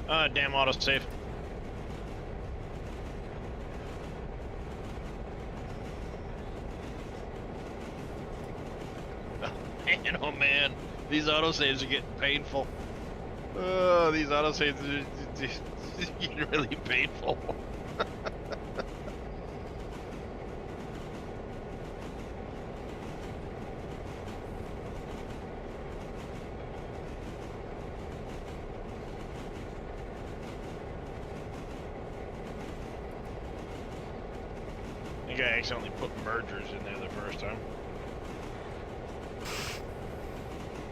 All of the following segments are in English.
Damn autosave. Man, oh man, these autosaves are getting painful. Oh, these autosaves are getting really painful. I think I accidentally put mergers in there the first time.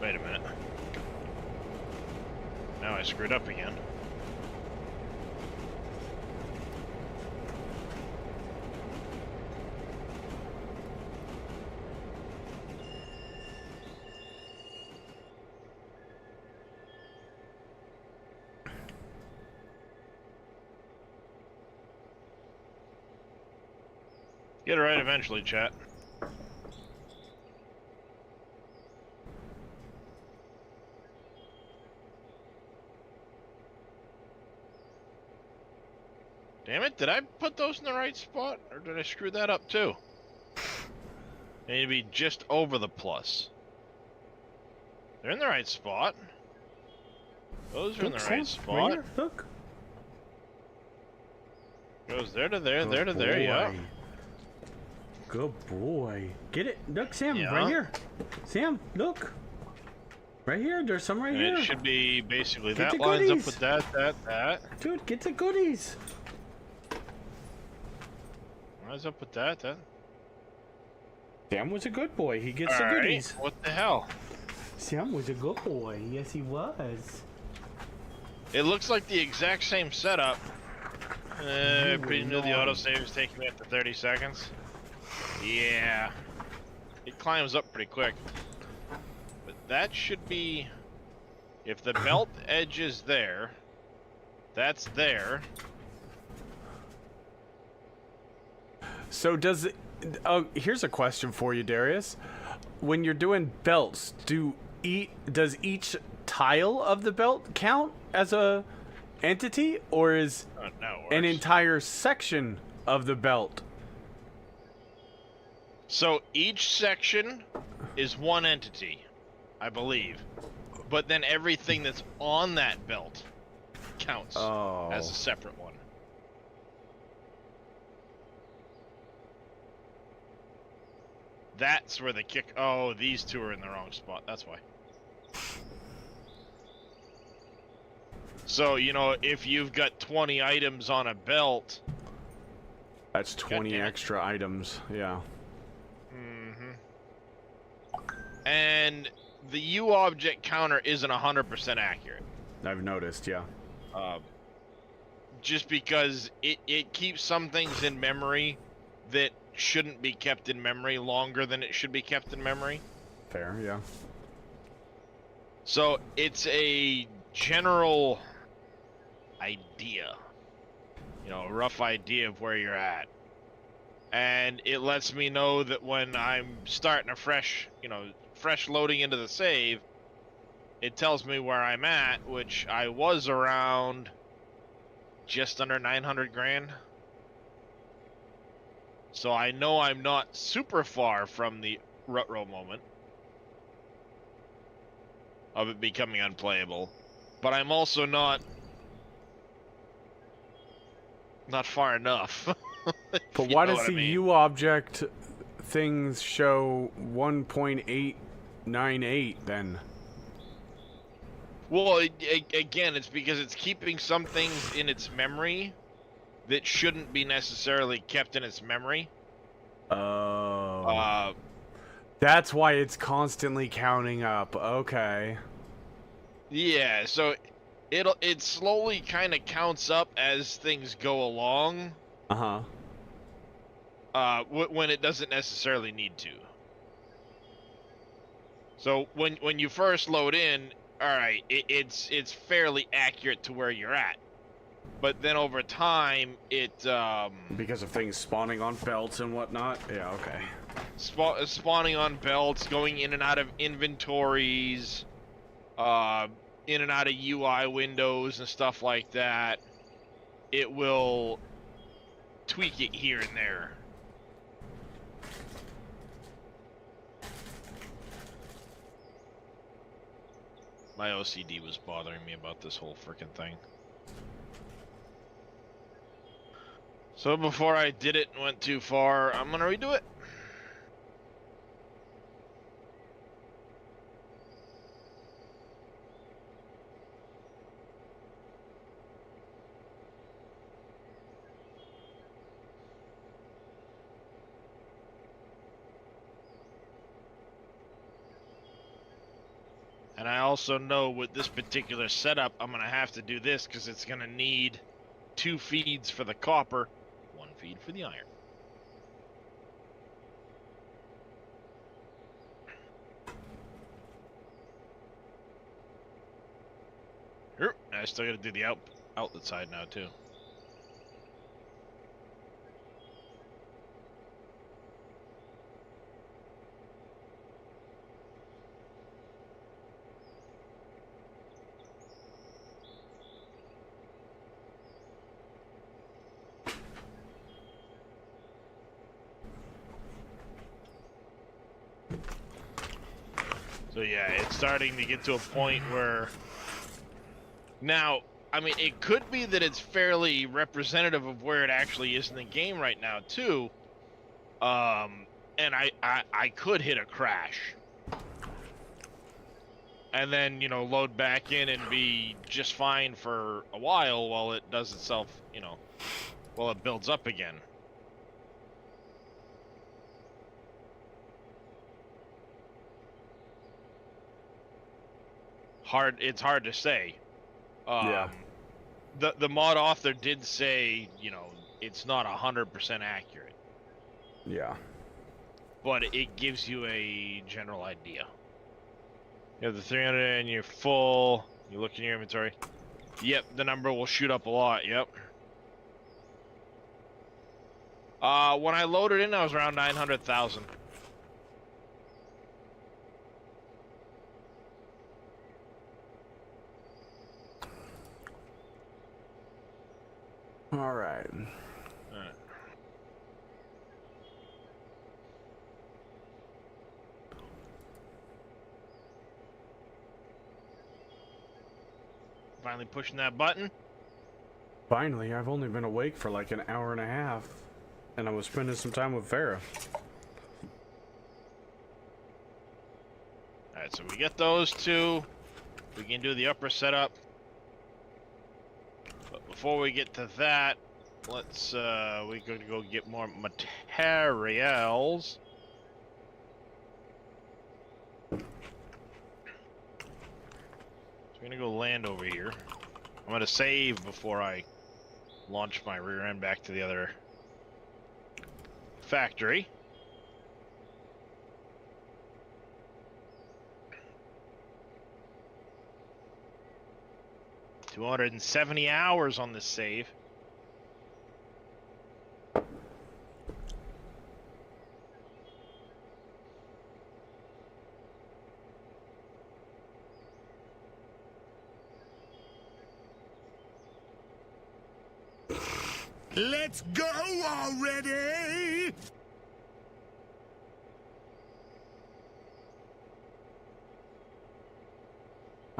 Wait a minute. Now I screwed up again. Get it right eventually, chat. Damn it, did I put those in the right spot? Or did I screw that up too? They need to be just over the plus. They're in the right spot. Those are in the right spot. Right here, look. Goes there to there, Good there to there, yeah. Good boy. Get it. Look, Sam, Yeah. right here. Sam, look. Right here. There's some right And here. it should be basically Get that the lines up goodies. with that. Dude, get the goodies. Lines up with that. Sam was a good boy. He gets the Alright, goodies. what the hell? Sam was a good boy. Yes, he was. It looks like the exact same setup. Pretty new the autosave is taking me up to 30 seconds. Yeah. It climbs up pretty quick. But that should be... If the belt edge is there, that's there. So does it... here's a question for you, Darius. When you're doing belts, does each tile of the belt count as a entity, or is an entire section of the belt? So each section is one entity, I believe. But then everything that's on that belt counts as a separate one. That's where the kick... Oh, these two are in the wrong spot. That's why. So, you know, if you've got 20 items on a belt... That's 20 extra items, yeah. And the U object counter isn't 100% accurate. I've noticed, yeah. Just because it keeps some things in memory that shouldn't be kept in memory longer than it should be kept in memory. Fair, yeah. So it's a general idea, you know, a rough idea of where you're at. And it lets me know that when I'm starting a fresh, you know, fresh loading into the save, it tells me where I'm at, which I was around just under 900 grand. So I know I'm not super far from the rut row moment of it becoming unplayable, but I'm also not far enough. But why does the U object things show 1.898 then? Well, again, it's because it's keeping some things in its memory that shouldn't be necessarily kept in its memory. Oh. That's why it's constantly counting up. Okay. Yeah, so it slowly kind of counts up as things go along. Uh-huh. When it doesn't necessarily need to. So when you first load in, all right, it's fairly accurate to where you're at. But then over time, it because of things spawning on belts and whatnot. Yeah, okay. Spawning on belts, going in and out of inventories, in and out of UI windows and stuff like that, it will tweak it here and there. My OCD was bothering me about this whole freaking thing. So before I did it and went too far, I'm gonna redo it. And I also know with this particular setup, I'm gonna have to do this because it's gonna need 2 feeds for the copper, 1 feed for the iron. I still gotta do the outlet side now too. So yeah, it's starting to get to a point where now, I mean, it could be that it's fairly representative of where it actually is in the game right now too. And I could hit a crash. And then, you know, load back in and be just fine for a while it does itself, you know, while it builds up again. It's hard to say. Yeah. The mod author did say, you know, it's not 100% accurate, Yeah. but it gives you a general idea. You have the 300 and you're full. You look in your inventory. Yep, the number will shoot up a lot. Yep. When I loaded in, I was around 900,000. All right. Finally pushing that button. Finally, I've only been awake for like an hour and a half, and I was spending some time with Farah. Alright, so we get those 2. We can do the upper setup. But before we get to that, let's, we gotta go get more materials. So we're gonna go land over here. I'm gonna save before I launch my rear end back to the other factory. $270 hours on this save. Let's go already!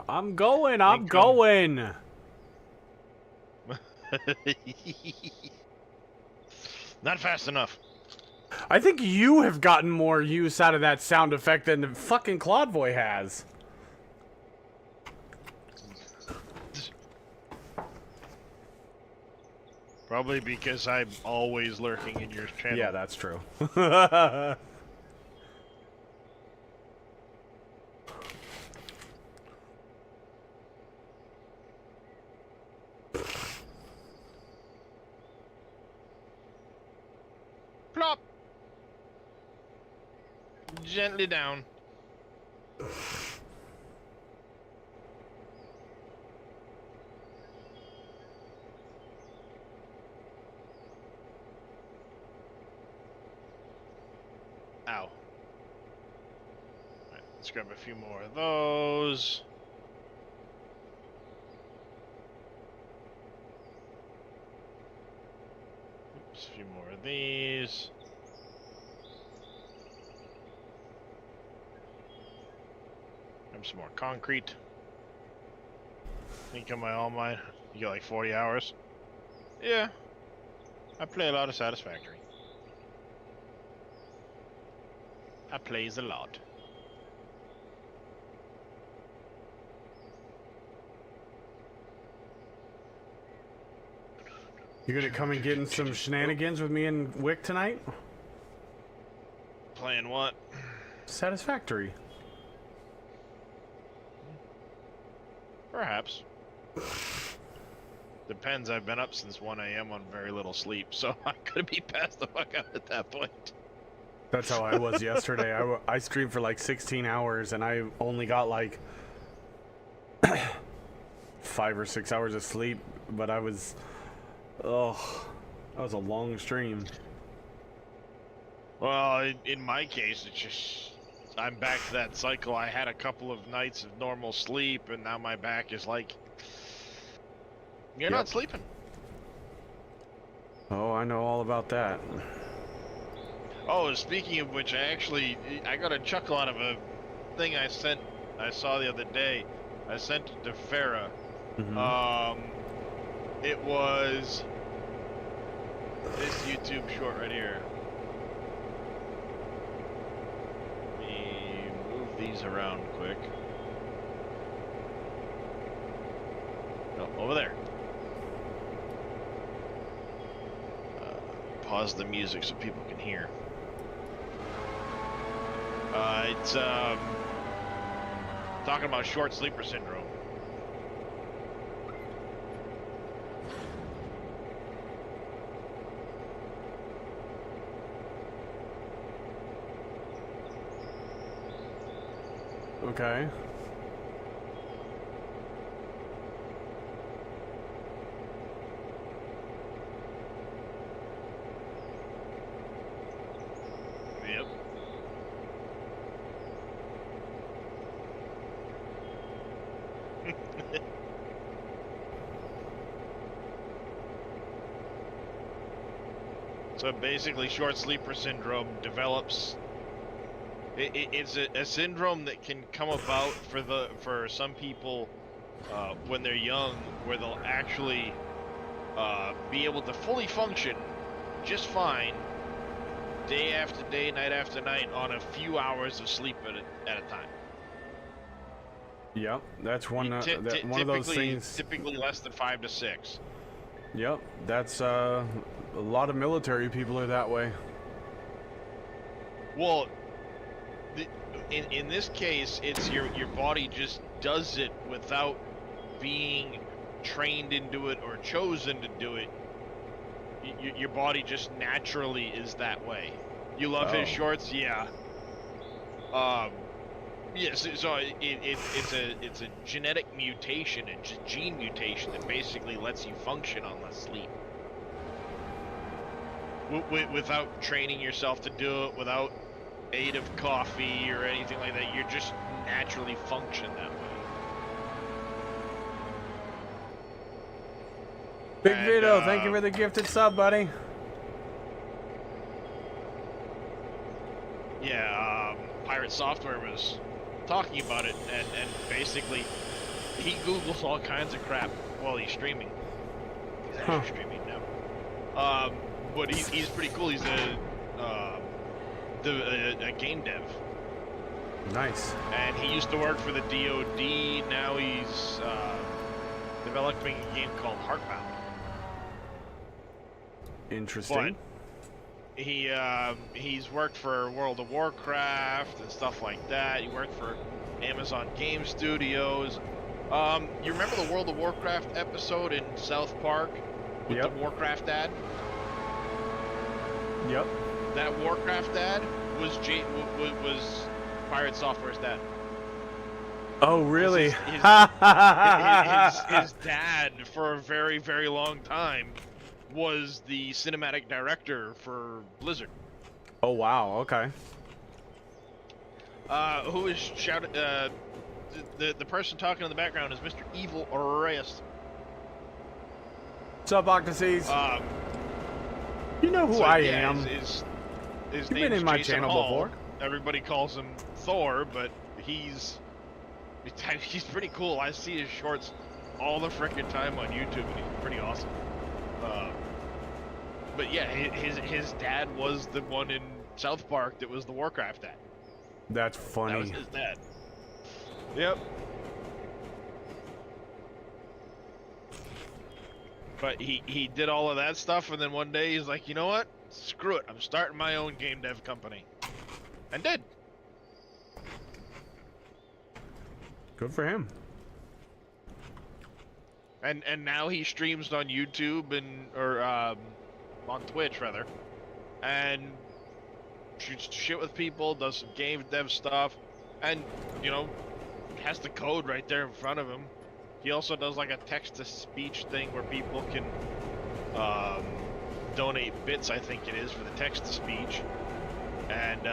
I'm going. Not fast enough. I think you have gotten more use out of that sound effect than the fucking Claudvoy has. Probably because I'm always lurking in your channel. Yeah, that's true. Plop. Gently down. Ow. Alright, let's grab a few more of those. A few more of these. Have some more concrete. Think of my all mine. You got like 40 hours. Yeah. I play a lot of Satisfactory. I plays a lot. You gonna come and get in some shenanigans with me and Wick tonight? Playing what? Satisfactory. Perhaps. Depends, I've been up since 1 a.m. on very little sleep, so I could be passed the fuck out at that point. That's how I was yesterday. I streamed for like 16 hours and I only got like 5 or 6 hours of sleep, but I was... Oh, that was a long stream. Well, in my case, it's just... I'm back to that cycle. I had a couple of nights of normal sleep, and now my back is like... You're not sleeping. Oh, I know all about that. Oh, speaking of which, I got a chuckle out of a thing I saw the other day. I sent it to Farah. Mm-hmm. It was this YouTube short right here. Let me move these around quick. No, over there. Pause the music so people can hear. It's talking about short sleeper syndrome. Okay. Yep. So basically, short sleeper syndrome develops. It's a syndrome that can come about for some people when they're young, where they'll actually be able to fully function just fine, day after day, night after night, on a few hours of sleep at a time. Yep, that's one of those things. Typically less than 5 to 6. Yep, that's a lot of military people are that way. Well, in this case, it's your body just does it without being trained into it or chosen to do it. Your body just naturally is that way. You love his shorts, yeah. Yes, so it's a genetic mutation, a gene mutation that basically lets you function on less sleep. Without training yourself to do it, without aid of coffee or anything like that, you're just naturally function that way. Big Vito, thank you for the gifted sub, buddy. Yeah, Pirate Software was talking about it, and basically he Googles all kinds of crap while he's streaming. He's actually streaming now. But he's pretty cool. He's a game dev. Nice. And he used to work for the DoD. Now he's developing a game called Heartbound. Interesting. But he's worked for World of Warcraft and stuff like that. He worked for Amazon Game Studios. You remember the World of Warcraft episode in South Park with the Warcraft ad? Yep. That Warcraft ad was Pirate Software's dad. Oh, really? His dad, for a very, very long time, was the cinematic director for Blizzard. Oh, wow. Okay. Who is shouting? The person talking in the background is Mr. Evil Reyes. What's up, Octaseas? You know who So, I yeah, am. His You've name's been in my Jason channel Hall. before. Everybody calls him Thor, but he's pretty cool. I see his shorts all the frickin' time on YouTube, and he's pretty awesome. But yeah, his dad was the one in South Park that was the Warcraft dad. That's That funny. was his dad. Yep. But he did all of that stuff, and then one day he's like, you know what? Screw it. I'm starting my own game dev company. And did. Good for him. And now he streams on YouTube or on Twitch rather, and shoots shit with people, does some game dev stuff, and has the code right there in front of him. He also does like a text-to-speech thing where people can donate bits, I think it is, for the text-to-speech, and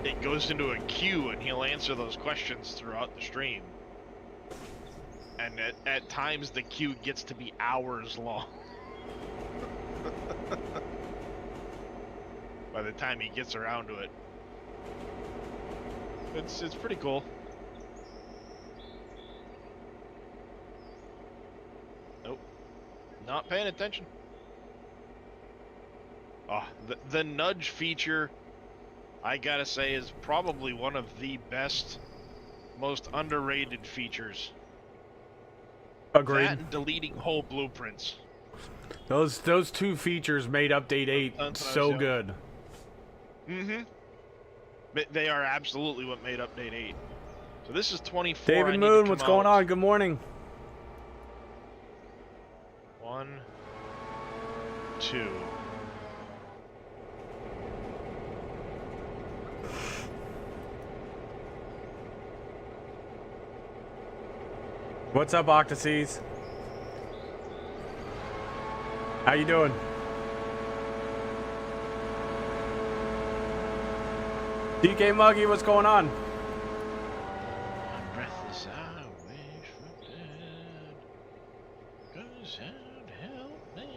it goes into a queue, and he'll answer those questions throughout the stream. And at times the queue gets to be hours long. By the time he gets around to it. It's pretty cool. Nope. Not paying attention. Oh, the nudge feature, I gotta say, is probably one of the best, most underrated features. Agreed. That and deleting whole blueprints. Those two features made Update 8 so good. Mm-hmm. They are absolutely what made Update 8. So this is 24. David Moon, what's going on? Good morning. 1, 2. What's up, Octaseas? How you doing? DK Muggy, what's going on? I'm breathless, I wish for dead. 'Cause God help me.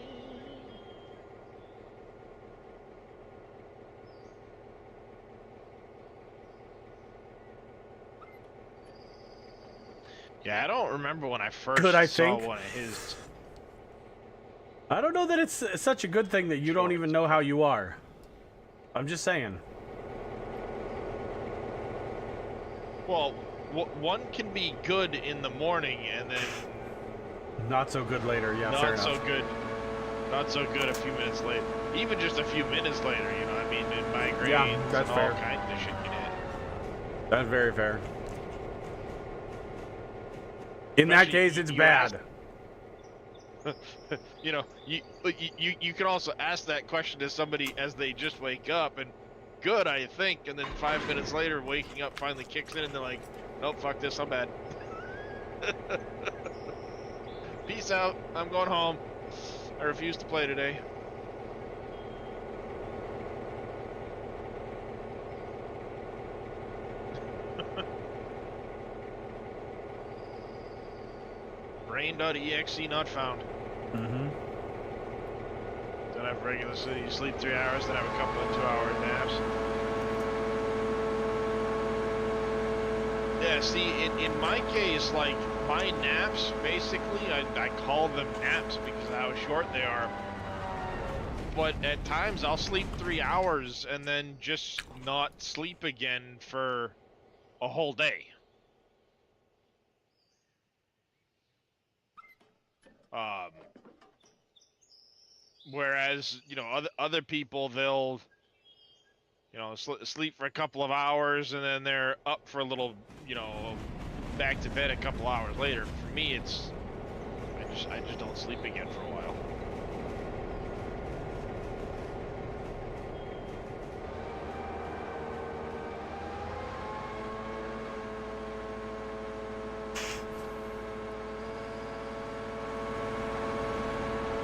Yeah, I don't remember when I first saw one of his. I don't know that it's such a good thing that you don't even know how you are. I'm just saying. Well, one can be good in the morning and then Not so good later, yeah, fair enough. Not so good a few minutes later. Even just a few minutes later, you know what I mean? And migraines Yeah, that's and all fair. kinds of shit you did. That's very fair. In that case, it's bad. You know, you can also ask that question to somebody as they just wake up, and good, I think, and then 5 minutes later, waking up finally kicks in, and they're like, nope, fuck this, I'm bad. Peace out, I'm going home. I refuse to play today. Brain.exe not found. Mm-hmm. Don't have regular sleep. You sleep 3 hours, then have a couple of 2-hour naps. Yeah, see, in my case, like, my naps, basically, I call them naps because of how short they are. But at times, I'll sleep 3 hours and then just not sleep again for a whole day. Whereas, you know, other people, they'll, you know, sleep for a couple of hours and then they're up for a little, you know, back to bed a couple hours later. For me, it's, I just don't sleep again for a while.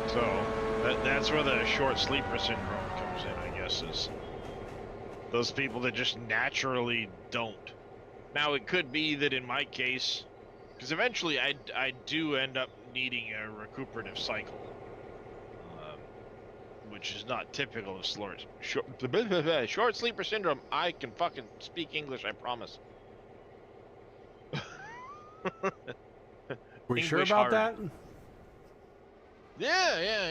So that's where the short sleeper syndrome comes in, I guess, is those people that just naturally don't. Now, it could be that in my case, because eventually I do end up needing a recuperative cycle. which is not typical of short sleeper syndrome. I can fucking speak English, I promise. We sure English about hard. that? Yeah.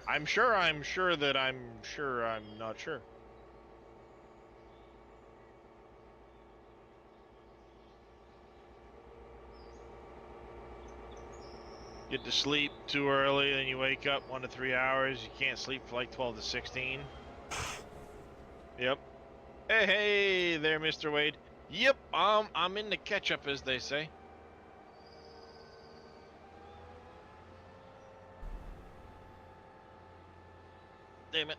I am sure. I'm sure that I'm sure I'm not sure. Get to sleep too early, then you wake up 1 to 3 hours. You can't sleep for like 12 to 16. Yep. Hey there, Mr. Wade. Yep, I'm in the catch-up, as they say. Damn it.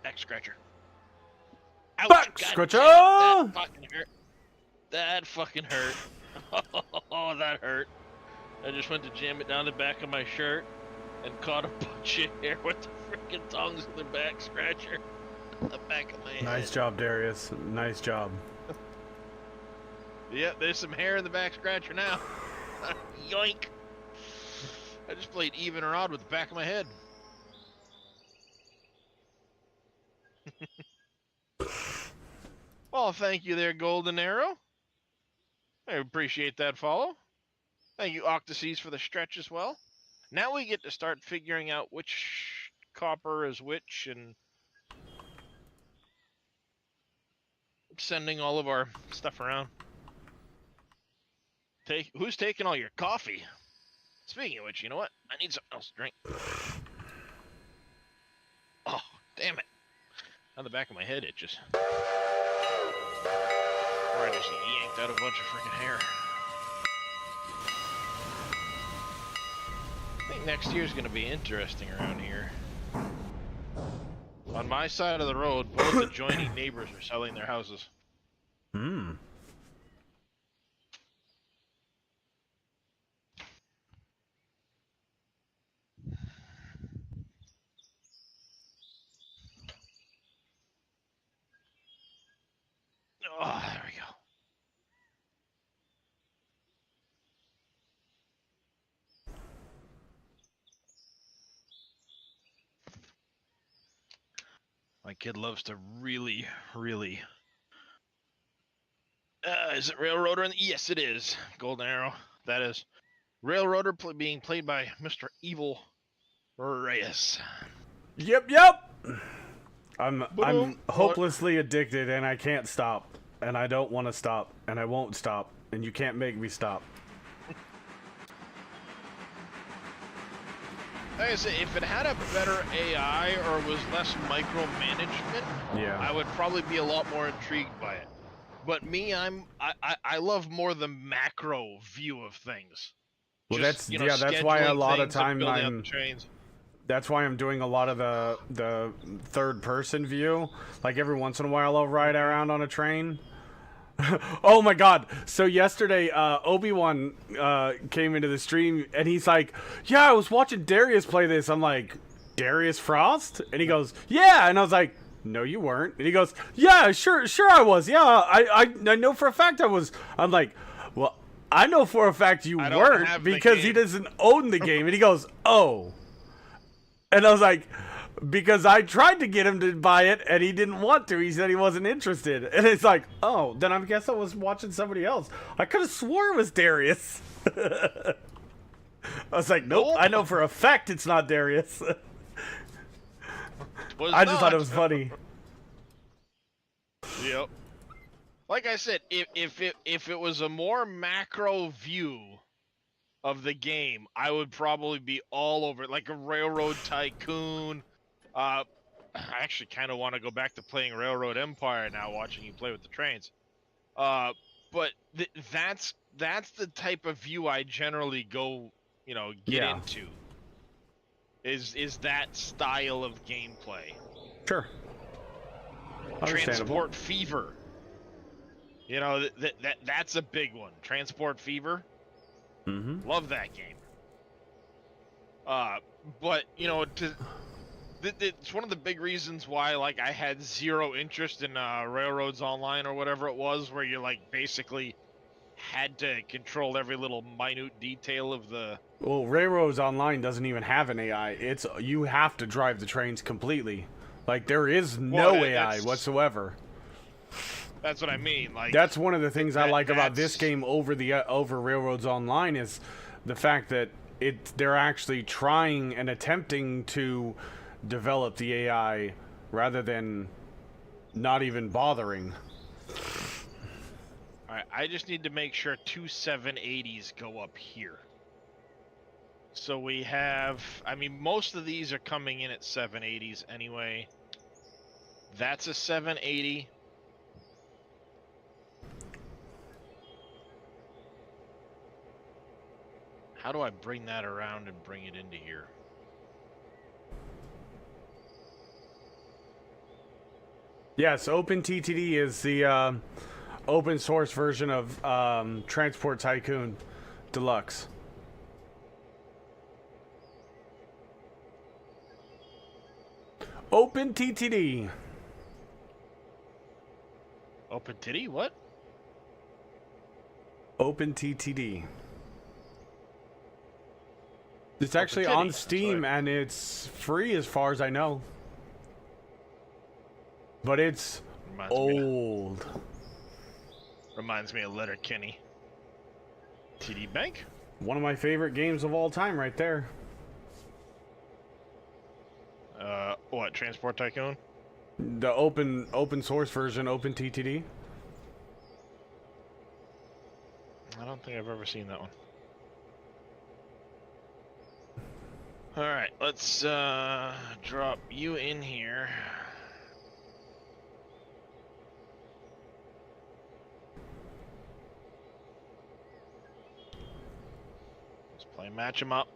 Back scratcher. Ouch, Back God scratcher! damn it, that fucking hurt. That fucking hurt. Oh, that hurt. I just went to jam it down the back of my shirt and caught a bunch of hair with the freaking tongs of the back scratcher on the back of my head. Nice job, Darius. Nice job. Yep, there's some hair in the back scratcher now. Yoink. I just played even or odd with the back of my head. Well, thank you there, Golden Arrow. I appreciate that follow. Thank you, Octaseas, for the stretch as well. Now we get to start figuring out which copper is which and sending all of our stuff around. Who's taking all your coffee? Speaking of which, you know what? I need something else to drink. Oh, damn it. Now the back of my head itches. Or I just yanked out a bunch of freaking hair. I think next year's going to be interesting around here. On my side of the road, both adjoining neighbors are selling their houses. Hmm. Oh, there we go. My kid loves to really, really... is it Railroader? Yes, it is. Golden Arrow. That is. Railroader being played by Mr. Evil Reyes. Yep. I'm hopelessly addicted and I can't stop. And I don't want to stop. And I won't stop. And you can't make me stop. Like I say, if it had a better AI or was less micromanagement, Yeah. I would probably be a lot more intrigued by it. But me, I love more the macro view of things. Well, Just, that's why a scheduling lot of things and time building up the trains. That's why I'm doing a lot of the third person view. Like every once in a while I'll ride around on a train. Oh my god. So yesterday Obi-Wan came into the stream and he's like, "Yeah, I was watching Darius play this." I'm like, "Darius Frost?" And he goes, "Yeah." And I was like, "No, you weren't." And he goes, "Yeah, sure I was. Yeah, I know for a fact I was." I'm like, "Well, I know for a fact you weren't because he doesn't own the game." And he goes, "Oh." And I was like, because I tried to get him to buy it and he didn't want to. He said he wasn't interested. And it's like, oh, then I guess I was watching somebody else. I could have swore it was Darius. I was like, nope, I know for a fact it's not Darius. I just thought it was funny. Yep. Like I said, if it was a more macro view of the game, I would probably be all over it, like a Railroad Tycoon. I actually kind of want to go back to playing Railroad Empire now, watching you play with the trains. But that's the type of view I generally go, get into. Is that style of gameplay? Sure. Transport Fever. That's a big one. Transport Fever. Mm-hmm. Love that game. But it's one of the big reasons why I had zero interest in Railroads Online or whatever it was, where you basically had to control every little minute detail of the. Well, Railroads Online doesn't even have an AI. It's you have to drive the trains completely. Like there is no Well, AI whatsoever. That's what I mean. Like That's one of the things I like about this that's- game over Railroads Online is the fact that they're actually trying and attempting to develop the AI rather than not even bothering. All right, I just need to make sure 2 780s go up here. So we have, I mean, most of these are coming in at 780s anyway. That's a 780. How do I bring that around and bring it into here? Yes, OpenTTD is the open source version of Transport Tycoon Deluxe. OpenTTD. Open titty? What? OpenTTD. It's actually Titty, on that's Steam right. and it's free as far as I know. But it's old. Reminds me of Letterkenny. TD Bank? One of my favorite games of all time right there. What, Transport Tycoon? The open source version, OpenTTD. I don't think I've ever seen that one. Alright, let's drop you in here. Let's play match 'em up.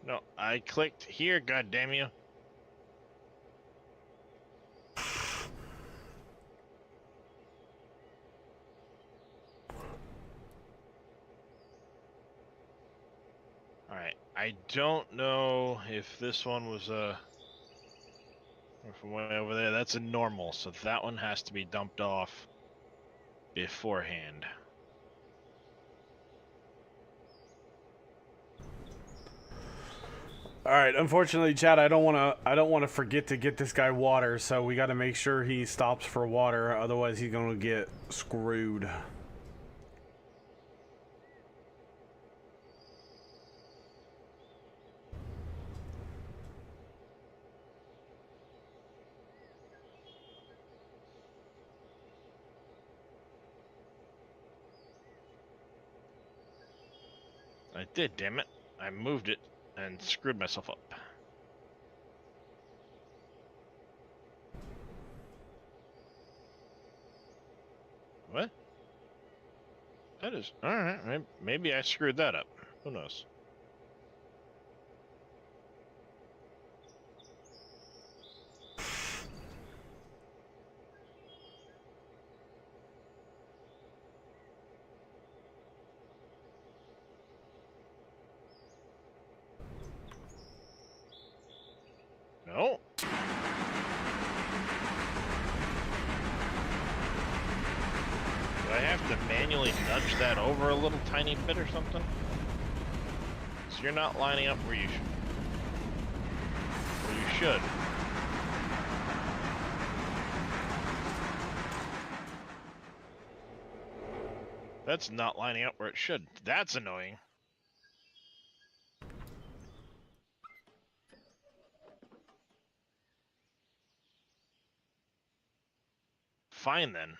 No, I clicked here, god damn you. Alright, I don't know if this one was from way over there. That's a normal, so that one has to be dumped off beforehand. All right, unfortunately, Chad, I don't want to forget to get this guy water, so we got to make sure he stops for water, otherwise he's going to get screwed. I did, damn it. I moved it and screwed myself up. What? That is... Alright, maybe I screwed that up. Who knows? No. Do I have to manually nudge that over a little tiny bit or something? So you're not lining up where you should. Where you should. That's not lining up where it should. That's annoying. Fine then.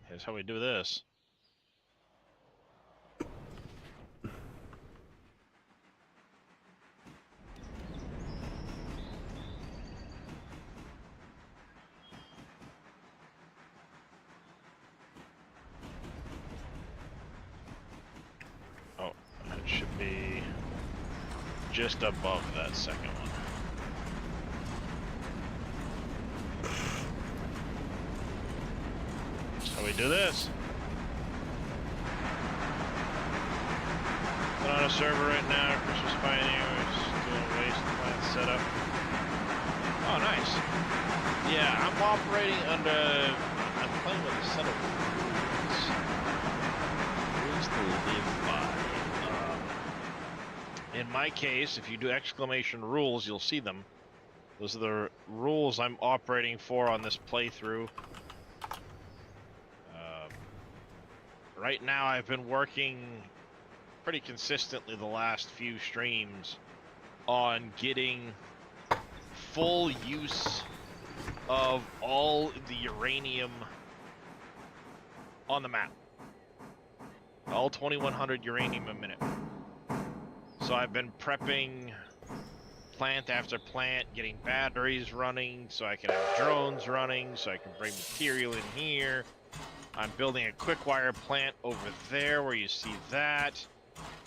Here's how we do this. Oh, it should be just above that second one. How we do this? Been on a server right now, Christmas Pioneers. operating under. I'm playing with a set of rules to live by. In my case, if you do exclamation rules, you'll see them. Those are the rules I'm operating for on this playthrough. Right now, I've been working pretty consistently the last few streams on getting full use of all the uranium on the map. All 2100 uranium a minute. So I've been prepping plant after plant, getting batteries running so I can have drones running, so I can bring material in here. I'm building a quick wire plant over there where you see that.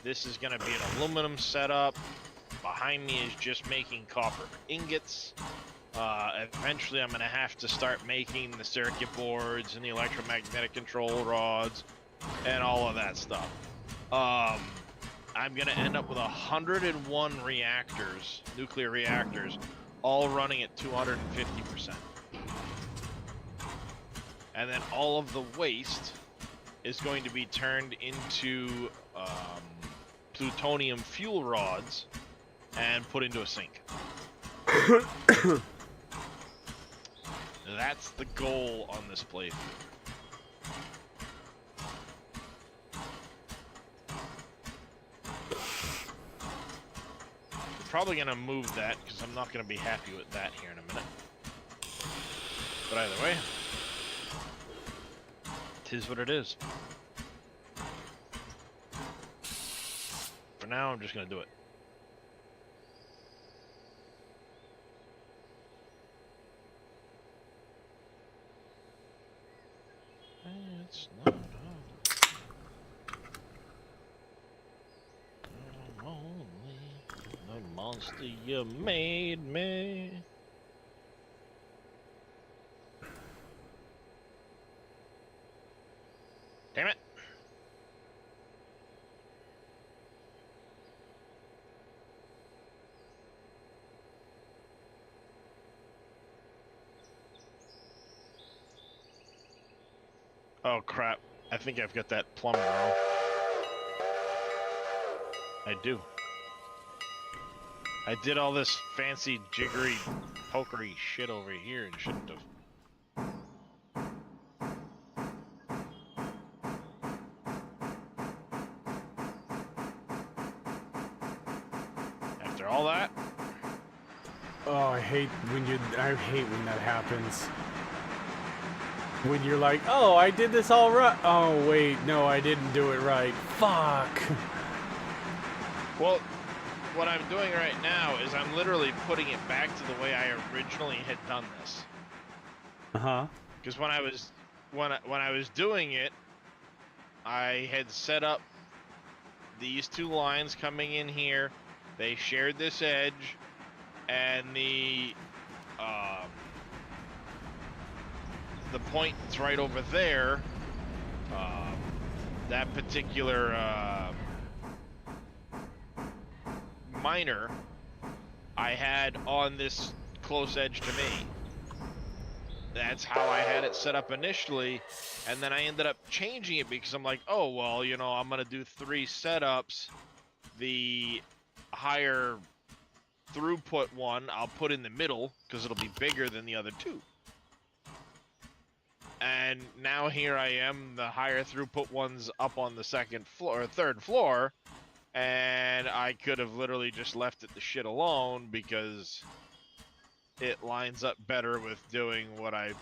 This is going to be an aluminum setup. Behind me is just making copper ingots. Eventually I'm going to have to start making the circuit boards and the electromagnetic control rods and all of that stuff. I'm going to end up with 101 reactors, nuclear reactors, all running at 250%. And then all of the waste is going to be turned into plutonium fuel rods and put into a sink. That's the goal on this playthrough. I'm probably going to move that because I'm not going to be happy with that here in a minute. But either way, it is what it is. For now, I'm just going to do it. It's not I'm only the monster you made me. Damn it. Oh crap, I think I've got that plumber wrong. I do. I did all this fancy jiggery pokery shit over here and shouldn't have. After all that? Oh, I hate when that happens. When you're like, oh, I did this all right. Oh, wait, no, I didn't do it right. Fuck. Well, what I'm doing right now is I'm literally putting it back to the way I originally had done this. Uh-huh. Because when I was doing it, I had set up these two lines coming in here. They shared this edge, and the point that's right over there, that particular miner, I had on this close edge to me. That's how I had it set up initially, and then I ended up changing it because I'm like, oh, well, you know, I'm going to do 3 setups. The higher throughput one I'll put in the middle because it'll be bigger than the other 2. And now here I am, the higher throughput one's up on the 2nd floor or 3rd floor, and I could have literally just left it the shit alone because it lines up better with doing what I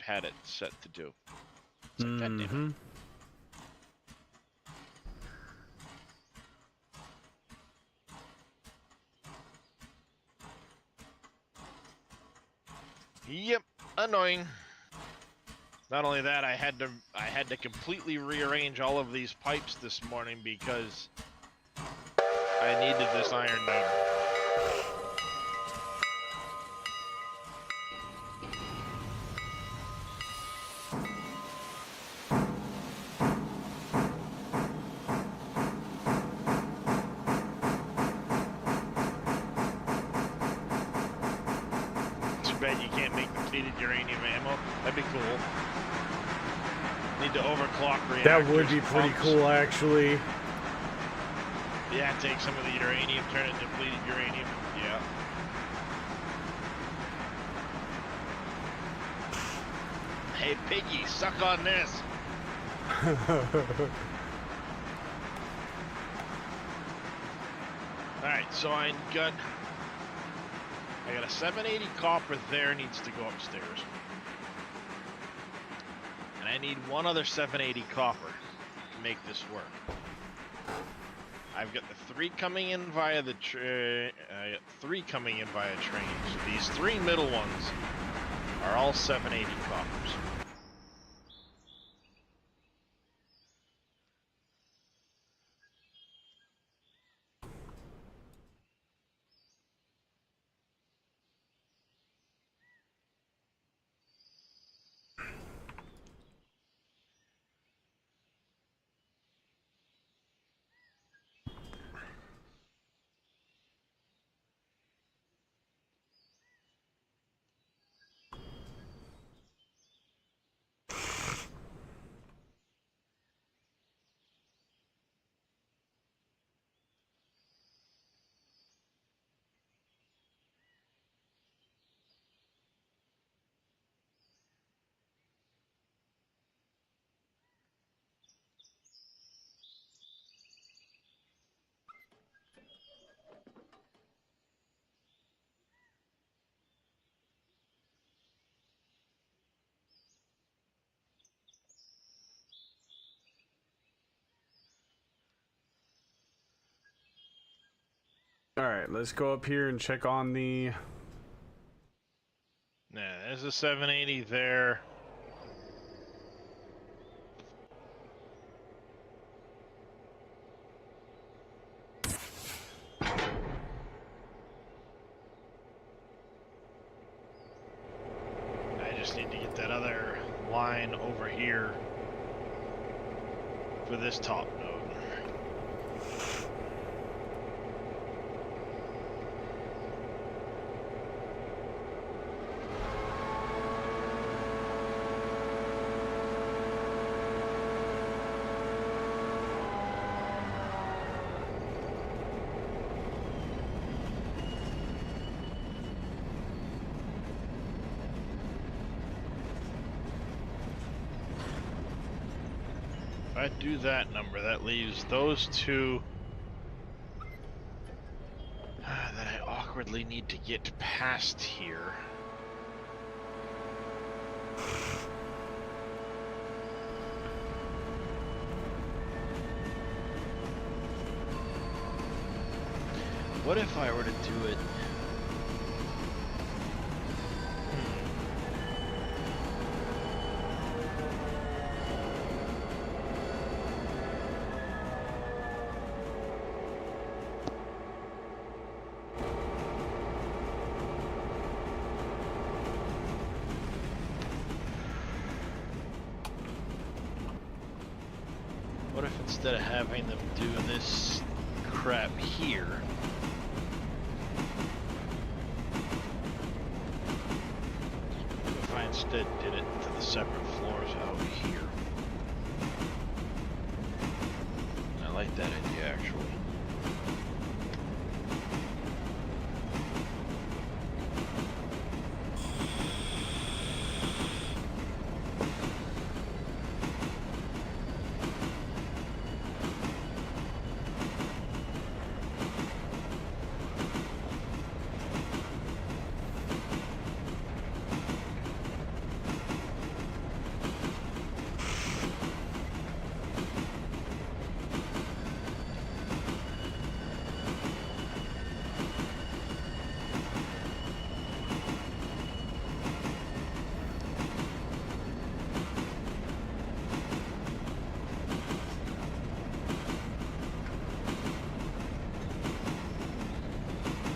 had it set to do. It's like, God damn it. Yep, annoying. Not only that, I had to completely rearrange all of these pipes this morning because I needed this iron node. bet you can't make depleted uranium ammo. That'd be cool. Need to overclock reactors. That would be pretty pumps. cool, actually. Yeah, take some of the uranium, turn it into depleted uranium. Yeah. Hey, Piggy, suck on this. Alright, so I got a 780 copper there, needs to go upstairs. And I need one other 780 copper to make this work. I've got the 3 coming in via the train. 3 coming in via train. So these 3 middle ones are all 780 coppers. Alright, let's go up here and check on the... Yeah, there's a 780 there. I just need to get that other line over here for this top node. If I do that number, that leaves those 2 that I awkwardly need to get past here. What if I were to do it? What if instead of having them do this crap here, if I instead did it to the separate floors out here? I like that idea actually.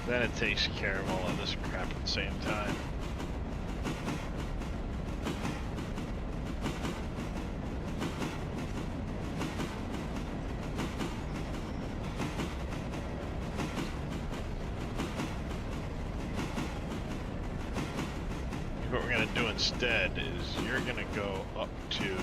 Then it takes care of all of this crap at the same time. do instead is you're gonna go up to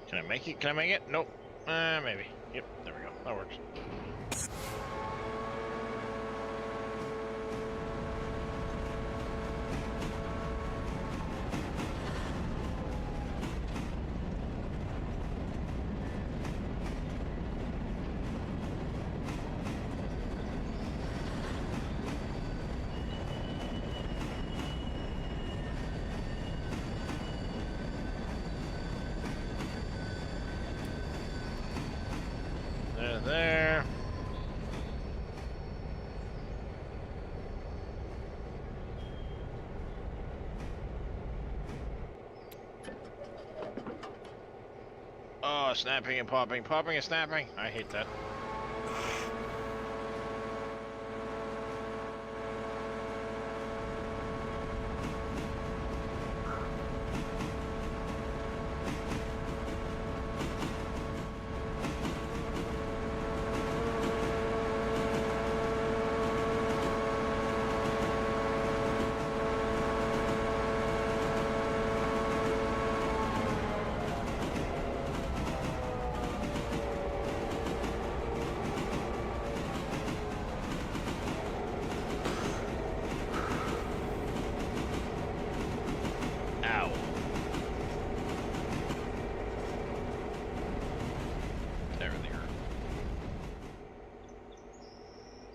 Can I make it? Can I make it? Nope. Maybe. Yep, there we go. That works. There. Oh, snapping and popping, popping and snapping. I hate that.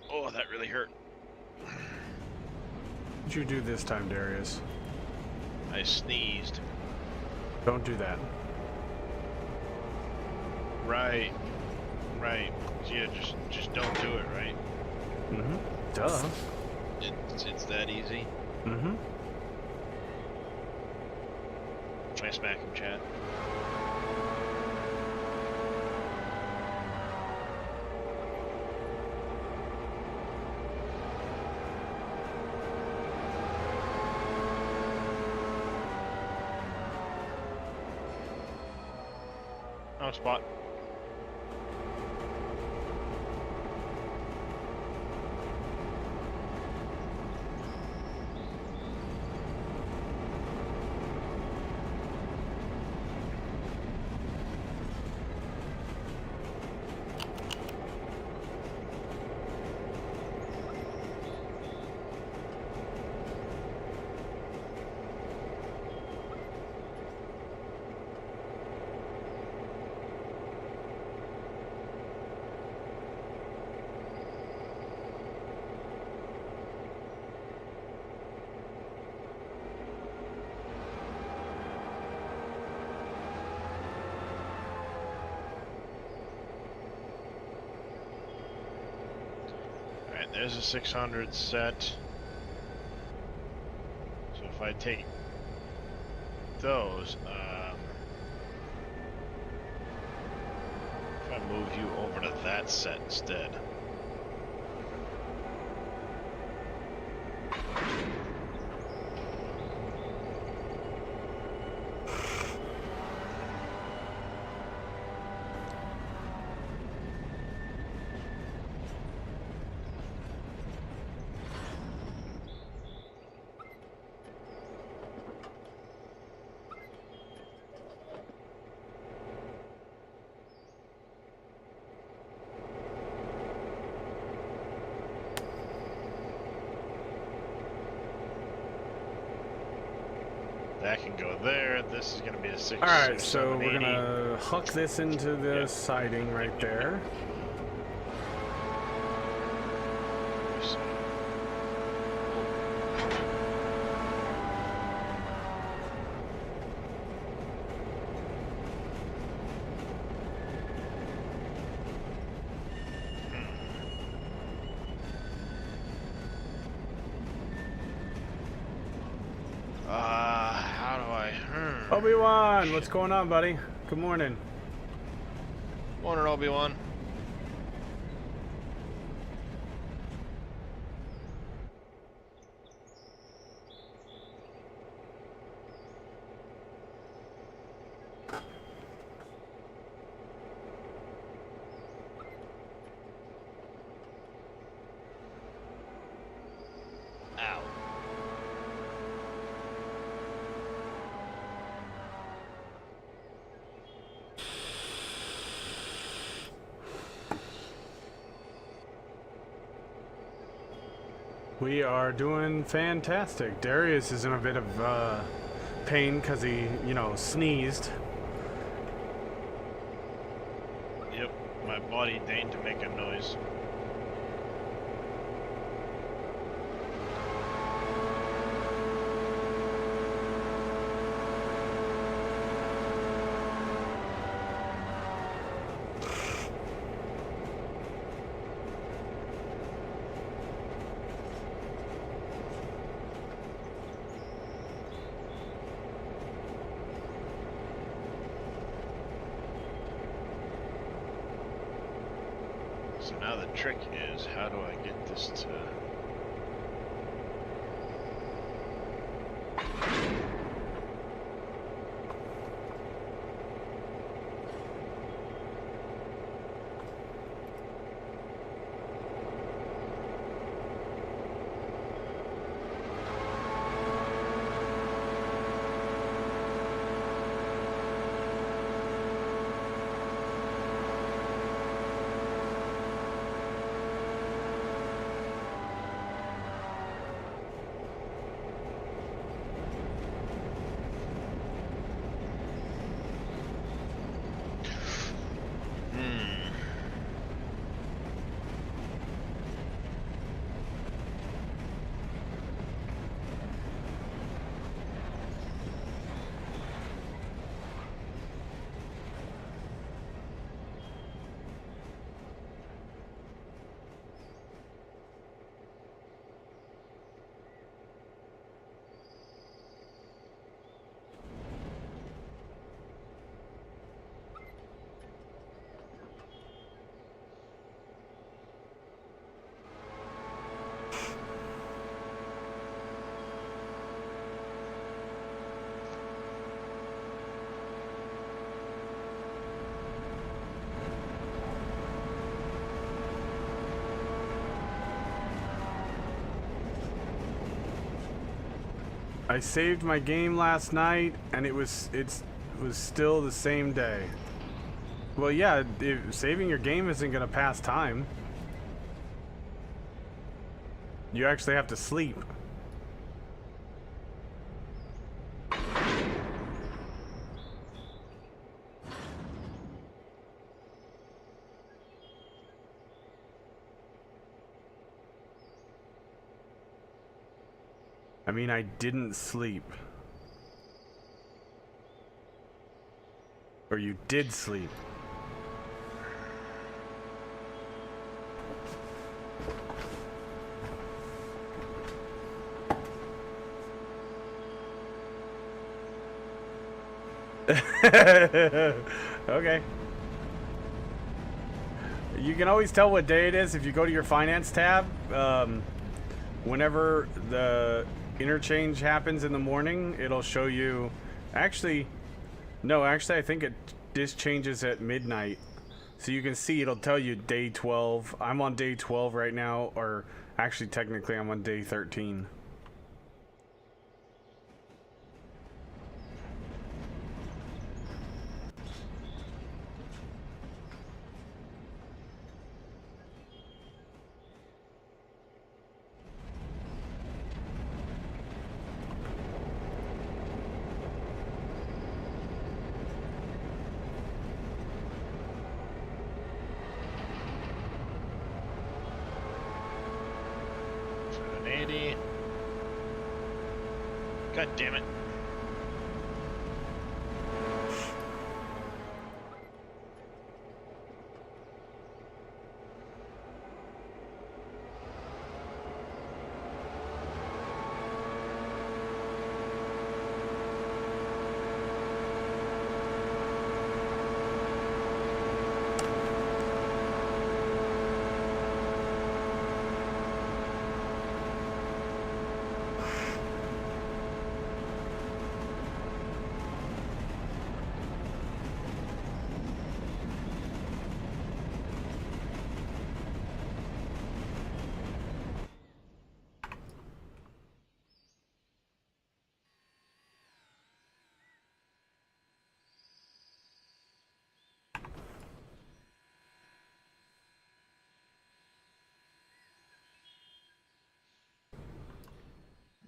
Oh, that really hurt. What'd you do this time, Darius? I sneezed. Don't do that. Right. Right. Yeah, just don't do it, right? Mm-hmm. Duh. It's that easy. Mm-hmm. I smack him, chat. Oh, spot. There's a 600 set. So if I take those, if I move you over to that set instead. That can go there. This is gonna be a 6. All right, or so 7, we're 80. gonna hook this into the Yep. siding right there. How do I? Obi-Wan, what's going on, buddy? Good morning. Morning, Obi-Wan. Ow. We are doing fantastic. Darius is in a bit of pain because he, sneezed. Yep, my body deigned to make a noise. So now the trick is, how do I get this to... I saved my game last night, and it was still the same day. Well, yeah, saving your game isn't gonna pass time. You actually have to sleep. I mean, I didn't sleep. Or you did sleep. Okay. You can always tell what day it is if you go to your finance tab. Whenever the interchange happens in the morning, it'll show you. Actually, I think this changes at midnight. So you can see it'll tell you day 12. I'm on day 12 right now, or actually technically I'm on day 13. 180. God damn it.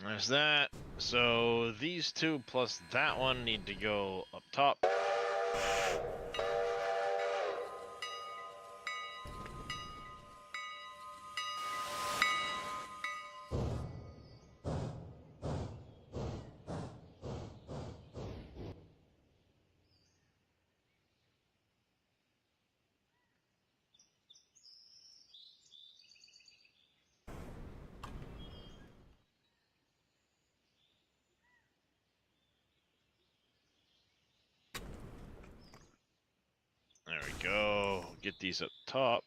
There's that. So these two plus that one need to go up top. There we go. Get these up top.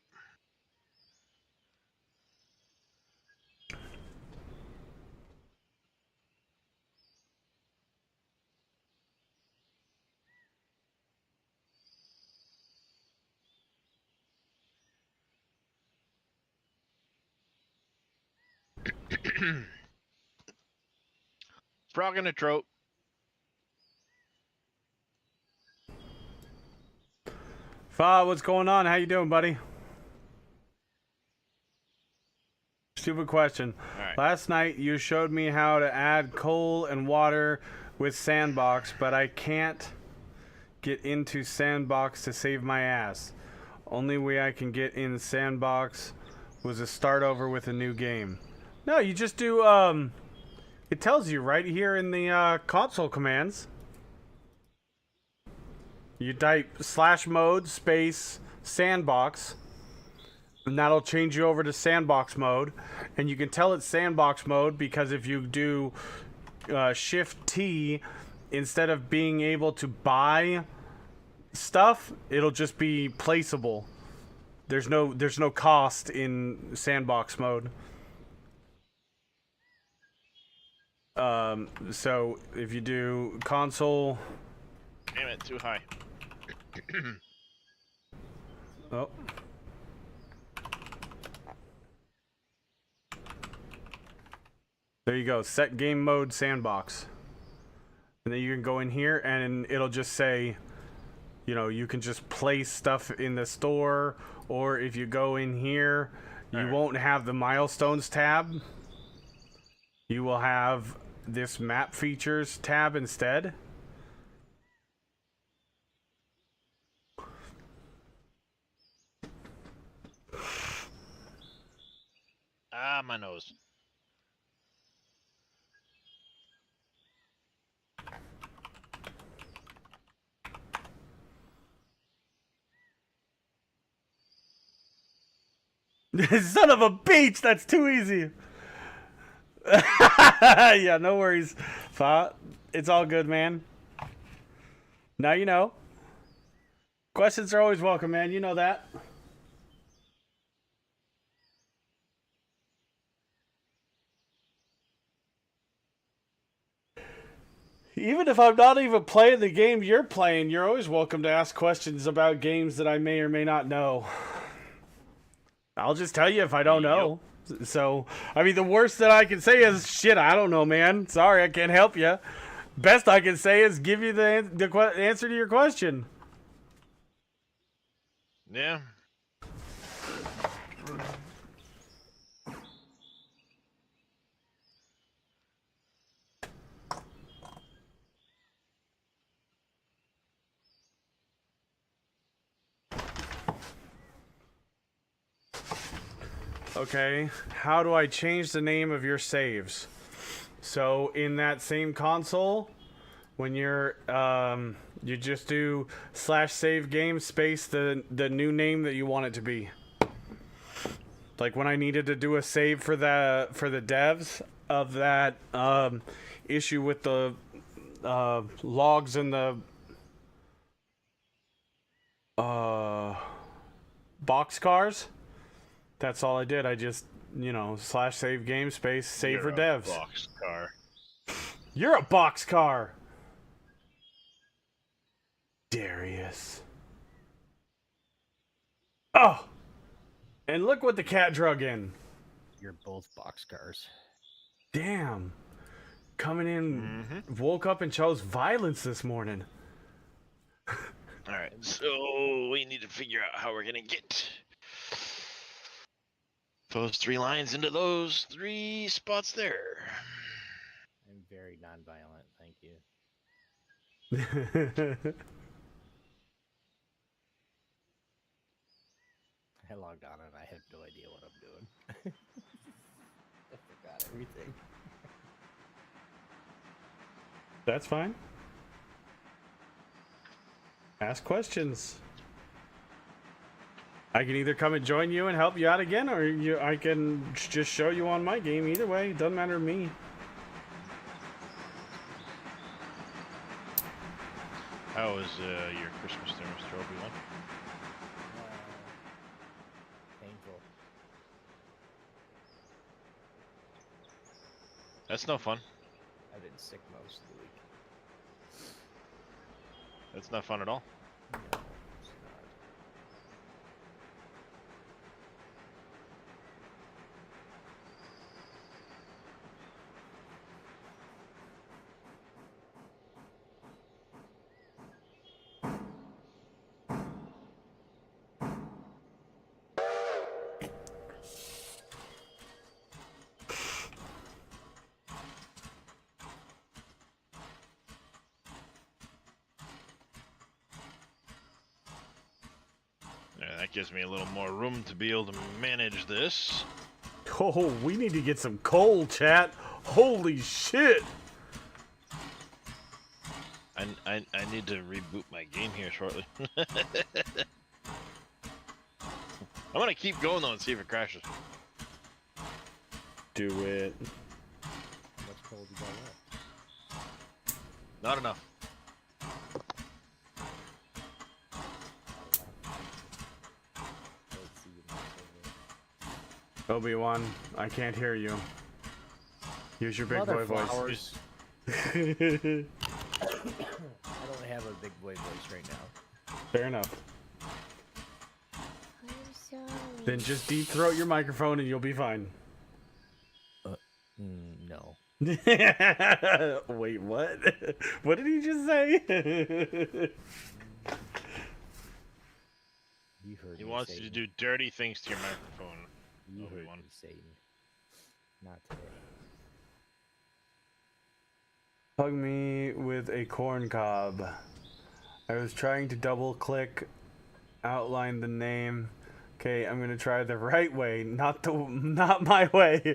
Frog in a throat. Fa, what's going on? How you doing, buddy? Stupid question. Alright. Last night you showed me how to add coal and water with Sandbox, but I can't get into Sandbox to save my ass. Only way I can get in Sandbox was to start over with a new game. No, you just do, it tells you right here in the console commands. You type /mode space sandbox, and that'll change you over to sandbox mode. And you can tell it's sandbox mode because if you do shift T, instead of being able to buy stuff, it'll just be placeable. There's no cost in sandbox mode. So if you do console, Damn it, too high. oh. There you go. Set game mode sandbox. And then you can go in here and it'll just say, you know, you can just place stuff in the store, or if you go in here, you won't have the milestones tab. You will have this map features tab instead. Ah, my nose. Son of a beach, that's too easy. Yeah, no worries. It's all good, man. Now you know. Questions are always welcome, man. You know that. Even if I'm not even playing the game you're playing, you're always welcome to ask questions about games that I may or may not know. I'll just tell you if I don't know. So, I mean, the worst that I can say is, shit, I don't know, man. Sorry, I can't help you. Best I can say is give you the answer to your question. Yeah. Okay, how do I change the name of your saves? So in that same console, when you're you just do /save game space the new name that you want it to be. Like when I needed to do a save for the devs of that issue with the logs and the boxcars. That's all I did. I just, /save game space save for devs. Boxcar. You're a boxcar, Darius. Oh, and look what the cat drug in. You're both boxcars. Damn. Coming in, woke up and chose violence this morning. Alright, so we need to figure out how we're gonna get those 3 lines into those 3 spots there. I'm very non-violent, thank you. I logged on and I have no idea what I'm doing. I forgot everything. That's fine. Ask questions. I can either come and join you and help you out again, or I can just show you on my game. Either way, it doesn't matter to me. How was your Christmas there, Mr. Obi-Wan? Painful. That's no fun. I've been sick most of the week. That's not fun at all. No, it's not. Yeah, that gives me a little more room to be able to manage this. Oh, we need to get some coal, chat. Holy shit! I need to reboot my game here shortly. I'm gonna keep going though and see if it crashes. Do it. How much cold you got left? Not enough. Let's see my server. Obi-Wan, I can't hear you. Use your big boy voice. Flowers. I don't have a big boy voice right now. Fair enough. I'm sorry. Then just deep throat your microphone and you'll be fine. No. Wait, what? What did he just say? You heard He me, wants you Satan. to do dirty things to your microphone. You heard Obi-Wan. me, Satan. Not today. Hug me with a corn cob. I was trying to double click, outline the name. Okay, I'm gonna try the right way, not my way.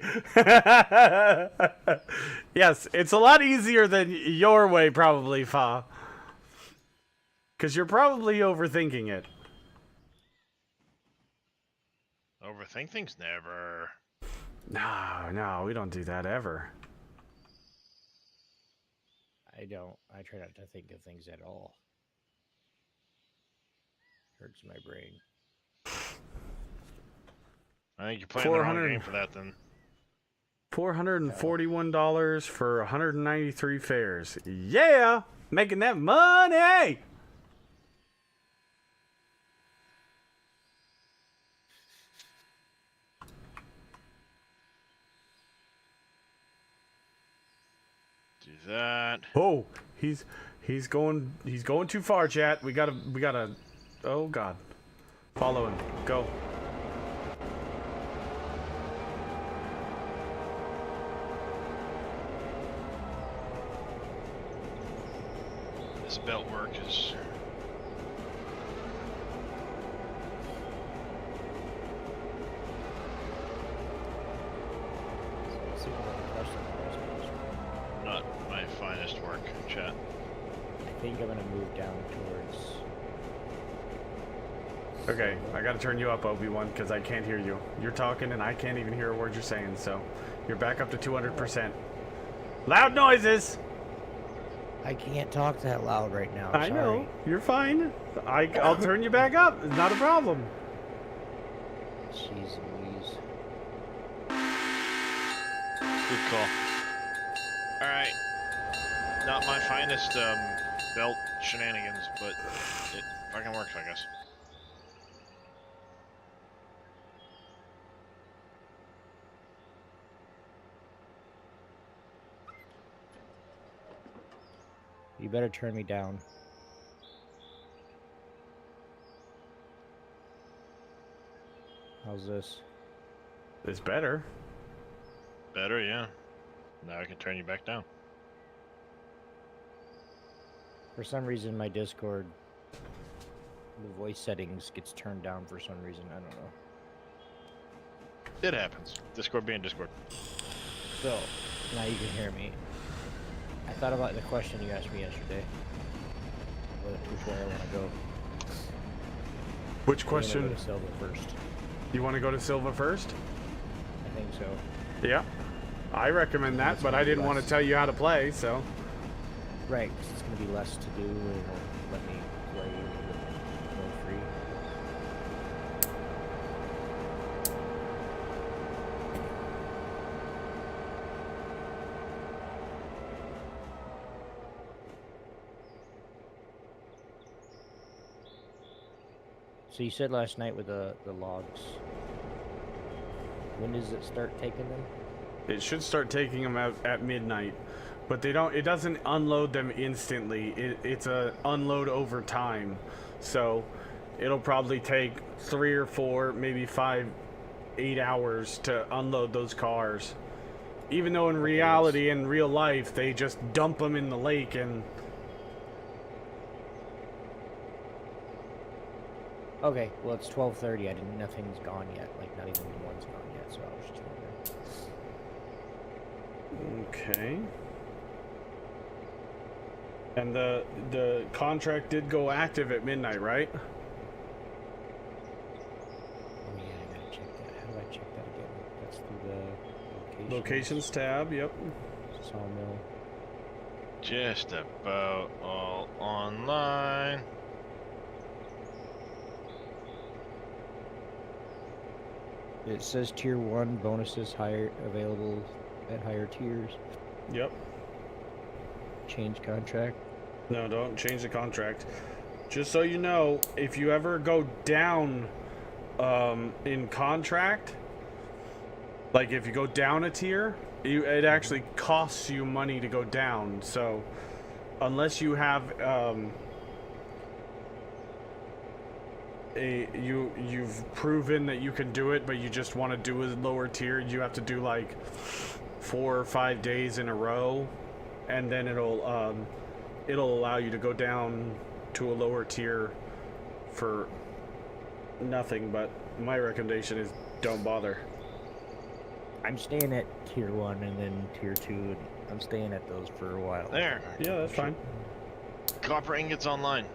Yes, it's a lot easier than your way, probably, Fa. Because you're probably overthinking it. Overthink things never. No, we don't do that ever. I don't. I try not to think of things at all. Hurts my brain. I think you're playing the wrong 400 game for that then. $441 for 193 fares. Yeah! Making that money! Do that. Oh, he's going too far, chat. We gotta oh god. Follow him. Go. This belt work is. seem like a question on this. Not my finest work, chat. I think I'm gonna move down towards. Okay, I gotta turn you up, Obi-Wan, because I can't hear you. You're talking and I can't even hear a word you're saying, so you're back up to 200%. Loud noises! I can't talk that loud right now. I know. You're fine. I'll turn you back up. It's not a problem. Jeez Louise. Good call. Alright. Not my finest belt shenanigans, but it fucking works, I guess. You better turn me down. How's this? It's better. Better, yeah. Now I can turn you back down. For some reason, my Discord, the voice settings gets turned down for some reason. I don't know. It happens. Discord being Discord. So, now you can hear me. I thought about the question you asked me yesterday. Which way I want to go. Which I'm gonna question? go to Silva first. You want to go to Silva first? I think so. Yeah. I recommend that, That's but gonna I be didn't want to less. tell you how to play, so. Right, 'cause it's going to be less to do and it'll let me play a little bit more free. So you said last night with the logs. When does it start taking them? It should start taking them out at midnight, but they don't. It doesn't unload them instantly. It's a unload over time, so it'll probably take 3 or 4, maybe 5, 8 hours to unload those cars. Even though in reality, in real life, they just dump them in the lake and. Okay, well it's 12:30. I didn't. Nothing's gone yet. Like not even one's gone yet. So I was just wondering. Okay. And the contract did go active at midnight, right? Oh yeah, I gotta check that. How do I check that again? That's through the Locations tab. Yep. Sawmill. Just about all online. It says tier 1 bonuses higher available at higher tiers. Yep. Change contract. No, don't change the contract. Just so you know, if you ever go down in contract, like if you go down a tier, it actually costs you money to go down. So unless you have you've proven that you can do it, but you just want to do a lower tier, you have to do like 4 or 5 days in a row, and then it'll allow you to go down to a lower tier for nothing. But my recommendation is don't bother. I'm staying at tier 1 and then tier 2. And I'm staying at those for a while. There. Yeah, that's fine. Copper ingots online.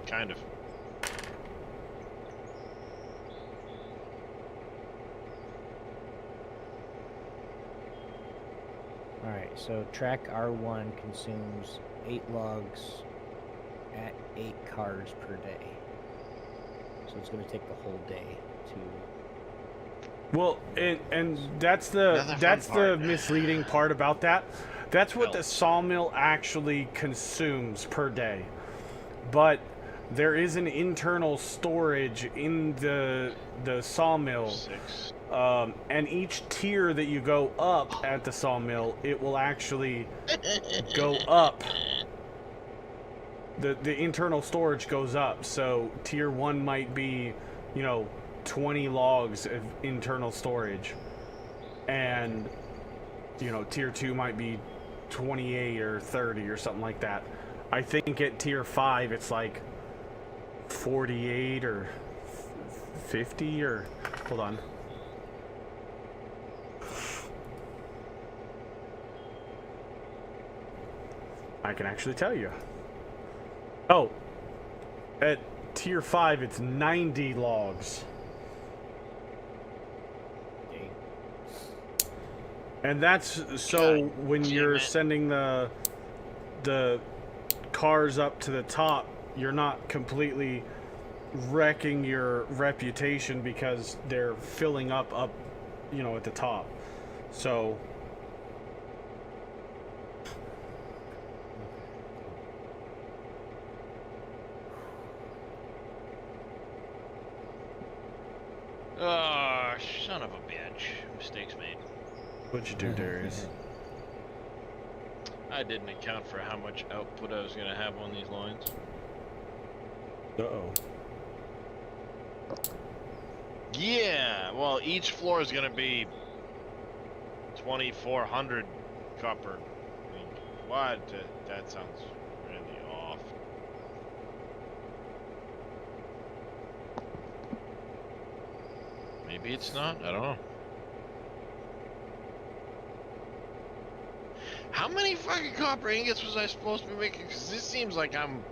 Kind of. Alright, so track R1 consumes 8 logs at 8 cars per day. So it's going to take the whole day to... Well, and that's Another the fun part. misleading part about that. That's what the sawmill actually consumes per day. But there is an internal storage in the sawmill. 6. And each tier that you go up at the sawmill, it will actually go up. The internal storage goes up. So tier 1 might be, 20 logs of internal storage. And, tier 2 might be 28 or 30 or something like that. I think at tier 5 it's like 48 or 50 or... Hold on. I can actually tell you. Oh, at tier 5, it's 90 logs. Okay. And that's so God when damn you're it. sending the cars up to the top, you're not completely wrecking your reputation because they're filling up, you know, at the top. So Oh, son of a bitch. Mistakes made. what'd you do, Darius? I didn't account for how much output I was going to have on these lines. Uh-oh. Yeah, well, each floor is going to be 2,400 copper. What? That sounds really off. Maybe it's not. I don't know. How many fucking copper ingots was I supposed to be making? Because this seems like I'm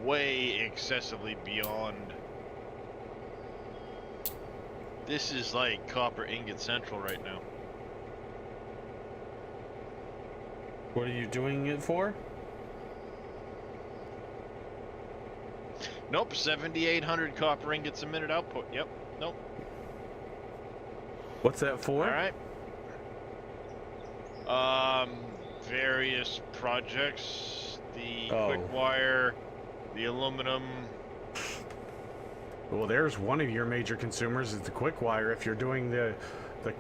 way excessively beyond. This is like copper ingot central right now. What are you doing it for? Nope, 7,800 copper ingots a minute output. Yep, nope. What's that for? All right. Various projects, the quick wire, the aluminum. Well, there's one of your major consumers is the quick wire. If you're doing the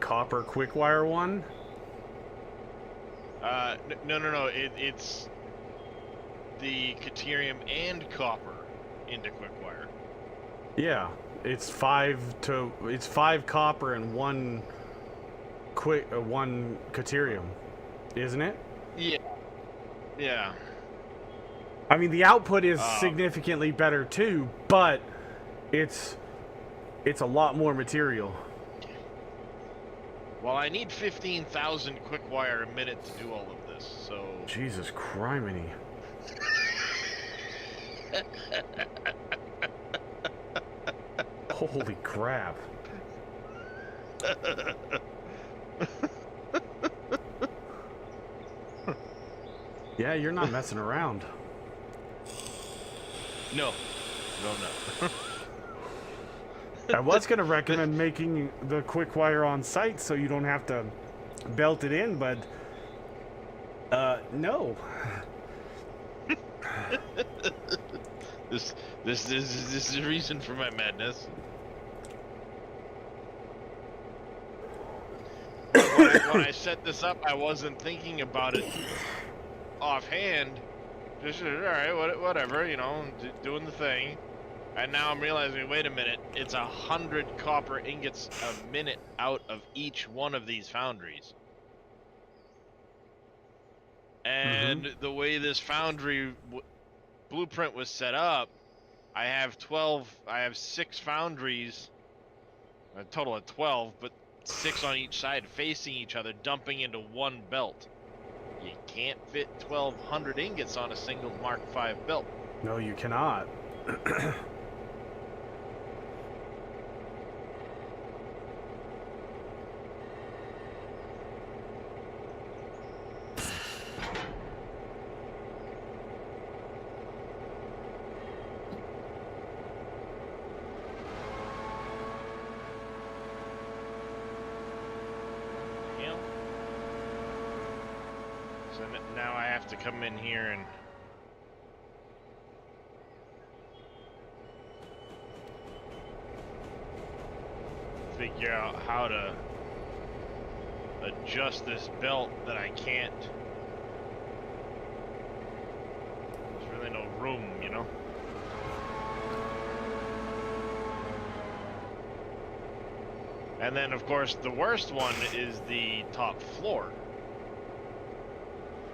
copper quick wire one. No. It's the deuterium and copper into quick wire. Yeah, it's 5 copper and one deuterium, isn't it? Yeah. Yeah. I mean, the output is significantly better too, but it's a lot more material. Well, I need 15,000 quick wire a minute to do all of this, so. Jesus criminy. Holy crap. Yeah, you're not messing around. No. I was going to recommend making the quick wire on site so you don't have to belt it in, but no. This is the reason for my madness. When I set this up, I wasn't thinking about it offhand. Just all right, whatever, you know, doing the thing. And now I'm realizing, wait a minute, it's 100 copper ingots a minute out of each one of these foundries. And the way this foundry blueprint was set up, I have 6 foundries, a total of 12, but 6 on each side facing each other, dumping into one belt. You can't fit 1,200 ingots on a single Mark V belt. No, you cannot. So now I have to come in here and figure out how to adjust this belt that I can't. There's really no room, you know? And then, of course, the worst one is the top floor,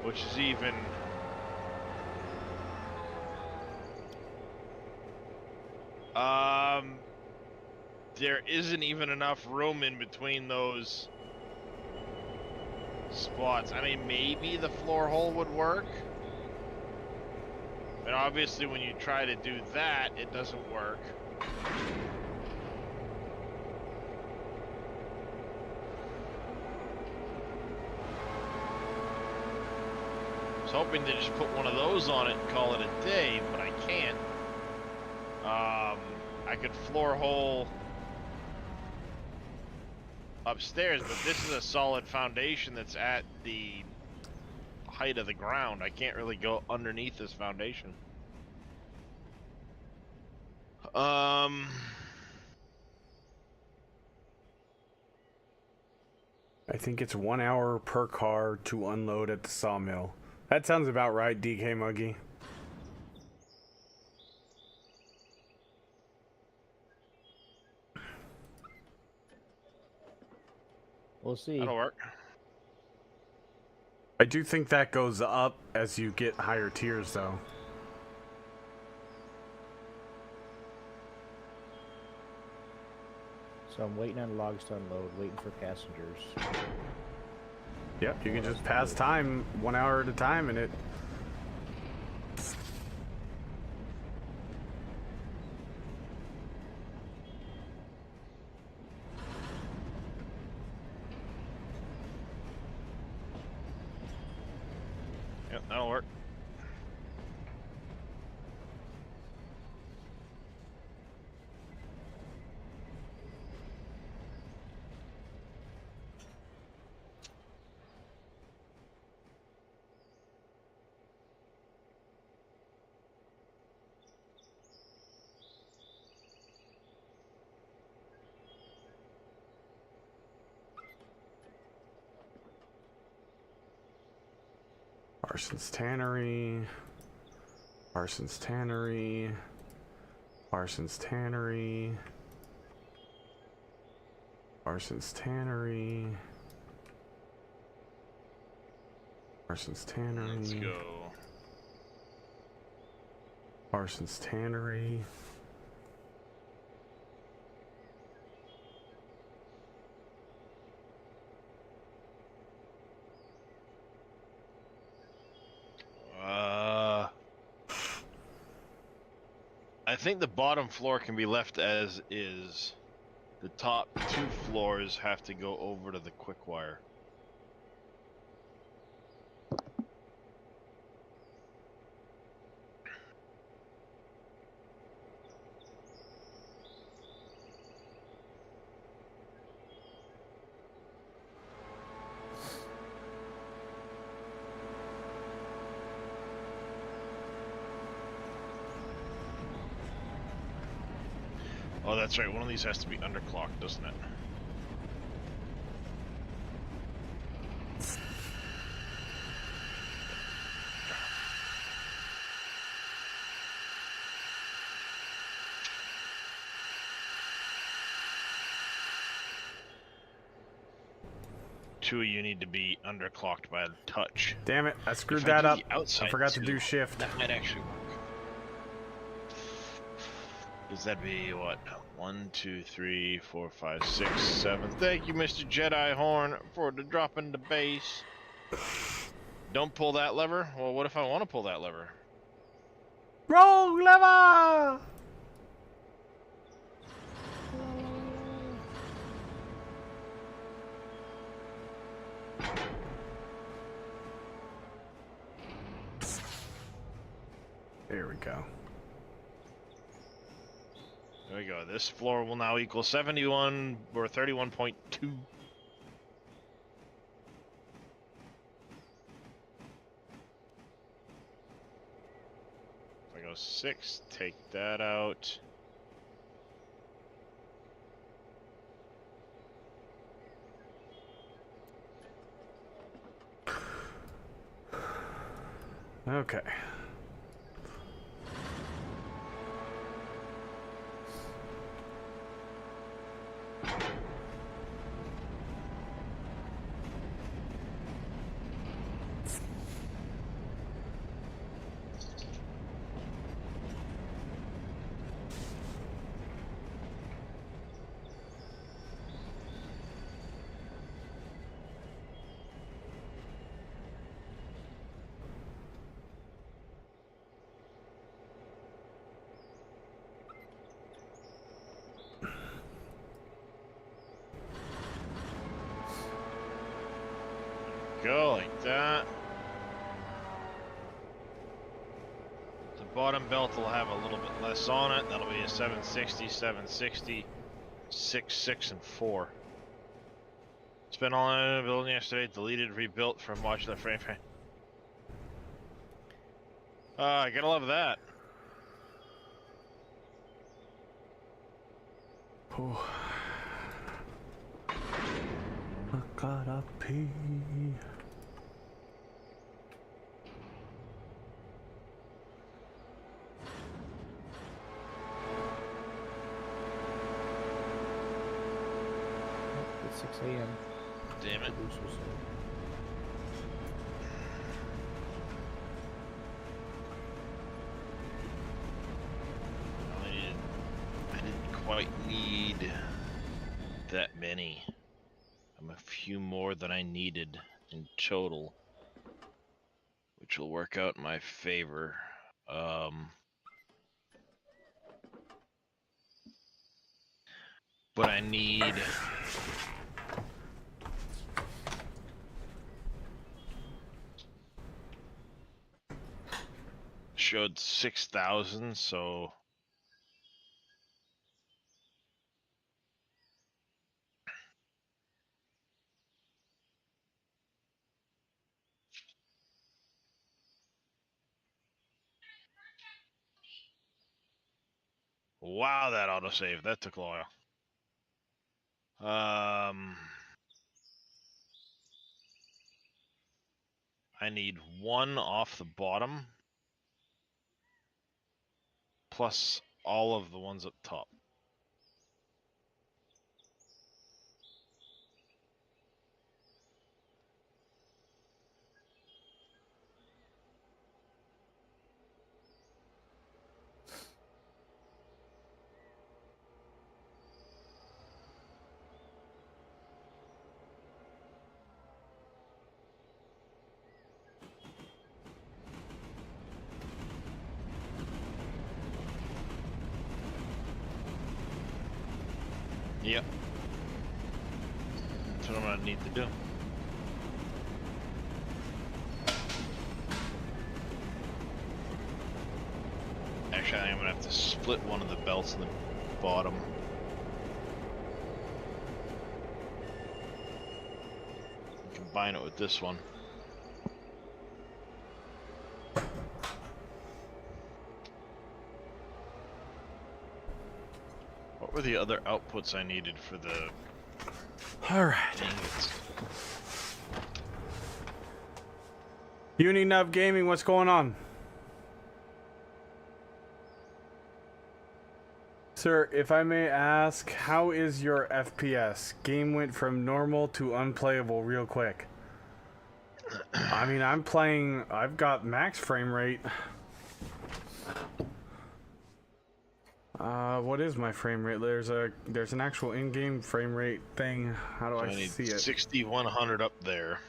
which is even there isn't even enough room in between those spots. I mean, maybe the floor hole would work, And obviously when you try to do that, it doesn't work. I was hoping to just put one of those on it and call it a day, but I can't. I could floor hole upstairs, but this is a solid foundation that's at the height of the ground. I can't really go underneath this foundation. I think it's 1 hour per car to unload at the sawmill. That sounds about right, DK Muggy. We'll see. That'll work. I do think that goes up as you get higher tiers, though. So I'm waiting on logs to unload, waiting for passengers. Yep, you can just pass time 1 hour at a time and it... Yep, that'll work. Parsons Tannery... Parsons Tannery... Parsons Tannery... Parsons Tannery... Parsons Tannery... Let's go. Parsons Tannery... I think the bottom floor can be left as is. The top 2 floors have to go over to the quick wire. Oh, that's right. One of these has to be underclocked, doesn't it? Two of you need to be underclocked by the touch. Damn it, I screwed If I that do up. the outside I forgot to too, do shift. That might actually work. Does that be what? 1, 2, 3, 4, 5, 6, 7. Thank you, Mr. Jedi Horn, for the drop into base. Don't pull that lever? Well, what if I want to pull that lever? Wrong lever! There we go. There we go. This floor will now equal 71 or 31.2. If I go 6, take that out. Okay. go, like that. The bottom belt will have a little bit less on it. That'll be a 760, 760, 6, 6, and 4. Spent all night building yesterday, deleted, rebuilt from watching the frame. I gotta love that. Oh. I gotta pee. It's 6 a.m. Damn it. I didn't quite need that many. I'm a few more than I needed in total, which will work out in my favor. But I need showed 6,000, so wow, that autosave, that took a while. I need 1 off the bottom, plus all of the ones up top. Yep. That's what I'm gonna need to do. Actually, I think I'm gonna have to split one of the belts in the bottom. Combine it with this one. What were the other outputs I needed for the Alright. ingots? UniNuv Gaming, what's going on? Sir, if I may ask, how is your FPS? Game went from normal to unplayable real quick. I mean, I've got max frame rate. What is my frame rate? There's an actual in-game frame rate thing. How do So I I need see it? 6,100 up there.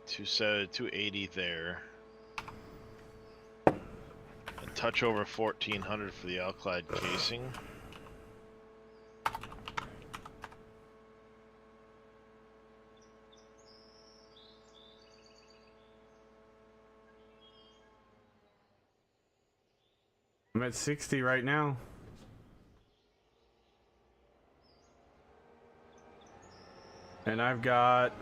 280 there. A touch over 1,400 for the alclad casing. I'm at 60 right now. And I've got...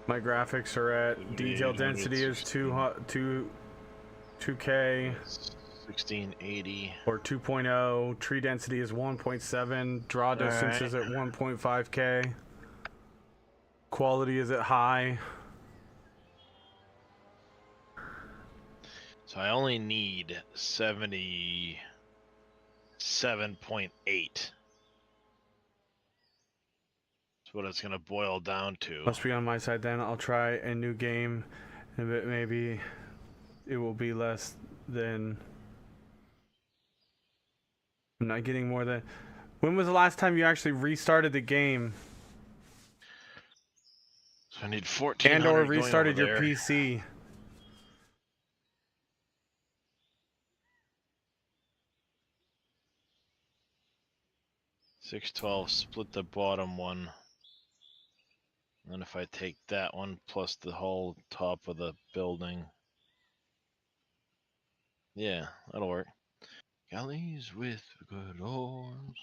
My graphics are at... Detail density is 2K. 1680. Or 2.0. Tree density is 1.7. Draw distance is at 1.5K. Quality is at high. So I only need 77.8. That's what it's gonna boil down to. Must be on my side then. I'll try a new game, and maybe it will be less than... I'm not getting more than... When was the last time you actually restarted the game? So I need 1,400 And or going restarted over your there. PC? 612, split the bottom one. And if I take that one plus the whole top of the building. Yeah, that'll work. Galleys with good oars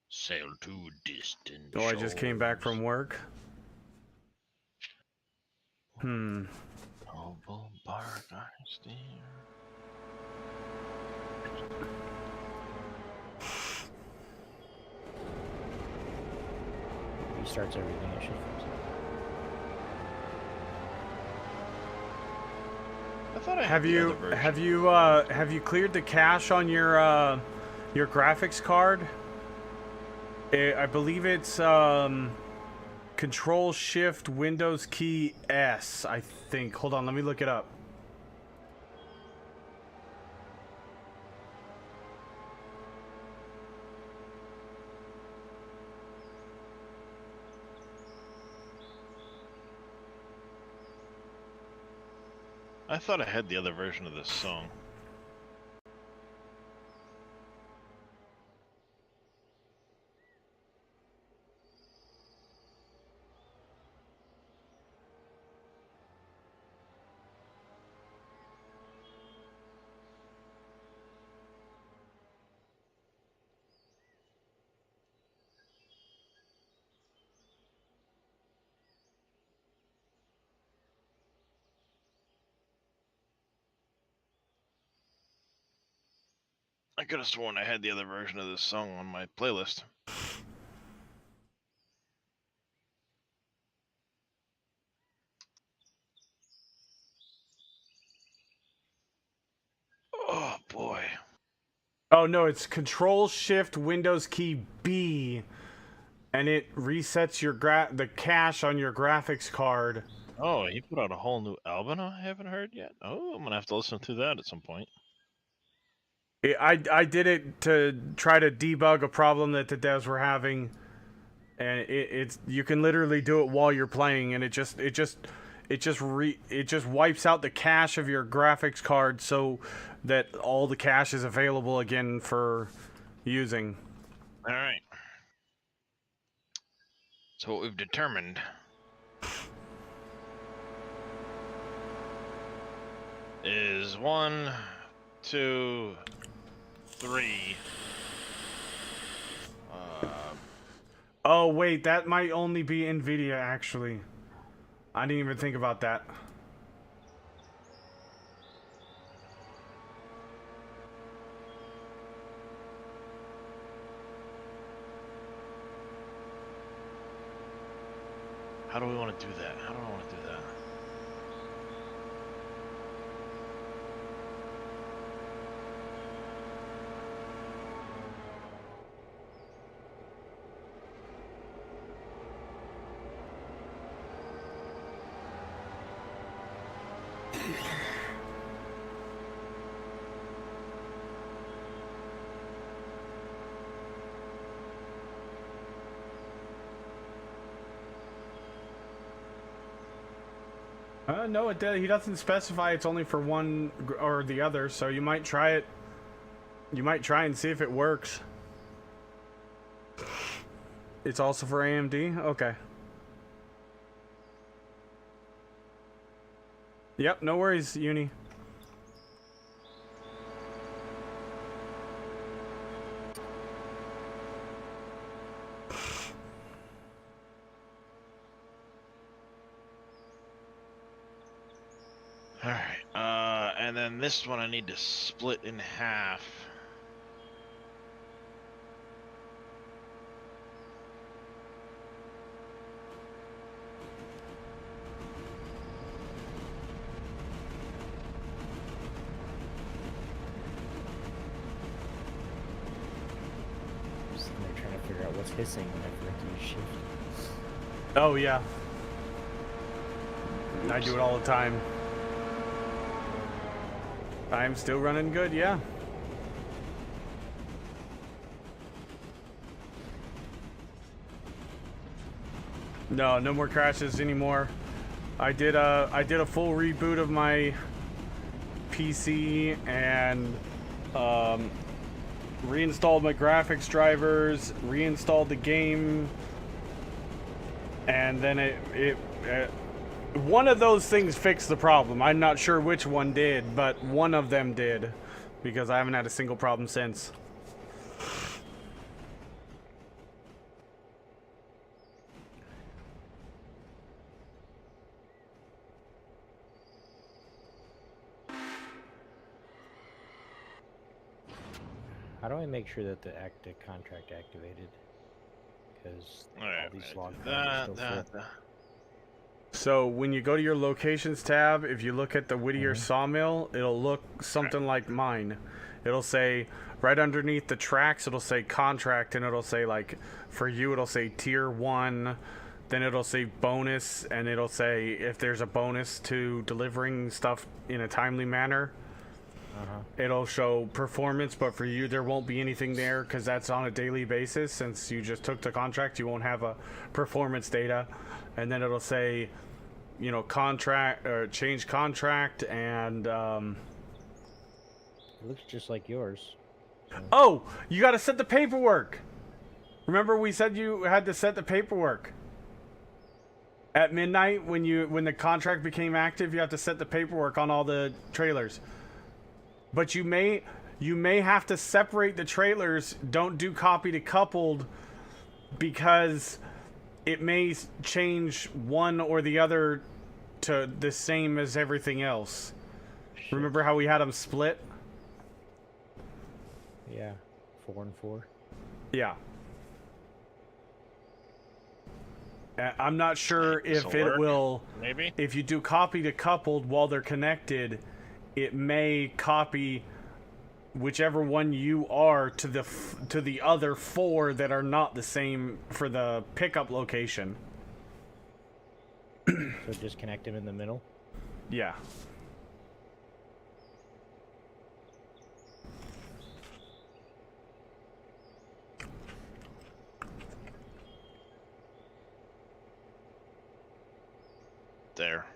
sail to distant Oh, I just came back from work. Noble bark I steer. Restarts everything. It should fix it. I thought I had Have the you other version. have you cleared the cache on your graphics card? I believe it's Control Shift Windows key S, I think. Hold on, let me look it up. I thought I had the other version of this song. I could have sworn I had the other version of this song on my playlist. Oh boy. Oh no, it's Control Shift Windows key B, and it resets your the cache on your graphics card. Oh, he put out a whole new album I haven't heard yet. Oh, I'm gonna have to listen to that at some point. I did it to try to debug a problem that the devs were having, and it's you can literally do it while you're playing, and it just wipes out the cache of your graphics card so that all the cache is available again for using. All right. So what we've determined is 1, 2, 3. Oh wait, that might only be NVIDIA actually. I didn't even think about that. How do we want to do that? How do I want to do that? No, he doesn't specify it's only for one or the other, so you might try it. You might try and see if it works. It's also for AMD? Okay. Yep, no worries, Uni. Alright, and then this one I need to split in half. Just they're trying to figure out what's hissing when I forget to use shift. Oh, yeah. I do it all the time. I'm still running good, yeah. No more crashes anymore. I did a full reboot of my PC and reinstalled my graphics drivers, reinstalled the game, And then one of those things fixed the problem. I'm not sure which one did, but one of them did, because I haven't had a single problem since. How do I make sure that the contract activated? Because all these log files are still full. So when you go to your locations tab, if you look at the Whittier sawmill, it'll look something like mine. It'll say right underneath the tracks, it'll say contract, and it'll say, like, for you, it'll say tier 1, then it'll say bonus, and it'll say if there's a bonus to delivering stuff in a timely manner. It'll show performance, but for you there won't be anything there because that's on a daily basis. Since you just took the contract, you won't have a performance data. And then it'll say, you know, contract or change contract, and It looks just like yours. oh, you got to set the paperwork. Remember we said you had to set the paperwork at midnight when the contract became active. You have to set the paperwork on all the trailers. But you may have to separate the trailers. Don't do copy to coupled, because it may change one or the other to the same as everything else. Shit. Remember how we had them split? Yeah, 4 and 4. Yeah. I'm not sure if it will. Maybe if you do copy to coupled while they're connected, it may copy whichever one you are to the other 4 that are not the same for the pickup location. So just connect them in the middle? Yeah. there.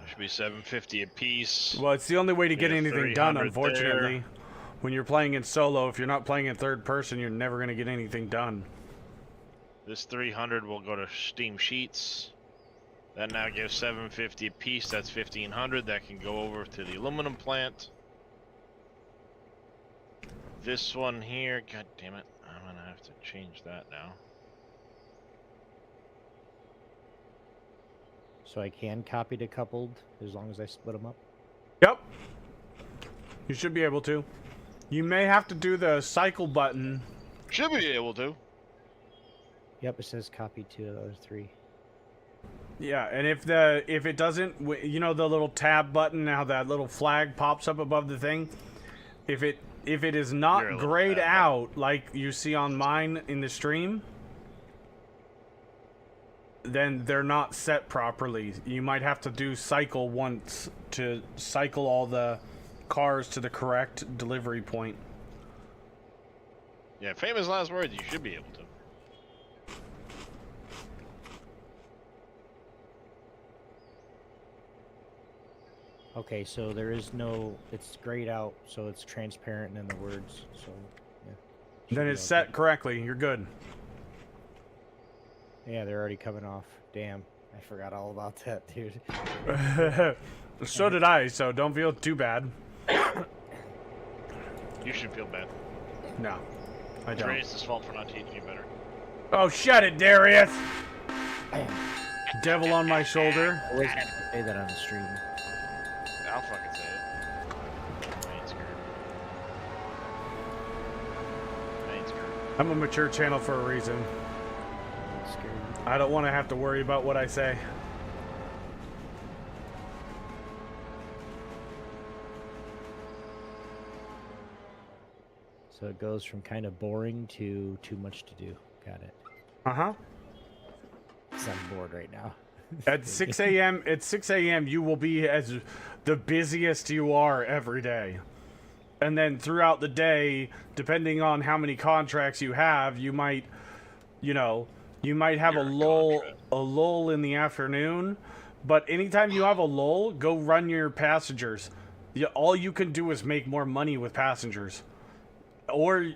Should be 750 a piece. Well, it's the only way to get anything done, unfortunately. There. When you're playing in solo, if you're not playing in third person, you're never going to get anything done. This 300 will go to Steam Sheets. That now gives 750 a piece. That's 1500. That can go over to the aluminum plant. This one here, god damn it, I'm gonna have to change that now. So I can copy to coupled as long as I split them up? Yep. You should be able to. You may have to do the cycle button. Should be able to. Yep, it says copy to the other 3. Yeah, and if it doesn't, you know the little tab button, how that little flag pops up above the thing? If it is not grayed out like you see on mine in the stream, then they're not set properly. You might have to do cycle once to cycle all the cars to the correct delivery point. Yeah, famous last words, you should be able to. Okay, so there is no, it's grayed out, so it's transparent in the words, so, yeah. Then it's set correctly, you're good. Yeah, they're already coming off. Damn, I forgot all about that, dude. So did I, so don't feel too bad. You should feel bad. No, I don't. It's Darius' fault for not teaching you better. Oh, shut it, Darius! Devil on my shoulder. I always have to say that on the stream. I'll fucking say it. I ain't scared. I ain't scared. I'm a mature channel for a reason. I'm scared. I don't want to have to worry about what I say. So it goes from kind of boring to too much to do. Got it. Uh-huh. 'Cause I'm bored right now. At 6 a.m., you will be as the busiest you are every day. And then throughout the day, depending on how many contracts you have, you might, have a lull in the afternoon. But anytime you have a lull, go run your passengers. All you can do is make more money with passengers. Or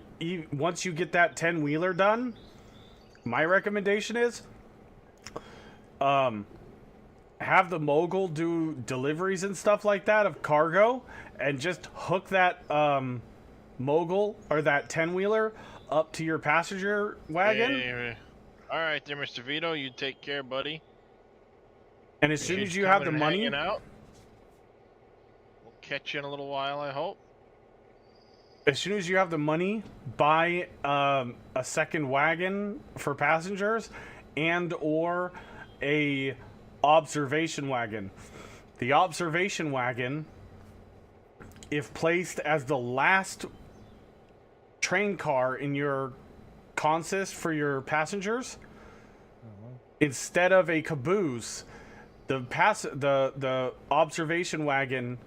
once you get that 10-wheeler done, My recommendation is, have the mogul do deliveries and stuff like that of cargo, and just hook that mogul or that 10-wheeler up to your passenger wagon. Hey, all right there, Mr. Vito. You take care, buddy. And as soon as you have the money, out. We'll catch you in a little while, I hope. as soon as you have the money, buy a second wagon for passengers and or a observation wagon. The observation wagon, if placed as the last train car in your consist for your passengers, instead of a caboose, the observation wagon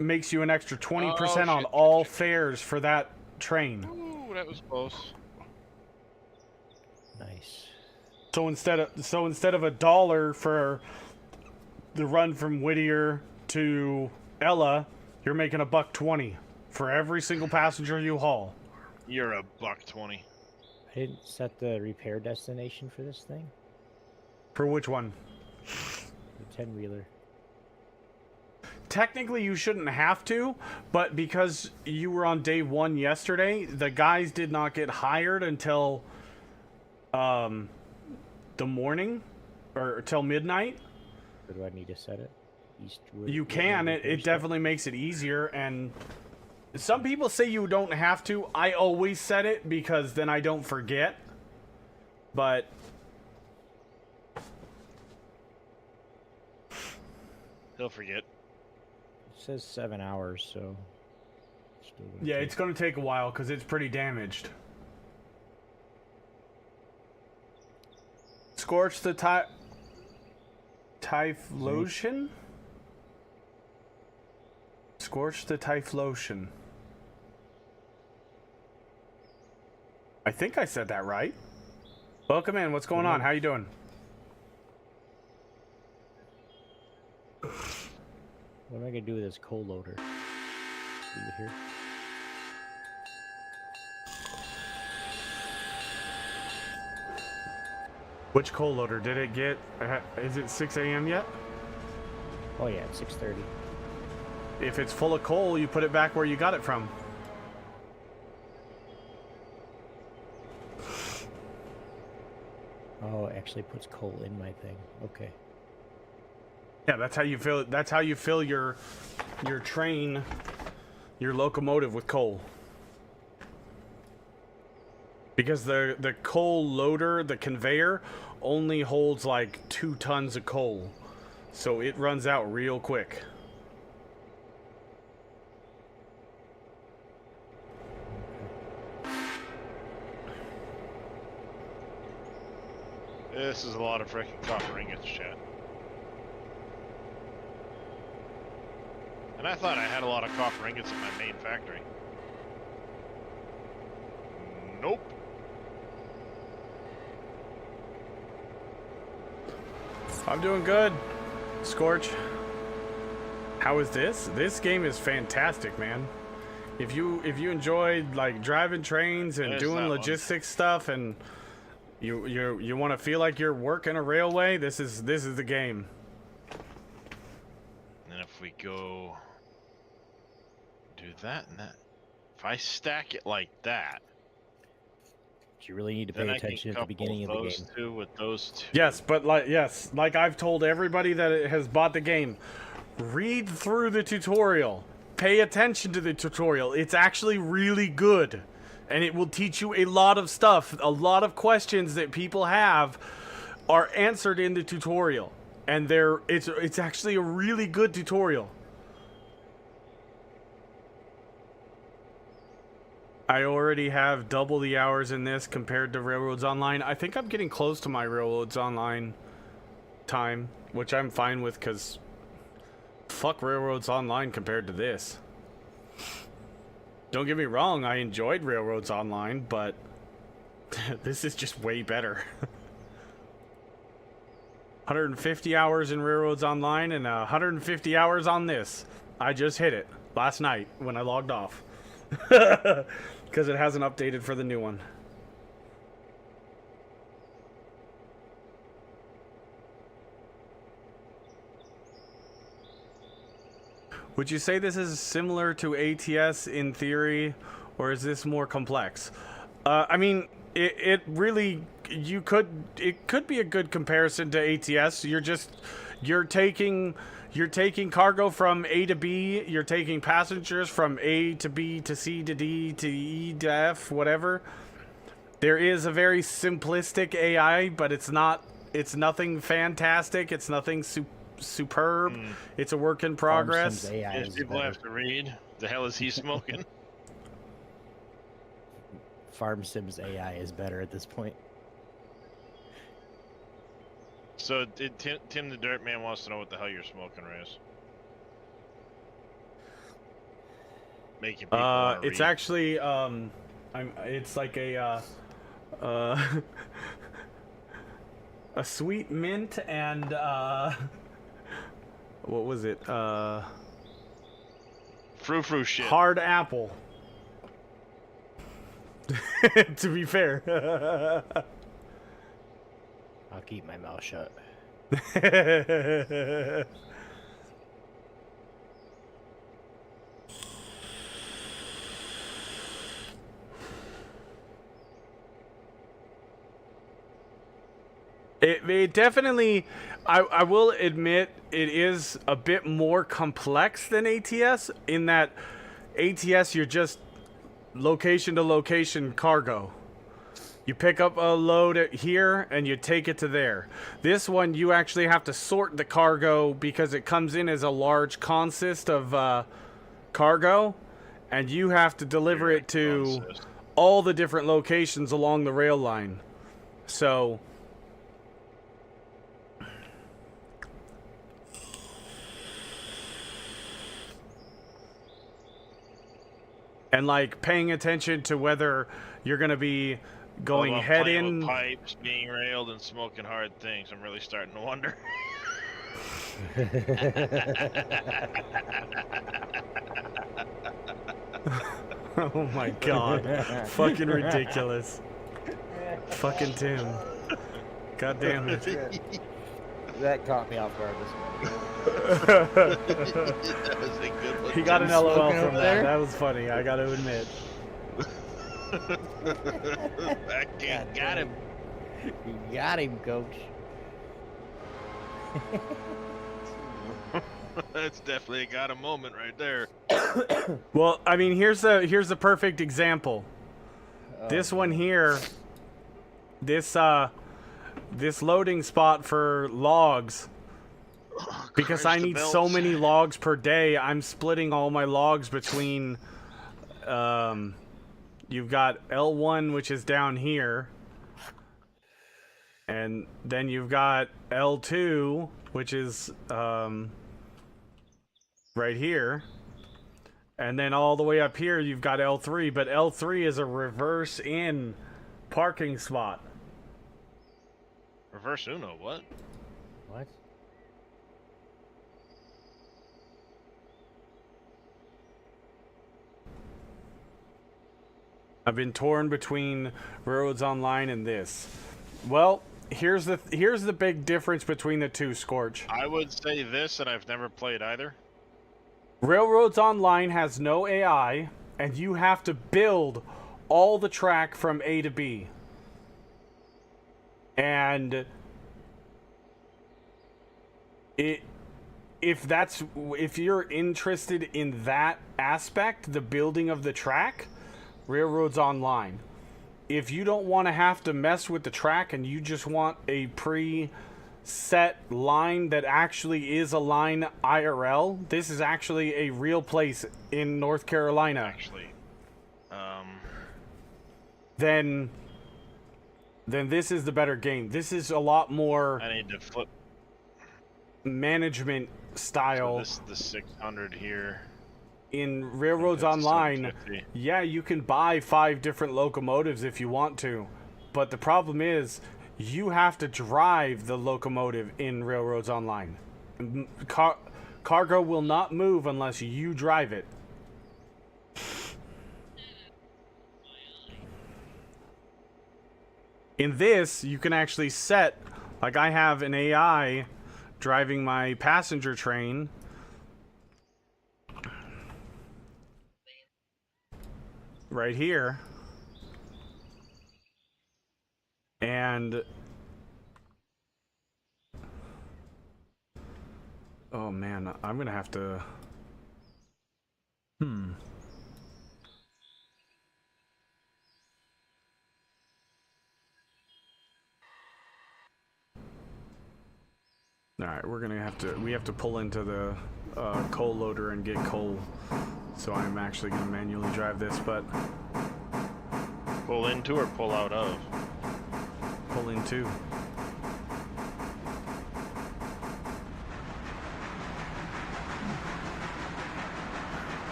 makes you an extra 20% on all fares for that train. Ooh, that was close. Nice. So instead of $1 for the run from Whittier to Ella, you're making $1.20 for every single passenger you haul. You're $1.20. I didn't set the repair destination for this thing. For which one? The 10-wheeler. Technically, you shouldn't have to, but because you were on day 1 yesterday, the guys did not get hired until the morning or till midnight. Or do I need to set it? Eastwood. You can. It definitely makes it easier, and some people say you don't have to. I always set it because then I don't forget. But He'll forget. It says 7 hours, so. Still gonna yeah, take- it's going to take a while because it's pretty damaged. Scorch the Typhlosion? Scorch the Typhlosion. I think I said that right. Welcome in. What's going on? How you doing? What am I gonna do with this coal loader? Leave it here. Which coal loader? Did it get... is it 6 a.m. yet? Oh yeah, it's 6:30. If it's full of coal, you put it back where you got it from. Oh, it actually puts coal in my thing. Okay. Yeah, that's how you fill. That's how you fill your train, your locomotive with coal. Because the coal loader, the conveyor, only holds like 2 tons of coal, so it runs out real quick. This is a lot of freaking copper ingots, chat. And I thought I had a lot of copper ingots in my main factory. Nope. I'm doing good, Scorch. How is this? This game is fantastic, man. If you enjoyed like driving trains and There's doing that one. logistics stuff, and you want to feel like you're working a railway, this is the game. And if we go do that and that, if I stack it like that, But you really need to then pay I can attention at the couple beginning of the those game. two with those two. Yes, but like I've told everybody that has bought the game, read through the tutorial. Pay attention to the tutorial. It's actually really good. And it will teach you a lot of stuff. A lot of questions that people have are answered in the tutorial. And it's actually a really good tutorial. I already have double the hours in this compared to Railroads Online. I think I'm getting close to my Railroads Online time, which I'm fine with because fuck Railroads Online compared to this. Don't get me wrong, I enjoyed Railroads Online, but this is just way better. 150 hours in Railroads Online and 150 hours on this. I just hit it last night when I logged off. Because it hasn't updated for the new one. Would you say this is similar to ATS in theory, or is this more complex? I mean, it really it could be a good comparison to ATS. You're taking cargo from A to B. You're taking passengers from A to B to C to D to E to F, whatever. There is a very simplistic AI, but it's nothing fantastic. It's nothing superb. It's a work in progress. AI Yes, is people better. have to read. The hell is he smoking? Farm Sims AI is better at this point. So Tim the Dirt Man wants to know what the hell you're smoking, Reyes. Making people wanna It's read. actually it's like a a sweet mint and what was it? Frou-frou shit. Hard apple. To be fair. I'll keep my mouth shut. It definitely, I will admit, it is a bit more complex than ATS in that ATS you're just location to location cargo. You pick up a load here and you take it to there. This one you actually have to sort the cargo because it comes in as a large consist of cargo, and you have to deliver it to all the different locations along the rail line. So and like paying attention to whether you're going to be going About head playing in with pipes, being railed, and smoking hard things. I'm really starting to wonder. Oh my god. Fucking ridiculous. Fucking Tim. God damn it. That caught me off guard. That was a good one. He got an Tim. LOL Smoking from over that. there? That was funny, I gotta admit. Got him. You got him, coach. That's definitely got a moment right there. Well, I mean, here's the perfect example. This one here, this loading spot for logs, because I Christ, the need so belts. many logs per day, I'm splitting all my logs between, you've got L1, which is down here, and then you've got L2, which is, right here. And then all the way up here, you've got L3, but L3 is a reverse in parking spot. Reverse Uno, what? What? I've been torn between Railroads Online and this. Well, here's the big difference between the two, Scorch. I would say this, and I've never played either. Railroads Online has no AI, and you have to build all the track from A to B. And if you're interested in that aspect, the building of the track, Railroads Online. If you don't want to have to mess with the track and you just want a pre-set line that actually is a line IRL, this is actually a real place in North Carolina. Actually, Then this is the better game. This is a lot more I need to flip. management style. So this is the 600 here. In Railroads That's Online, 750. yeah, you can buy 5 different locomotives if you want to, but the problem is you have to drive the locomotive in Railroads Online. Cargo will not move unless you drive it. In this, you can actually set, like I have an AI driving my passenger train. right here. And oh man, I'm gonna have to. All right, we're gonna have to. We have to pull into the coal loader and get coal. So I'm actually gonna manually drive this, but Pull into or pull out of? pull into.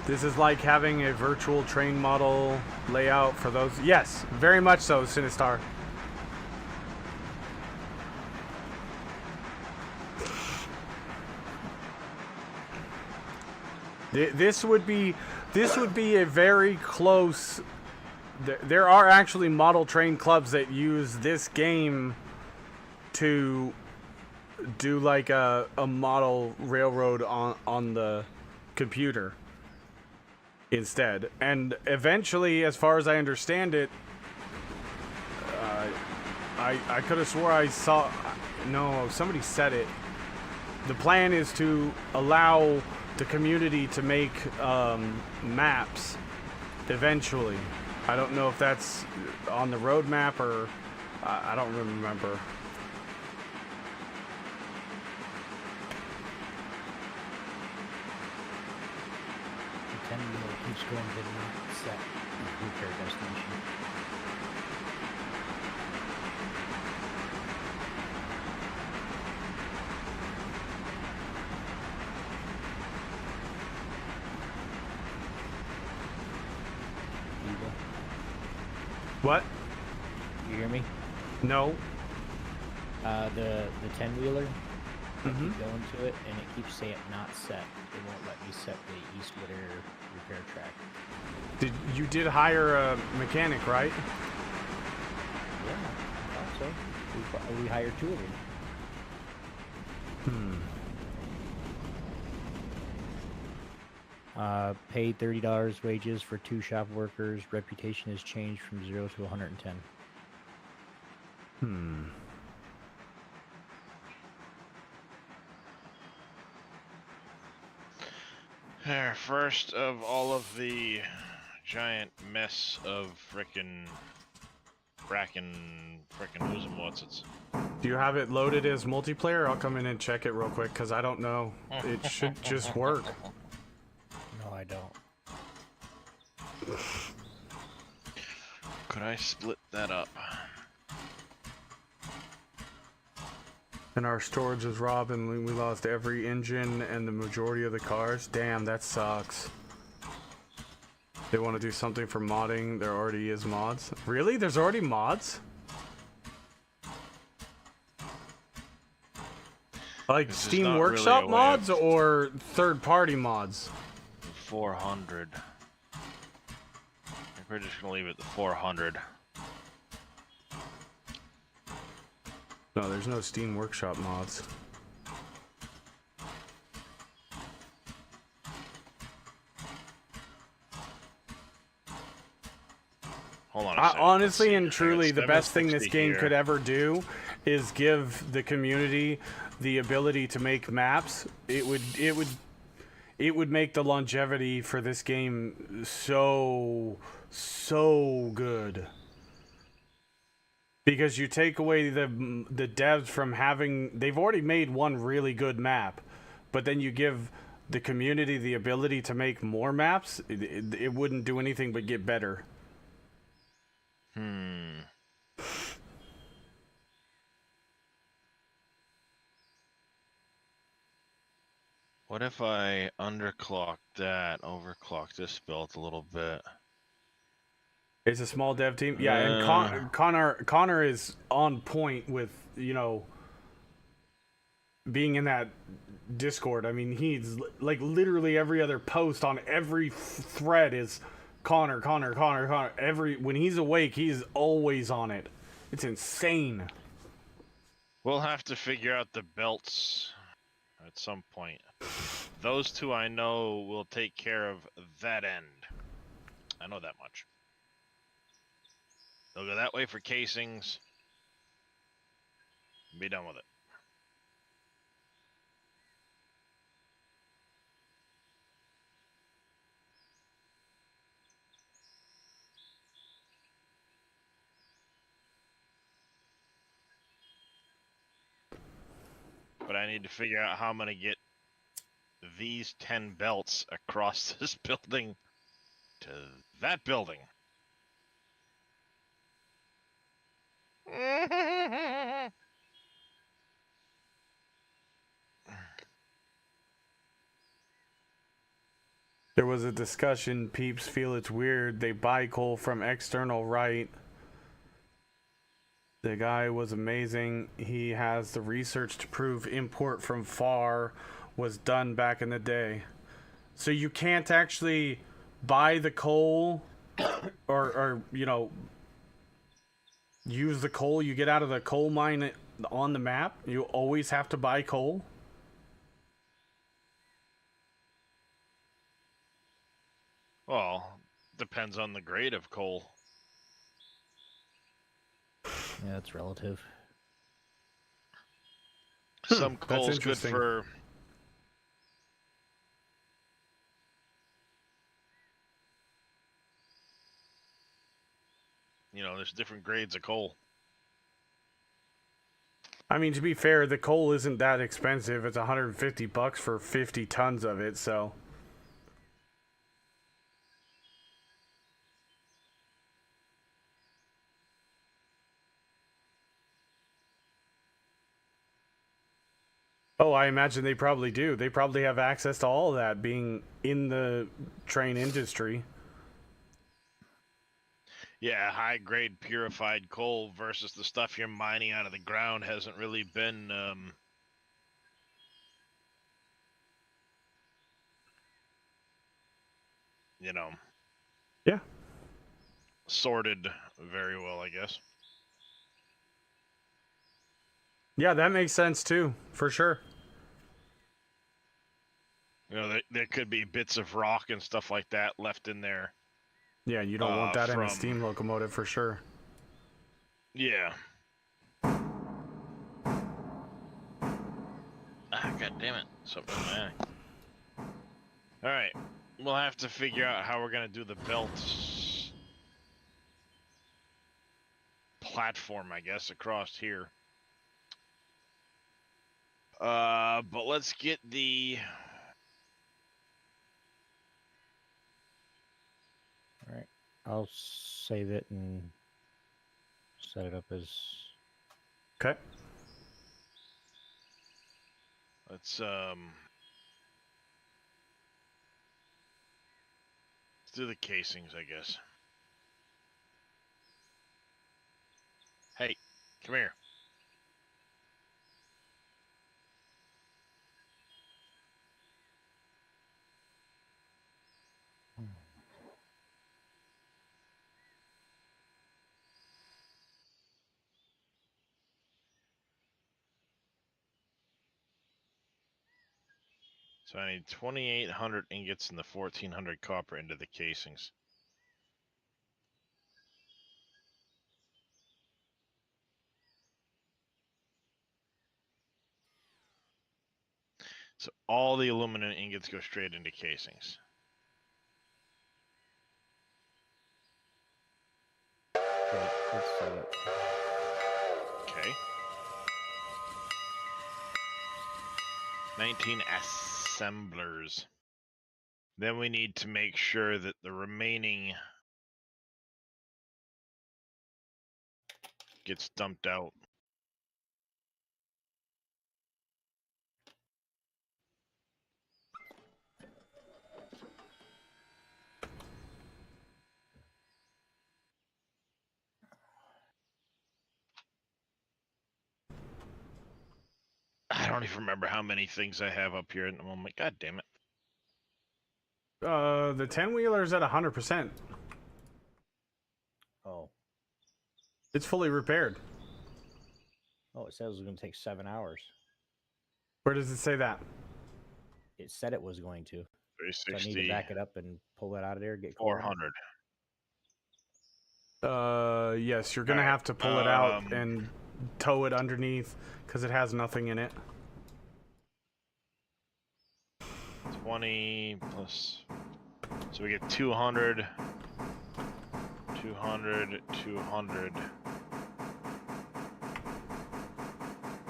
This is like having a virtual train model layout for those. Yes, very much so, Sinistar. This would be a very close. There are actually model train clubs that use this game to do like a model railroad on the computer instead. And eventually, as far as I understand it, I could have swore I saw. No, somebody said it. The plan is to allow the community to make maps eventually. I don't know if that's on the roadmap or I don't remember. The 10-wheeler keeps going to not set repair destination. What? You hear me? No. The 10-wheeler, I Mhm. keep going to it, and it keeps saying not set. It won't let me set the Eastwood Air repair track. You did hire a mechanic, right? Yeah, I thought so. We hired 2 of them. Paid $30 wages for 2 shop workers. Reputation has changed from 0 to 110. There, first of all of the giant mess of frickin' who's and what's it's. Do you have it loaded as multiplayer? I'll come in and check it real quick because I don't know. It should just work. No, I don't. Could I split that up? And our storage was robbed and we lost every engine and the majority of the cars. Damn, that sucks. They want to do something for modding. There already is mods. Really? There's already mods? Like This is Steam not really Workshop a way mods of- or third-party mods? 400. I think we're just gonna leave it at 400. No, there's no Steam Workshop mods. Hold on a second. Honestly Let's see. and truly, the best thing this 760 game here. could ever do is give the community the ability to make maps. It would make the longevity for this game so good. Because you take away the devs from having, they've already made one really good map, but then you give the community the ability to make more maps, it wouldn't do anything but get better. What if I underclocked that, overclocked this build a little bit? It's a small dev team. Yeah, and Connor is on point with, you know, being in that Discord. I mean, he's like literally every other post on every thread is Connor. When he's awake, he's always on it. It's insane. We'll have to figure out the belts at some point. Those two I know will take care of that end. I know that much. They'll go that way for casings. Be done with it. But I need to figure out how I'm gonna get these 10 belts across this building to that building. There was a discussion. Peeps feel it's weird. They buy coal from external, right? The guy was amazing. He has the research to prove import from far was done back in the day. So you can't actually buy the coal or you know, use the coal you get out of the coal mine on the map. You always have to buy coal. Well, depends on the grade of coal. Yeah, that's relative. Some That's coal's good interesting. for, you know, there's different grades of coal. I mean, to be fair, the coal isn't that expensive. It's $150 for 50 tons of it, so. Oh, I imagine they probably do. They probably have access to all of that, being in the train industry. Yeah, high grade purified coal versus the stuff you're mining out of the ground hasn't really been you know, Yeah. sorted very well, I guess. Yeah, that makes sense too, for sure. You know, there could be bits of rock and stuff like that left in there. Yeah, you don't want that in a From- steam locomotive for sure. Yeah. Ah, god damn it. Something in my eye. Alright. We'll have to figure out how we're gonna do the belt platform, I guess, across here. But let's get the... All right. I'll save it and set it up as. Okay. Let's do the casings, I guess. Hey, come here. So I need 2,800 ingots and the 1,400 copper into the casings. So all the aluminum ingots go straight into casings. Okay, let's set it. Okay. 19 assemblers. Then we need to make sure that the remaining gets dumped out. I don't even remember how many things I have up here at the moment. God damn it. The 10-wheeler's at 100%. Oh. It's fully repaired. Oh, it says it's going to take 7 hours. Where does it say that? it said it was going to. So I need to 360, back it up and pull it out of there, get coolant. 400. Yes, you're gonna Alright, have to pull it out and tow it underneath because it has nothing in it. 20 plus. So we get 200, 200, 200.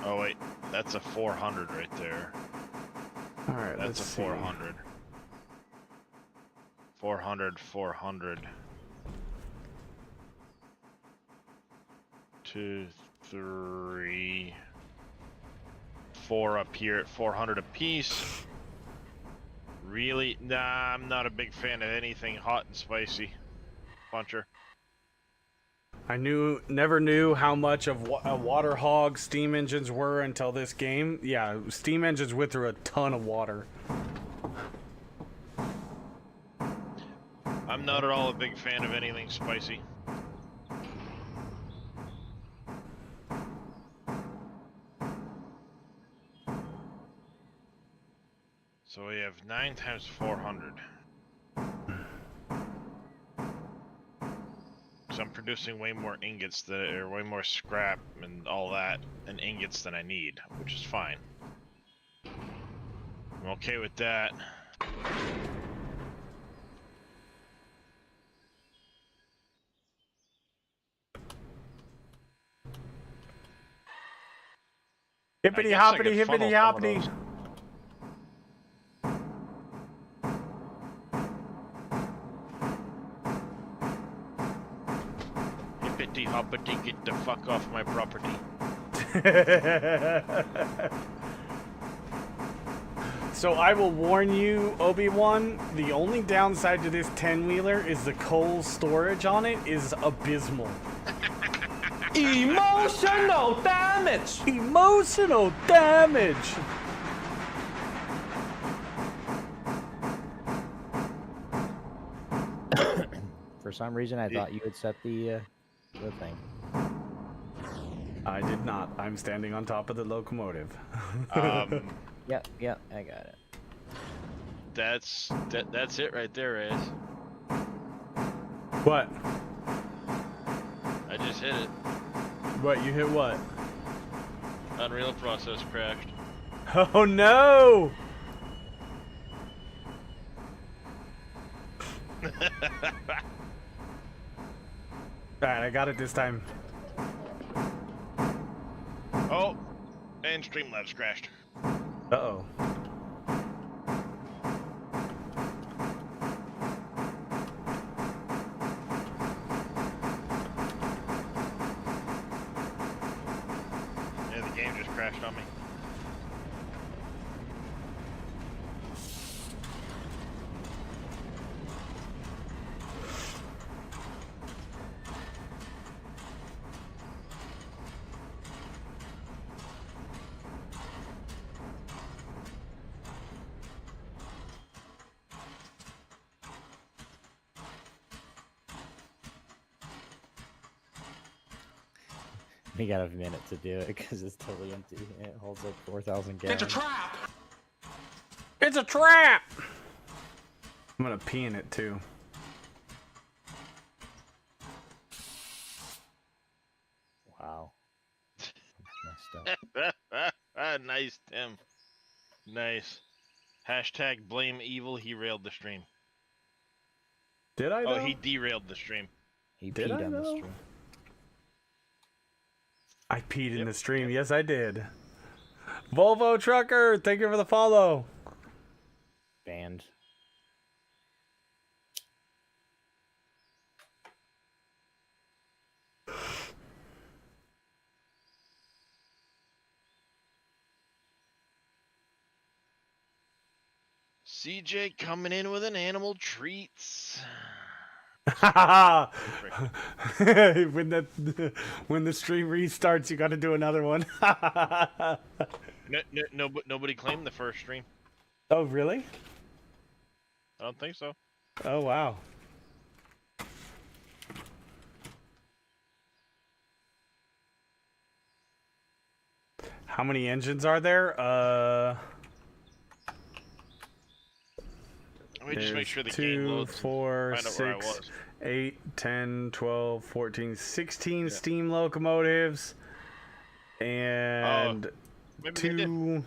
Oh wait, that's a 400 right there. All right, That's let's a see. 400. 400, 400. 2, 3, 4 up here at 400 apiece. Really? Nah, I'm not a big fan of anything hot and spicy. Puncher. I never knew how much of a water hog steam engines were until this game. Yeah, steam engines went through a ton of water. I'm not at all a big fan of anything spicy. So we have 9 times 400. So I'm producing way more ingots or way more scrap and all that and ingots than I need, which is fine. I'm okay with that. Hippity guess I hoppity, could funnel hippity some of hoppity. those. Hippity hoppity, get the fuck off my property. So I will warn you, Obi-Wan, the only downside to this 10-wheeler is the coal storage on it is abysmal. Emotional damage! Emotional damage! For some reason, I thought you had set the thing. I did not. I'm standing on top of the locomotive. Yep, I got it. That's it right there, Reyes. What? I just hit it. What? You hit what? Unreal process crashed. Oh no! Alright, I got it this time. Oh, and Streamlabs crashed. Uh-oh. Yeah, the game just crashed on me. We got a minute to do it because it's totally empty. It holds like 4,000 gallons. It's a trap! It's a trap! I'm gonna pee in it too. Wow. That's messed up. Nice, Tim. Nice. Hashtag blame evil. He railed the stream. Did I? Oh, though? he derailed the stream. He Did peed I on the though? stream. I peed in Yep, the stream. Yes, I did. Volvo Trucker, thank you for the follow. Banned. CJ coming in with an animal treats. when the stream restarts, you got to do another one. Nobody claimed the first stream. Oh, really? I don't think so. Oh, wow. How many engines are there? me just make There's sure the game 2, loads. 4, Find out where I 6, was. 8, 10, 12, 14, 16 steam locomotives. And Maybe they did.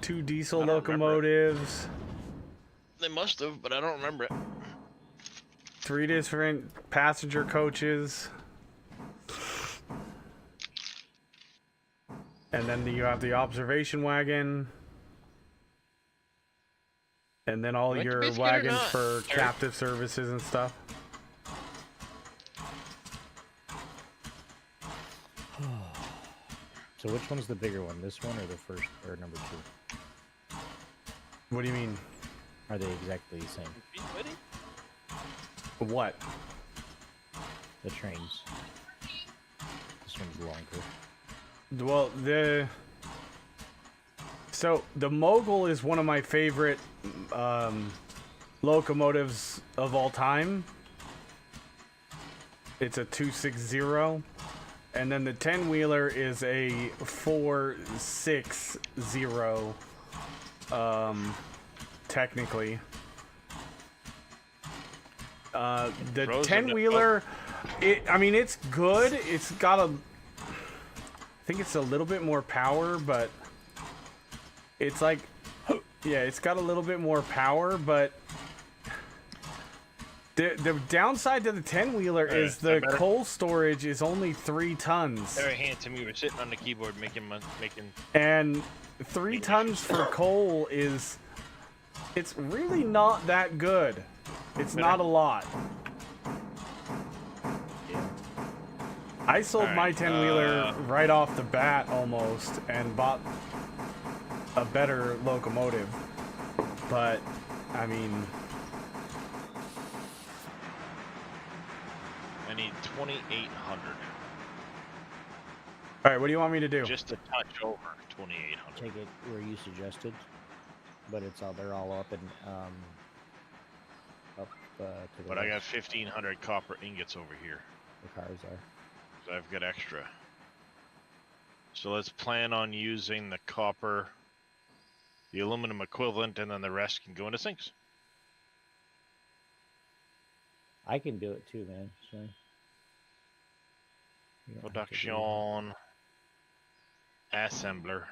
two diesel I don't remember it. locomotives. They must have, but I don't remember it. 3 different passenger coaches. And then you have the observation wagon. And then all You like the your biscuit or wagons not, for Eric? captive services and stuff. So which one's the bigger one? This one or the first or number 2? What do you mean? Are they exactly the same? What? The trains. This one's longer. Well, so the Mogul is one of my favorite locomotives of all time. It's a 260, and then the 10-wheeler is a 460. Technically, the Frozen. 10-wheeler, I mean, it's good. It's got I think it's a little bit more power, but it's like, yeah, it's got a little bit more power, but the downside to the 10-wheeler is the coal storage is only 3 tons. Very handsome. You were sitting on the keyboard making. And 3 tons for coal is, it's really not that good. It's not a lot. I sold my 10-wheeler right off the bat almost and bought a better locomotive. But, I mean... I need 2,800. Alright, what do you want me to do? Just a touch over 2,800. Take it where you suggested, but they're all up and up to the But I got left. 1,500 copper ingots over here. The cars are. So I've got extra. So let's plan on using the copper, the aluminum equivalent, and then the rest can go into sinks. I can do it too, man. So you don't have to do that. Production assembler.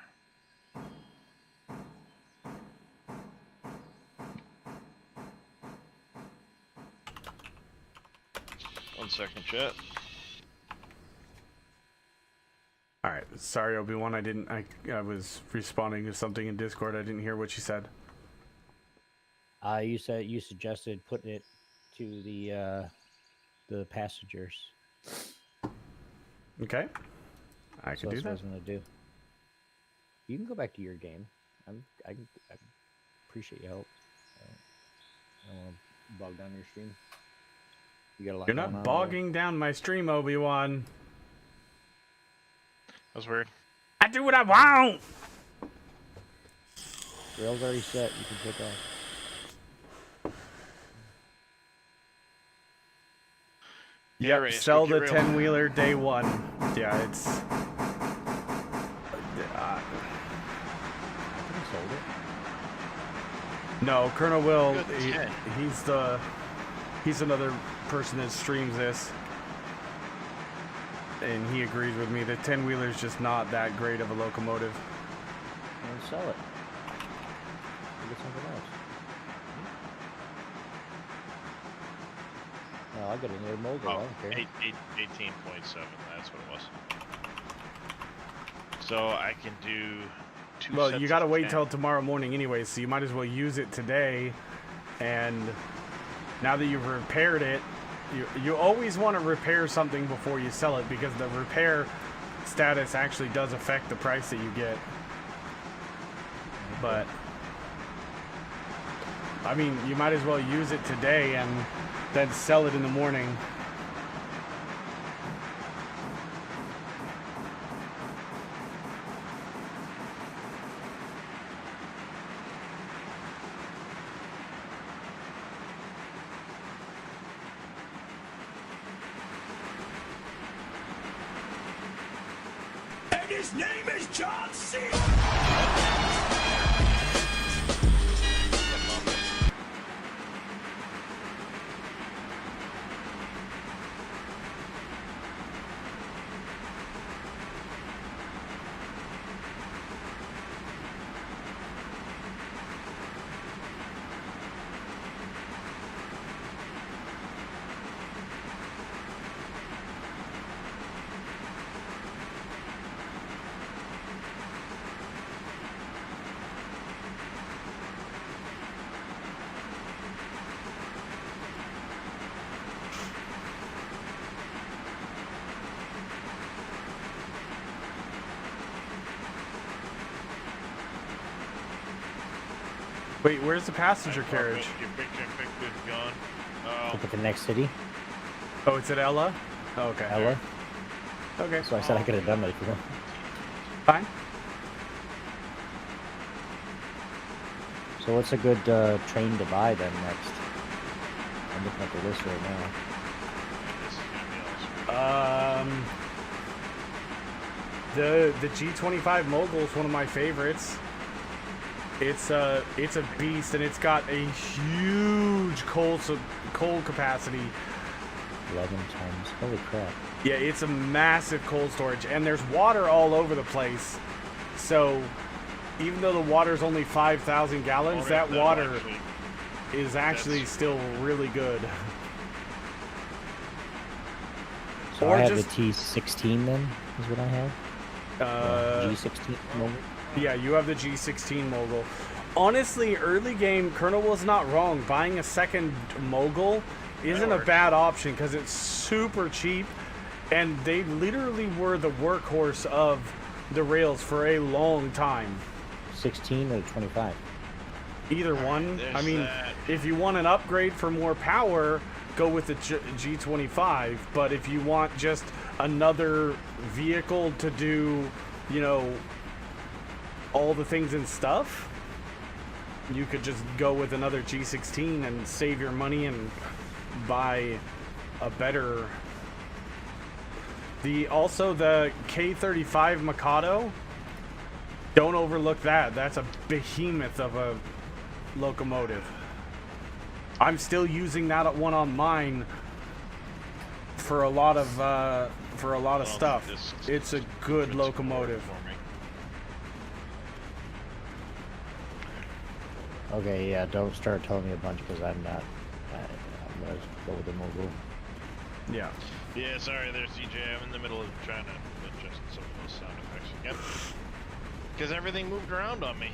One second, chat. Alright, sorry Obi-Wan, I was responding to something in Discord. I didn't hear what you said. You suggested putting it to the passengers. Okay. I So can do that's what I that. was gonna do. You can go back to your game. I appreciate your help. I don't want to bog down your stream. You got a lot You're going on not over bogging down my stream, Obi-Wan. That's weird. I do what I want! there. Rail's already set. You can take off. Yeah, Yep, Ray, sell spook the your rail. 10-wheeler day 1. Yeah, it's... I think I sold it. No, Colonel Will, Good 10. he's another person that streams this. And he agrees with me. The 10-wheeler is just not that great of a locomotive. And sell it. Or get something else. No, I'll get another mogul. I Oh, don't care. 18.7. That's what it was. So I can do 2 Well, sets you gotta of wait 10. till tomorrow morning anyway, so you might as well use it today. And now that you've repaired it, you always want to repair something before you sell it, because the repair status actually does affect the price that you get. But I mean, you might as well use it today and then sell it in the morning. And his name is John C. Wait, where's the passenger carriage? Your picture is gone. Look at the next city, Oh, it's at Ella? Oh, okay. Ella. Okay. So I said I could have done that if you want. Fine. So what's a good train to buy then next? I'm looking at the list right now. This is gonna be awesome. The G25 Mogul is one of my favorites. It's a beast, and it's got a huge coal capacity. 11 tons. Holy crap. Yeah, it's a massive cold storage, and there's water all over the place. So even though the water's only 5,000 gallons, that water is actually still really good. So Or I have just- the T16 then, is what I have. G16 moment. Yeah, you have the G16 Mogul. Honestly, early game, Colonel was not wrong. Buying a second Mogul isn't a bad option because it's super cheap, and they literally were the workhorse of the rails for a long time. 16 or 25? Either one. I There's mean, that. if you want an upgrade for more power, go with the G25. But if you want just another vehicle to do, you know, all the things and stuff, you could just go with another G16 and save your money and buy a better. Also the K35 Mikado. Don't overlook that. That's a behemoth of a locomotive. I'm still using that one on mine for a lot of stuff. It's a good locomotive. For me. Okay, yeah, don't start telling me a bunch because I'm not. I'm going to go with the Mogul. Yeah. Yeah, sorry there, CJ. I'm in the middle of trying to adjust some of those sound effects again. Because everything moved around on me.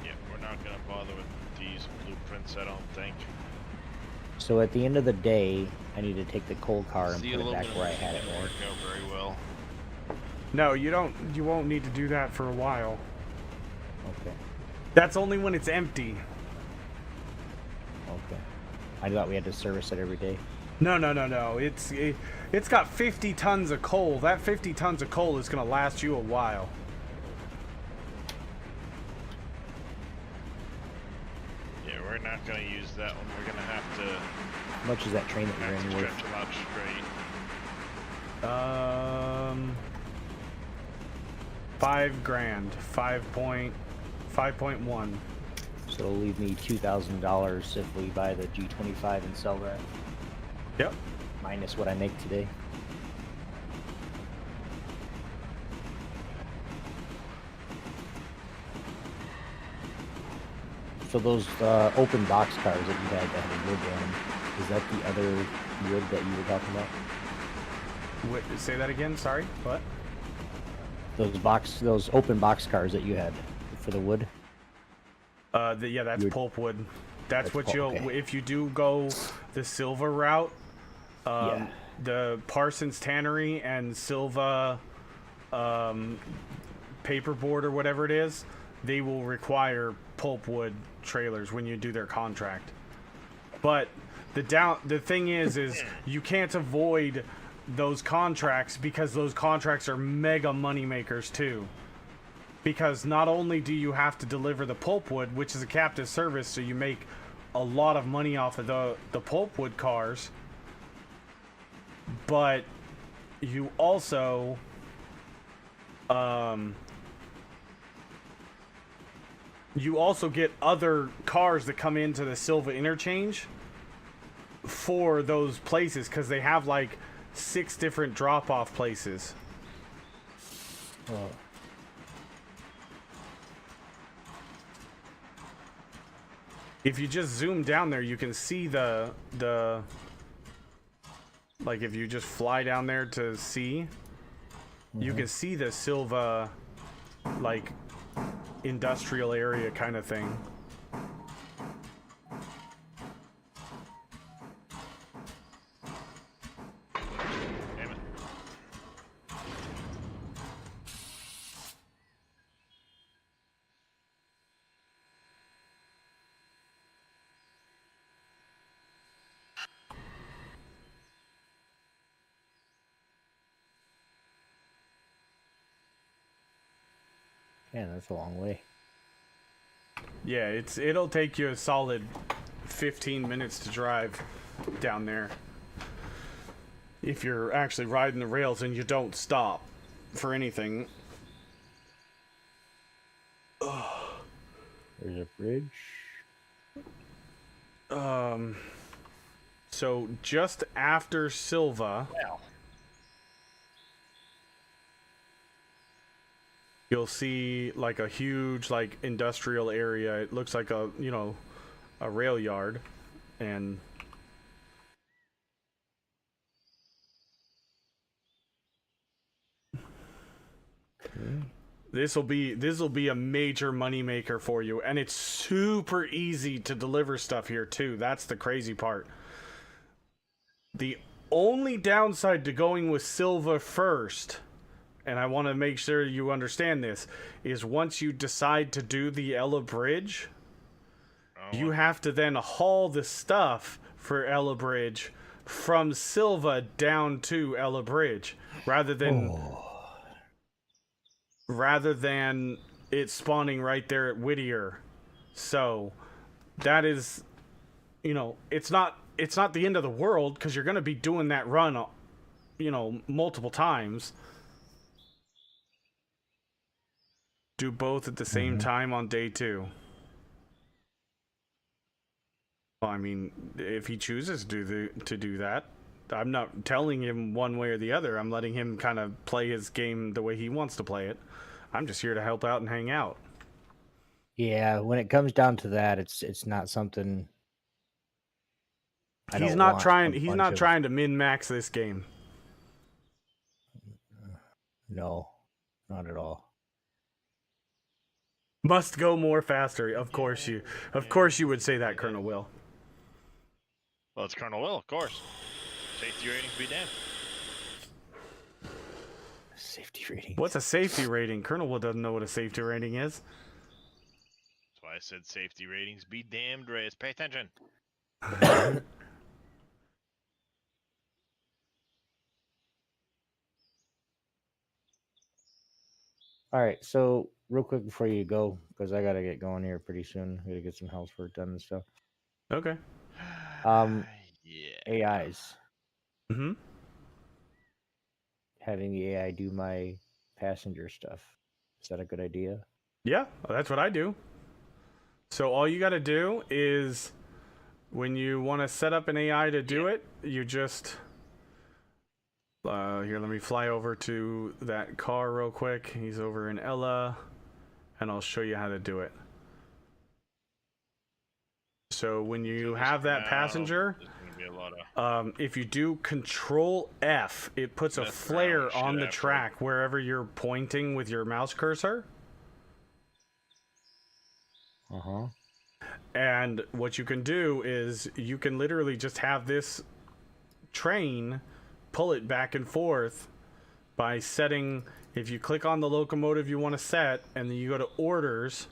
Yeah, we're not going to bother with these blueprints, I don't think. So at the end of the day, I need to take the coal car and The put it back aluminum where I had it. didn't work out very well. No, you don't. You won't need to do that for a while. Okay. That's only when it's empty. Okay. I thought we had to service it every day. No. It's got 50 tons of coal. That 50 tons of coal is gonna last you a while. Yeah, we're not going to use that one. We're going to have to, How much is that train that you're in worth? stretch a lot straight. 5 grand. 5.1. So it'll leave me $2,000 if we buy the G25 and sell that, Yep. minus what I make today. So those open box cars that you had that had wood on, is that the other wood that you were talking about? Wait, say that again. Sorry. What? Those open box cars that you had for the wood? Yeah, that's You're- pulpwood. That's That's what pulp, you'll. okay. If you do go the Silva route, Yeah. the Parsons Tannery and Silva paperboard or whatever it is, they will require pulpwood trailers when you do their contract. But the thing is you can't avoid those contracts because those contracts are mega money makers too. Because not only do you have to deliver the pulpwood, which is a captive service, so you make a lot of money off of the pulpwood cars, but you also get other cars that come into the Silva interchange for those places because they have like 6 different drop-off places. Oh. If you just zoom down there, you can see the like if you just fly down there to see, you can see the Silva like industrial area kind of thing. Damn it. Man, that's a long way. Yeah, it'll take you a solid 15 minutes to drive down there. If you're actually riding the rails and you don't stop for anything. There's a bridge. So just after Silva, Well, you'll see like a huge like industrial area. It looks like a, you know, a rail yard, and this will be a major money maker for you, and it's super easy to deliver stuff here too. That's the crazy part. The only downside to going with Silva first, and I want to make sure you understand this, is once you decide to do the Ella Bridge, you have to then haul the stuff for Ella Bridge from Silva down to Ella Bridge, rather than it spawning right there at Whittier. So that is, you know, it's not the end of the world, because you're going to be doing that run, you know, multiple times. Do both at the same time on day 2. Well, I mean, if he chooses to do that, I'm not telling him one way or the other. I'm letting him kind of play his game the way he wants to play it. I'm just here to help out and hang out. Yeah, when it comes down to that, it's not something. He's not trying to min-max this game. No, not at all. Must go more faster. Of course you would say that, Colonel Will. well, it's Colonel Will, of course. Safety ratings be damned. Safety rating. What's a safety rating? Colonel Will doesn't know what a safety rating is. That's why I said safety ratings be damned, Reyes. Pay attention. All right, so real quick before you go, because I gotta get going here pretty soon. I gotta get some housework done and stuff. Okay. Yeah. AIs. Mm-hmm. Having the AI do my passenger stuff. Is that a good idea? Yeah, that's what I do. So all you got to do is, when you want to set up an AI to do it, you just... here, let me fly over to that car real quick. He's over in Ella, and I'll show you how to do it. So when you have that passenger, if you do Control F, it puts a flare on the track wherever you're pointing with your mouse cursor. Uh-huh. And what you can do is you can literally just have this train pull it back and forth by setting, if you click on the locomotive you want to set and then you go to orders,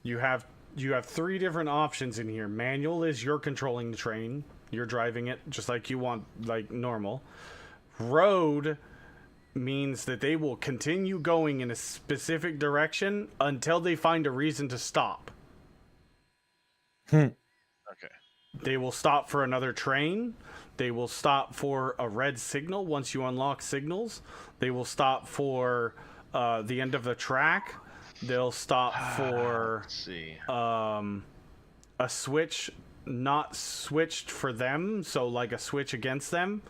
you have 3 different options in here. Manual is you're controlling the train, you're driving it just like you want, like normal. Road means that they will continue going in a specific direction until they find a reason to stop. Okay. They will stop for another train. They will stop for a red signal once you unlock signals. They will stop for the end of the track. They'll stop for a switch not switched for them, so like a switch against them.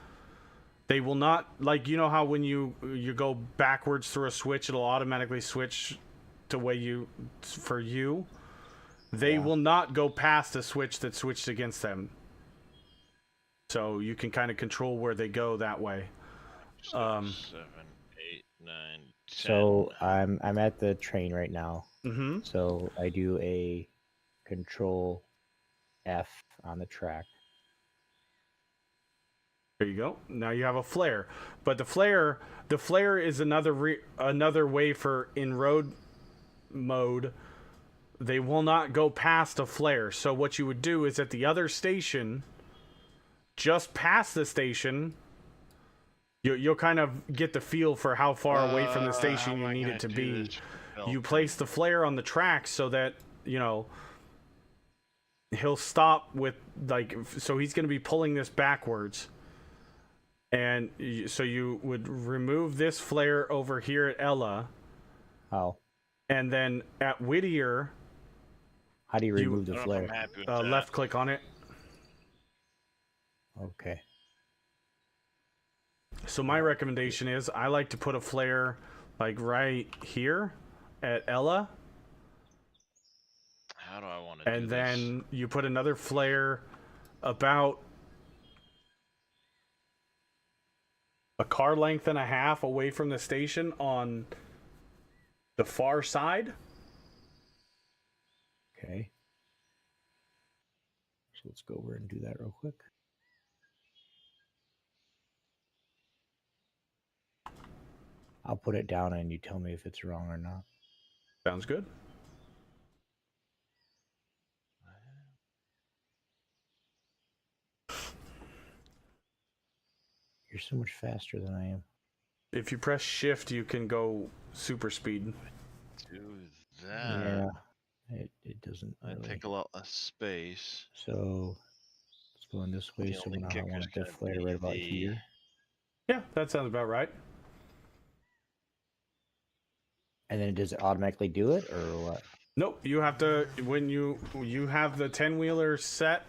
They will not, like, you know how when you go backwards through a switch, it'll automatically switch to way you for you. They will not go past a switch that switched against them. So you can kind of control where they go that way. 7, 8, 9, 10. So I'm at the train right now. Mm-hmm. So I do a Control F on the track. There you go. Now you have a flare, but the flare is another way for in road mode. They will not go past a flare. So what you would do is at the other station, just past the station, you'll kind of get the feel for how far away from the station you need it to be. you place the flare on the track so that, you know, he'll stop with, like, so he's going to be pulling this backwards. And so you would remove this flare over here at Ella. How? And then at Whittier, How do you remove the flare? left click on it. Okay. So my recommendation is I like to put a flare like right here at Ella. How do I want to do this? And then you put another flare about a car length and a half away from the station on the far side. Okay. So let's go over and do that real quick. I'll put it down and you tell me if it's wrong or not. Sounds good. You're so much faster than I am. If you press shift, you can go super speed. Do that. Yeah. It doesn't I really... take a lot less space. So let's go in this way. The So only now I kicker's want the gonna flare be right about the- here. Yeah, that sounds about right. And then does it automatically do it or what? Nope, you have to, when you have the 10-wheeler set,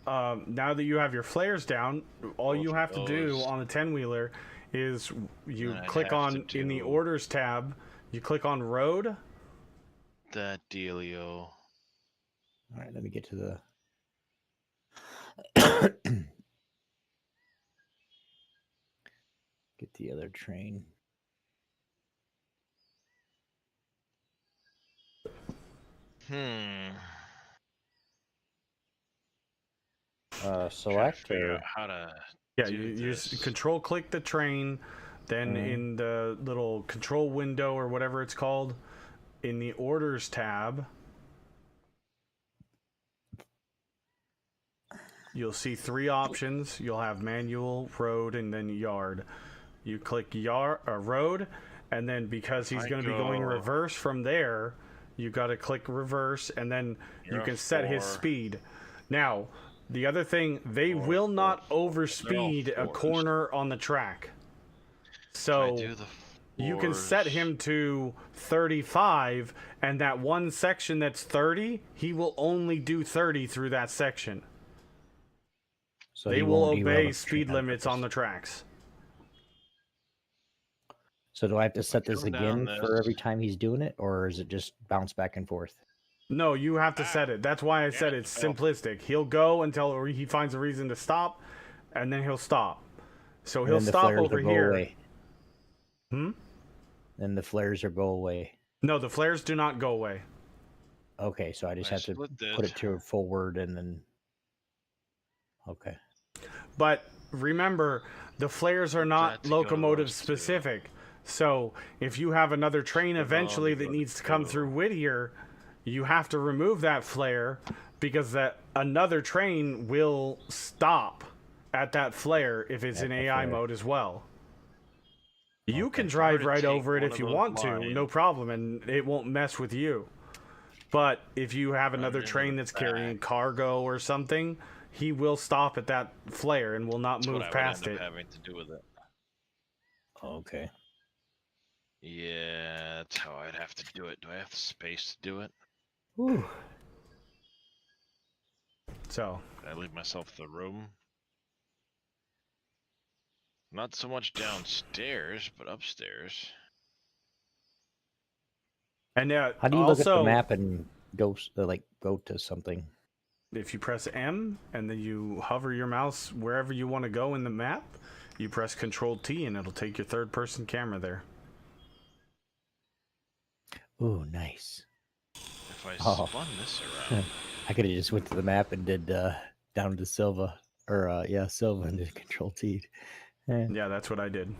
now that you have your flares down, all you have to do on the 10-wheeler is you click on, in the orders tab, you click on road. That dealio. All right, let me get to the... Get the other train. Select Figure or... out how to Yeah, do you this. just control click the train, then in the little control window or whatever it's called, in the orders tab, you'll see 3 options. You'll have manual, road, and then yard. You click road, and then because he's going to be going reverse from there, you got to click reverse, and then you can set his speed. Now, the other thing, they will not overspeed a corner on the track. So you can set him to 35, and that one section that's 30, he will only do 30 through that section. So they will obey speed limits on the tracks. So do I have to set this again for every time he's doing it, or is it just bounce back and forth? No, you have to set it. That's why I said it's simplistic. He'll go until he finds a reason to stop, and then he'll stop. So he'll stop over here. Then the flares will go away. No, the flares do not go away. Okay, so I just have to put it to forward and then... Okay. But remember, the flares are not locomotive specific. So if you have another train eventually that needs to come through Whittier, you have to remove that flare because that another train will stop at that flare if it's in AI mode as well. You can drive right over it if you want to, no problem, and it won't mess with you. But if you have another train that's carrying cargo or something, he will stop at that flare and will not move past it. Having to do with it. Okay. Yeah, that's how I'd have to do it. Do I have the space to do it? Whew. So. Did I leave myself the room? Not so much downstairs, but upstairs. And how do you look at the map and go to something? If you press M and then you hover your mouse wherever you want to go in the map, you press Control T and it'll take your third-person camera there. Ooh, nice. If I spun this around, I could have just went to the map and did down to Silva, or Silva and did Control T. Yeah, that's what I did.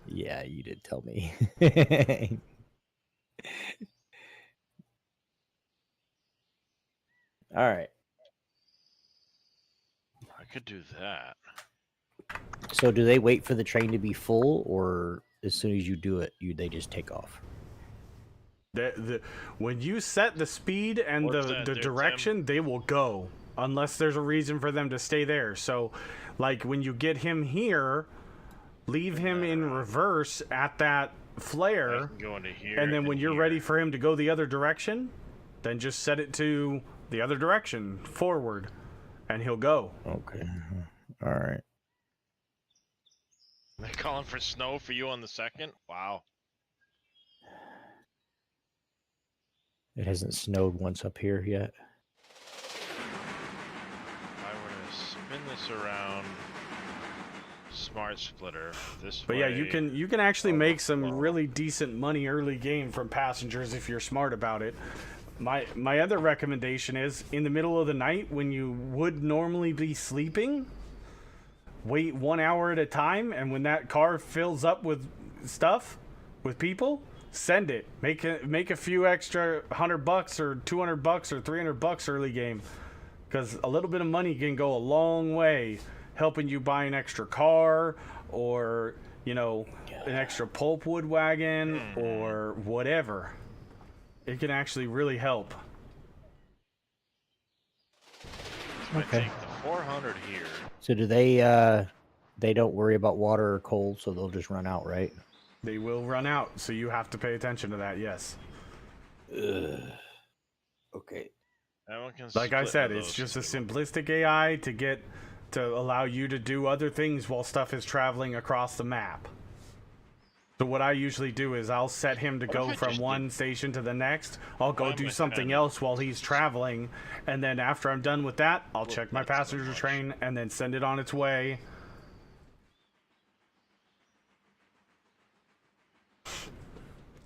Yeah, you did tell me. All right. I could do that. So do they wait for the train to be full, or as soon as you do it, they just take off? When you set the speed and What's the that there, Tim? direction, they will go unless there's a reason for them to stay there. So, like when you get him here, leave him in reverse at that I flare, can go into here. and then when you're here. ready for him to go the other direction, then just set it to the other direction, forward, and he'll go. Okay. All right. They're calling for snow for you on the 2nd? Wow. It hasn't snowed once up here yet. If I were to spin this around, smart splitter this But way. yeah, you can actually make some really decent money early game from passengers if you're smart about it. My other recommendation is in the middle of the night when you would normally be sleeping, wait 1 hour at a time, and when that car fills up with stuff, with people, send it. Make a few extra $100 or $200 or $300 early game, because a little bit of money can go a long way, helping you buy an extra car or an extra pulpwood wagon or whatever. It can actually really help. I Okay. take the 400 here. So do they don't worry about water or cold, so they'll just run out, right? They will run out, so you have to pay attention to that. Yes. Okay. That one can Like I split said, into it's those just a two. simplistic AI to allow you to do other things while stuff is traveling across the map. So what I usually do is I'll set him to What go if I from just one station to the next. I'll go Why am do I something kinda- else while he's traveling, and then after I'm done with that, I'll Well, check my that's so passenger much. train and then send it on its way.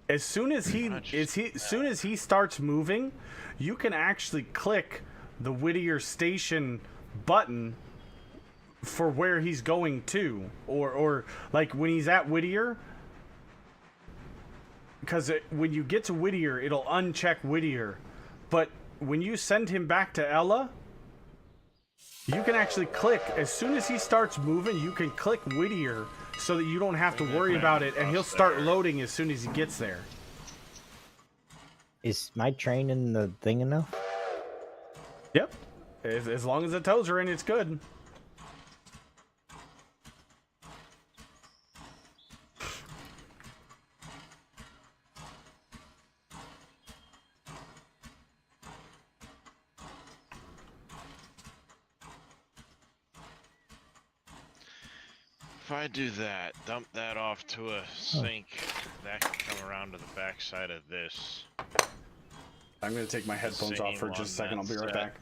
As soon as he starts moving, you can actually click the Whittier Station button for where he's going to, or like when he's at Whittier, because when you get to Whittier, it'll uncheck Whittier, but when you send him back to Ella, you can actually click as soon as he starts moving. You can click Whittier so that you don't have to worry about it, and he'll start loading as soon as he gets there. Is my train in the thing enough? Yep, as long as the toes are in, it's good. If I do that, dump that off to a sink, that can come around to the back side of this. I'm gonna take my headphones off for just a second. I'll be right back.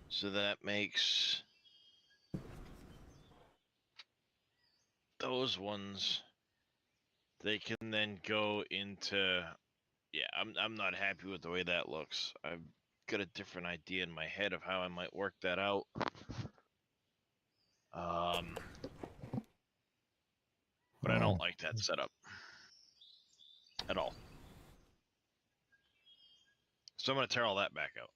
So that makes those ones. They can then go into. Yeah, I'm not happy with the way that looks. I've got a different idea in my head of how I might work that out. But I don't like that setup at all. So I'm gonna tear all that back out.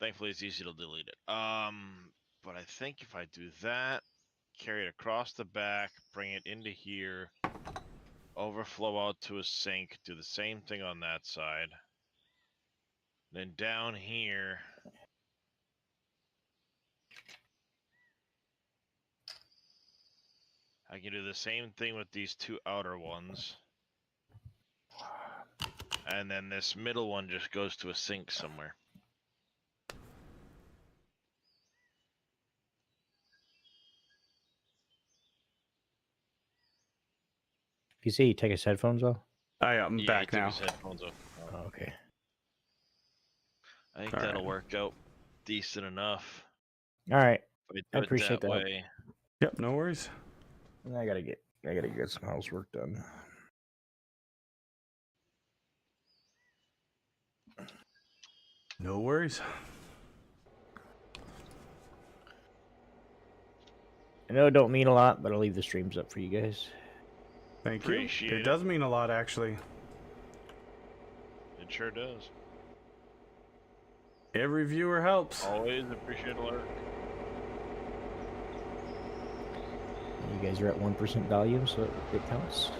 Thankfully, it's easy to delete it. But I think if I do that, carry it across the back, bring it into here, overflow out to a sink, do the same thing on that side. Then down here, I can do the same thing with these two outer ones. And then this middle one just goes to a sink somewhere. You see, he take his headphones off. I'm Yeah, back he took now. his headphones off. Oh, okay. I think All that'll right. work out decent enough. All right. If I do it appreciate that. way. Yep, no worries. I gotta get some housework done. No worries. I know it don't mean a lot, but I'll leave the streams up for you guys. Thank you. Appreciate It it. does mean a lot, actually. It sure does. Every viewer helps. Always appreciate alert. You guys are at 1% volume, so it counts.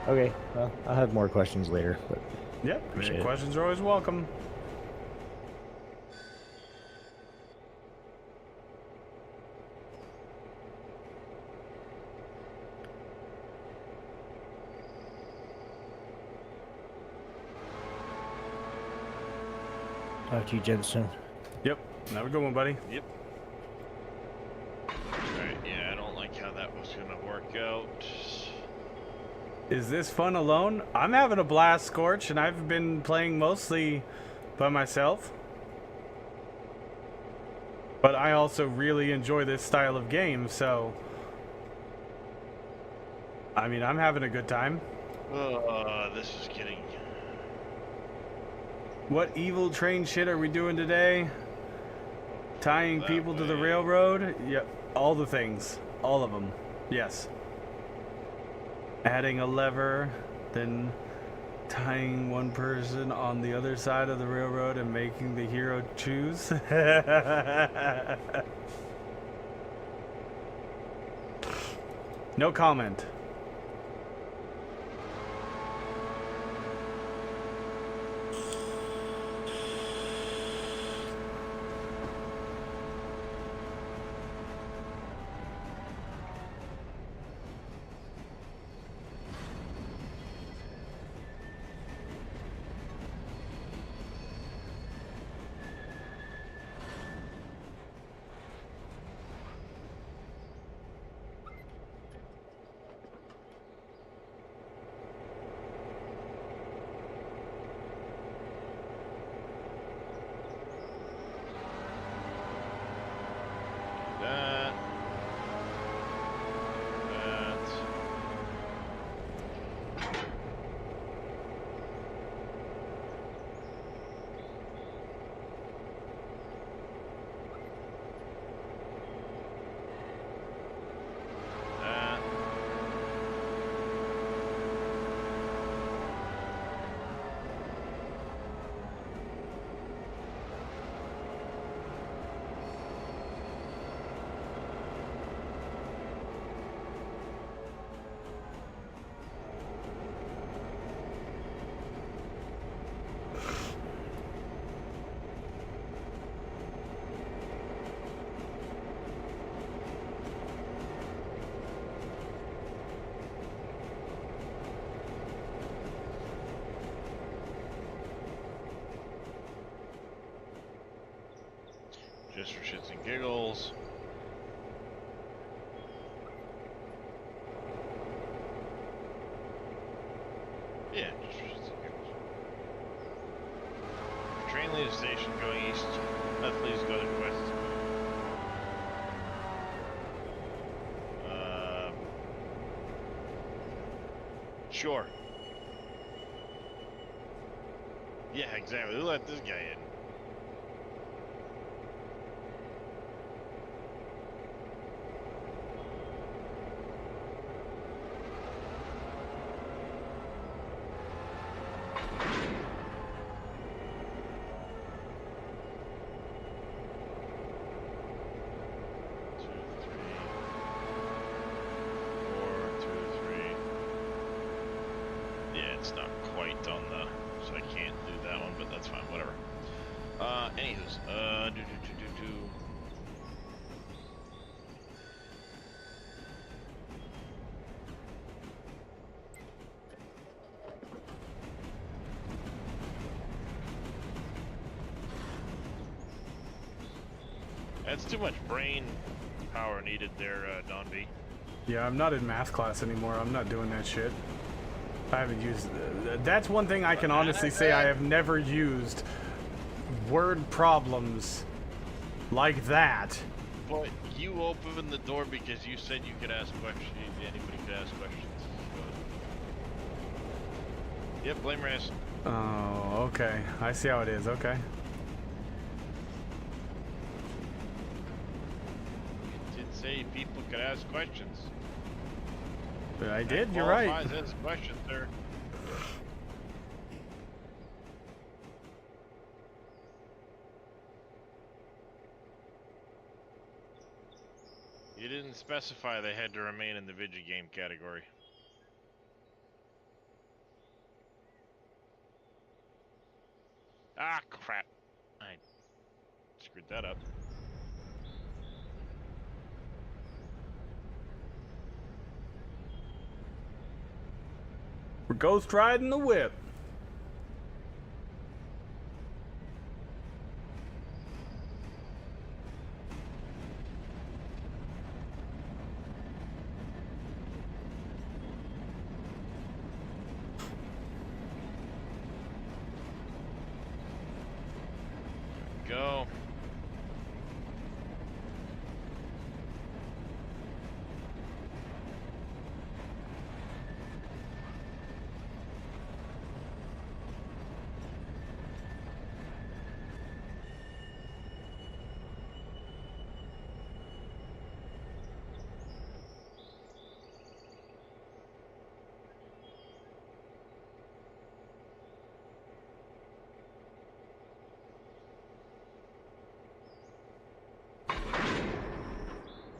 Okay, well, I'll have more questions later, but Yep. Appreciate it. Questions are always welcome. talk to you gents soon. Yep. Have a good one, buddy. Yep. Alright, yeah, I don't like how that was gonna work out. Is this fun alone? I'm having a blast, Scorch, and I've been playing mostly by myself. But I also really enjoy this style of game, so... I mean, I'm having a good time. This is getting... What evil train shit are we doing today? Tying That people to the way. railroad? Yep, all the things. All of them. Yes. Adding a lever, then tying one person on the other side of the railroad and making the hero choose. No comment. That. That. That. Just for shits and giggles. Yeah, just for shits and giggles. Train leaves station going east. Please go to west. Sure. Yeah, exactly. Who let this guy in? It's not quite on the, so I can't do that one, but that's fine, whatever. Anywho's, That's too much brain power needed there, Don B. Yeah, I'm not in math class anymore. I'm not doing that shit. I haven't used... that's one thing I can honestly say I have never used word problems like that. But you opened the door because you said you could ask questions. Anybody could ask questions. So. Yep, blame Raz. Oh, okay. I see how it is. Okay. You did say people could ask questions. I did. You're right. Qualifies as a question, sir. You didn't specify they had to remain in the video game category. Ah, crap. I screwed that up. We're ghost riding the whip. Go.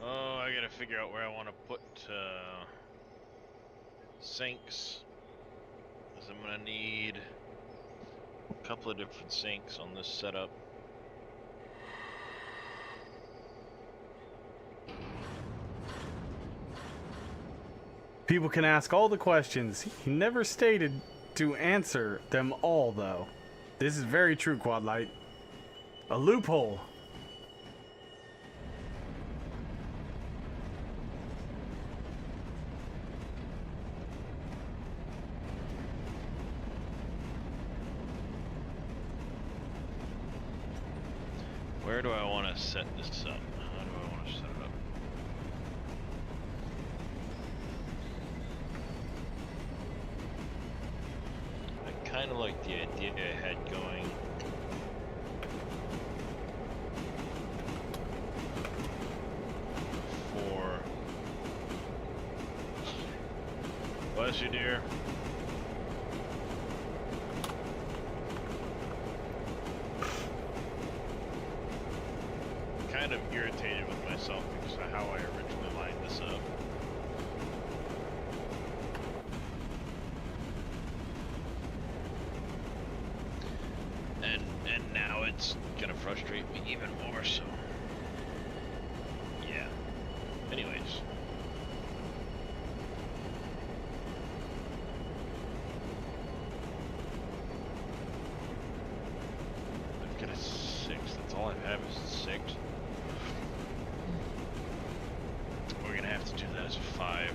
Oh, I gotta figure out where I want to put sinks. Because I'm gonna need a couple of different sinks on this setup. People can ask all the questions. He never stated to answer them all, though. This is very true, Quadlight. A loophole. Where do I want to set this up? How do I want to set it up? I kind of like the idea I had going. For... Bless you, dear. Kind of irritated with myself because of how I originally lined this up. And now it's gonna frustrate me even more, so yeah. Anyways. I've got a 6, that's all I have is a 6. We're gonna have to do that as a 5.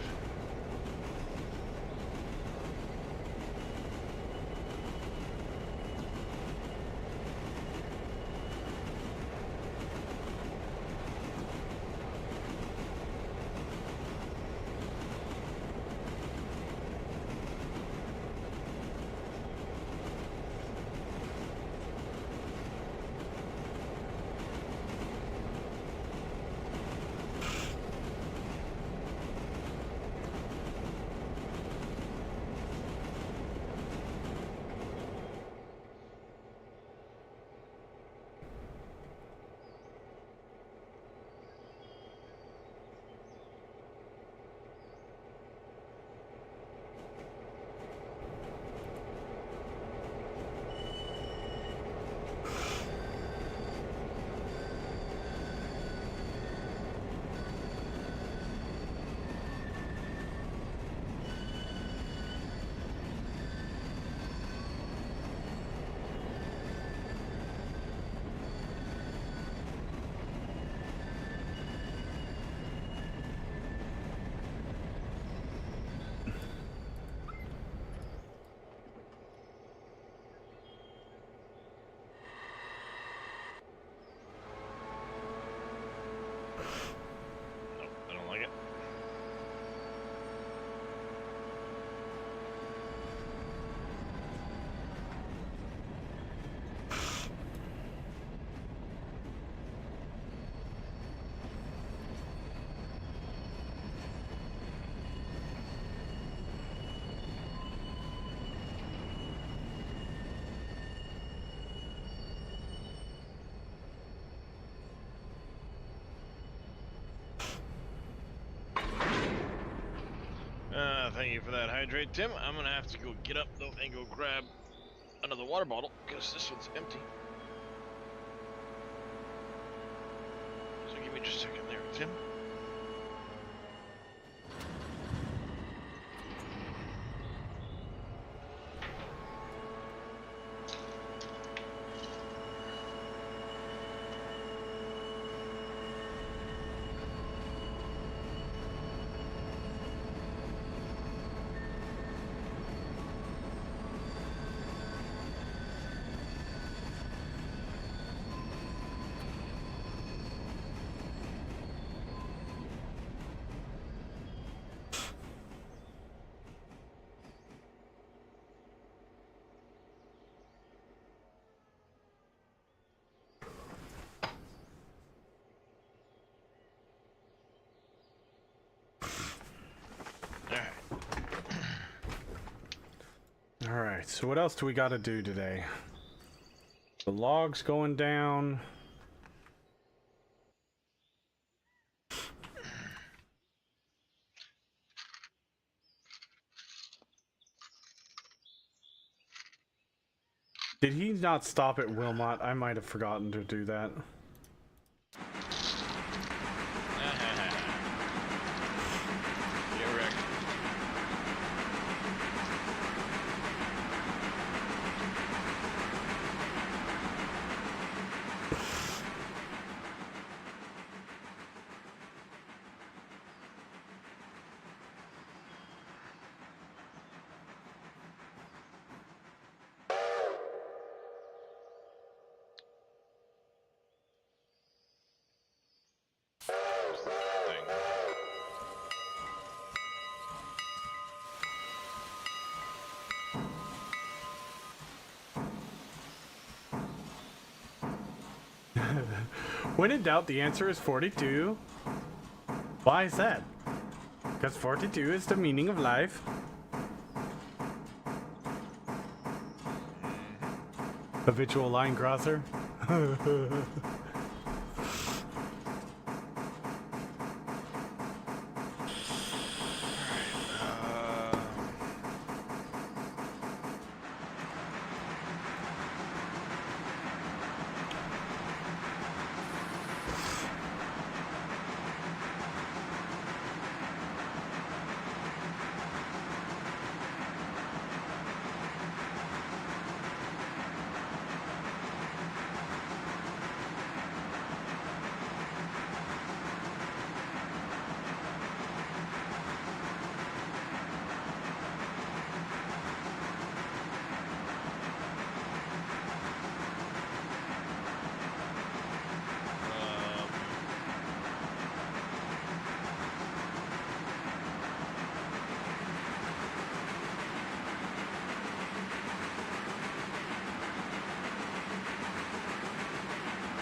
Nope, I don't like it. Thank you for that hydrate, Tim. I'm gonna have to go get up though and go grab another water bottle because this one's empty. So give me just a second there, Tim. Alright, so what else do we gotta do today? The log's going down. Did he not stop at Wilmot? I might have forgotten to do that. You're wrecked. Thing. When in doubt, the answer is 42. Why is that? Because 42 is the meaning of life. Habitual line crosser.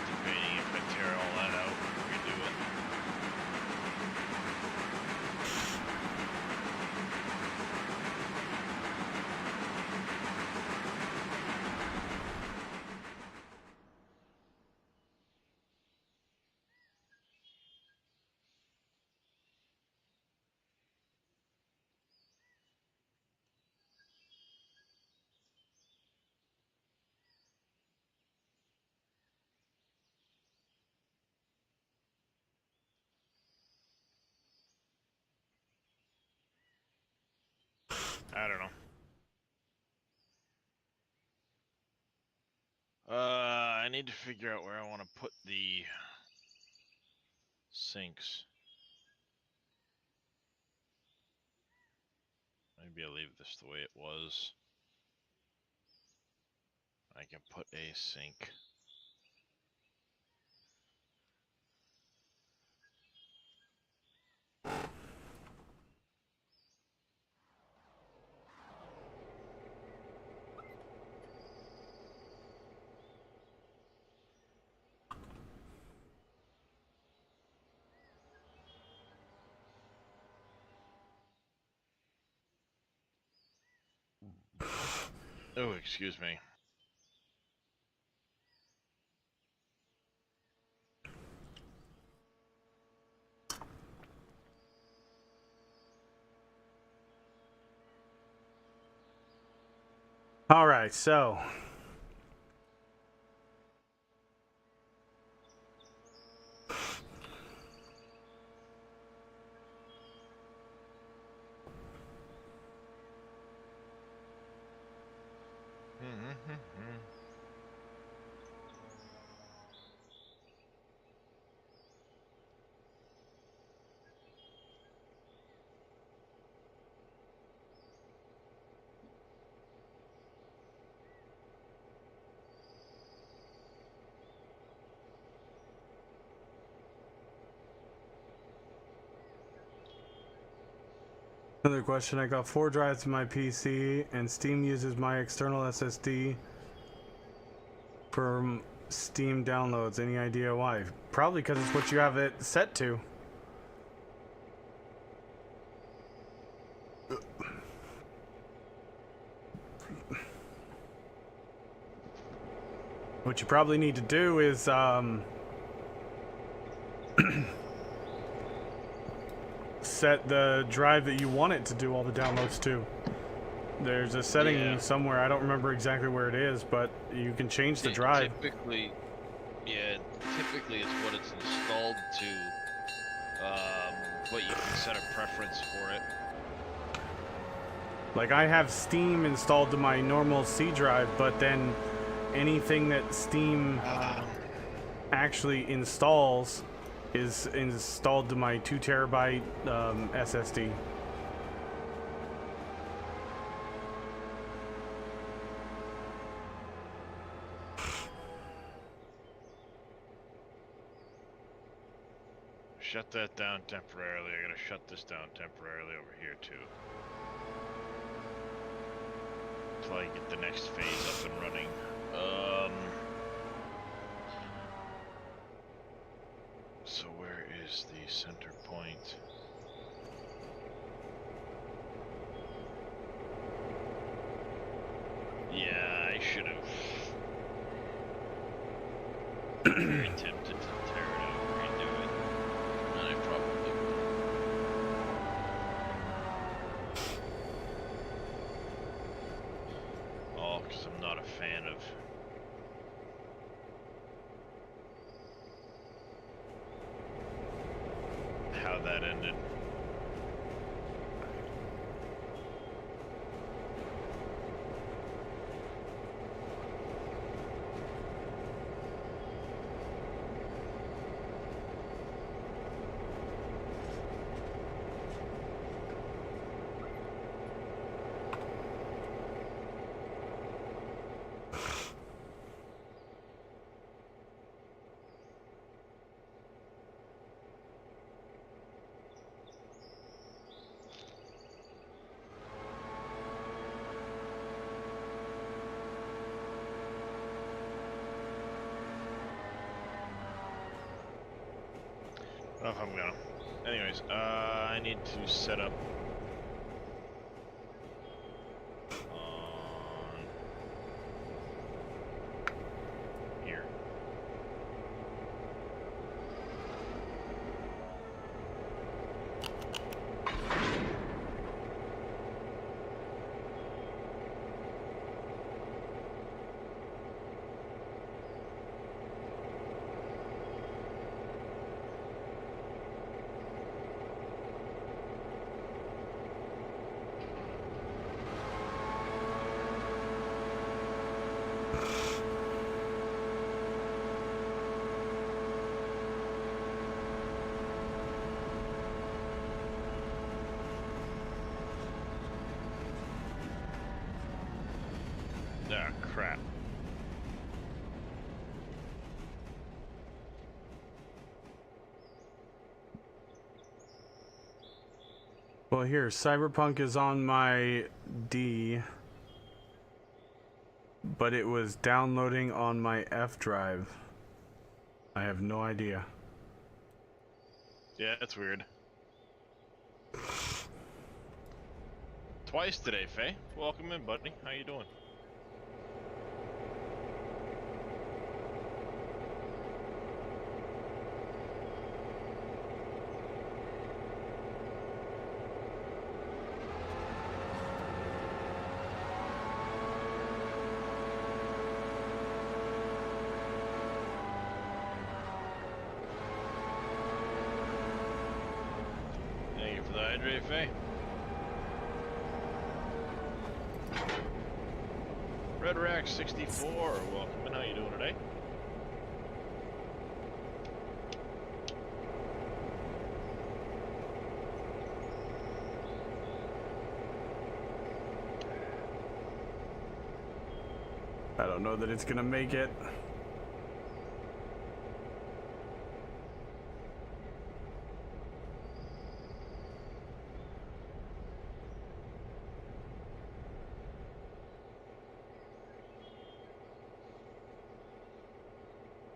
Debating if I tear all that out and redo it. I don't know. I need to figure out where I want to put the sinks. Maybe I'll leave this the way it was. I can put a sink. Oh, excuse me. All right, so another question. I got 4 drives to my PC, and Steam uses my external SSD for Steam downloads. Any idea why? Probably because it's what you have it set to. What you probably need to do is set the drive that you want it to do all the downloads to. There's a setting somewhere, I don't remember exactly where it is, but you can change the drive. Typically it's what it's installed to, but you can set a preference for it. Like, I have Steam installed to my normal C drive, but then anything that Steam actually installs is installed to my 2 terabyte SSD. Shut that down temporarily. I gotta shut this down temporarily over here too. Until I get the next phase up and running. So where is the center point? Yeah, I should have. Very tempted to tear it out and redo it. And I probably will. Oh, because I'm not a fan of how that ended. I don't know if I'm gonna. Anyways, I need to set up on here. Ah, crap. Well, here, Cyberpunk is on my D, but it was downloading on my F drive. I have no idea. Yeah, that's weird. Twice today, Faye. Welcome in, buddy. How you doing? Hydrate, Faye. Red Rack 64, welcome in. How you doing today? I don't know that it's gonna make it.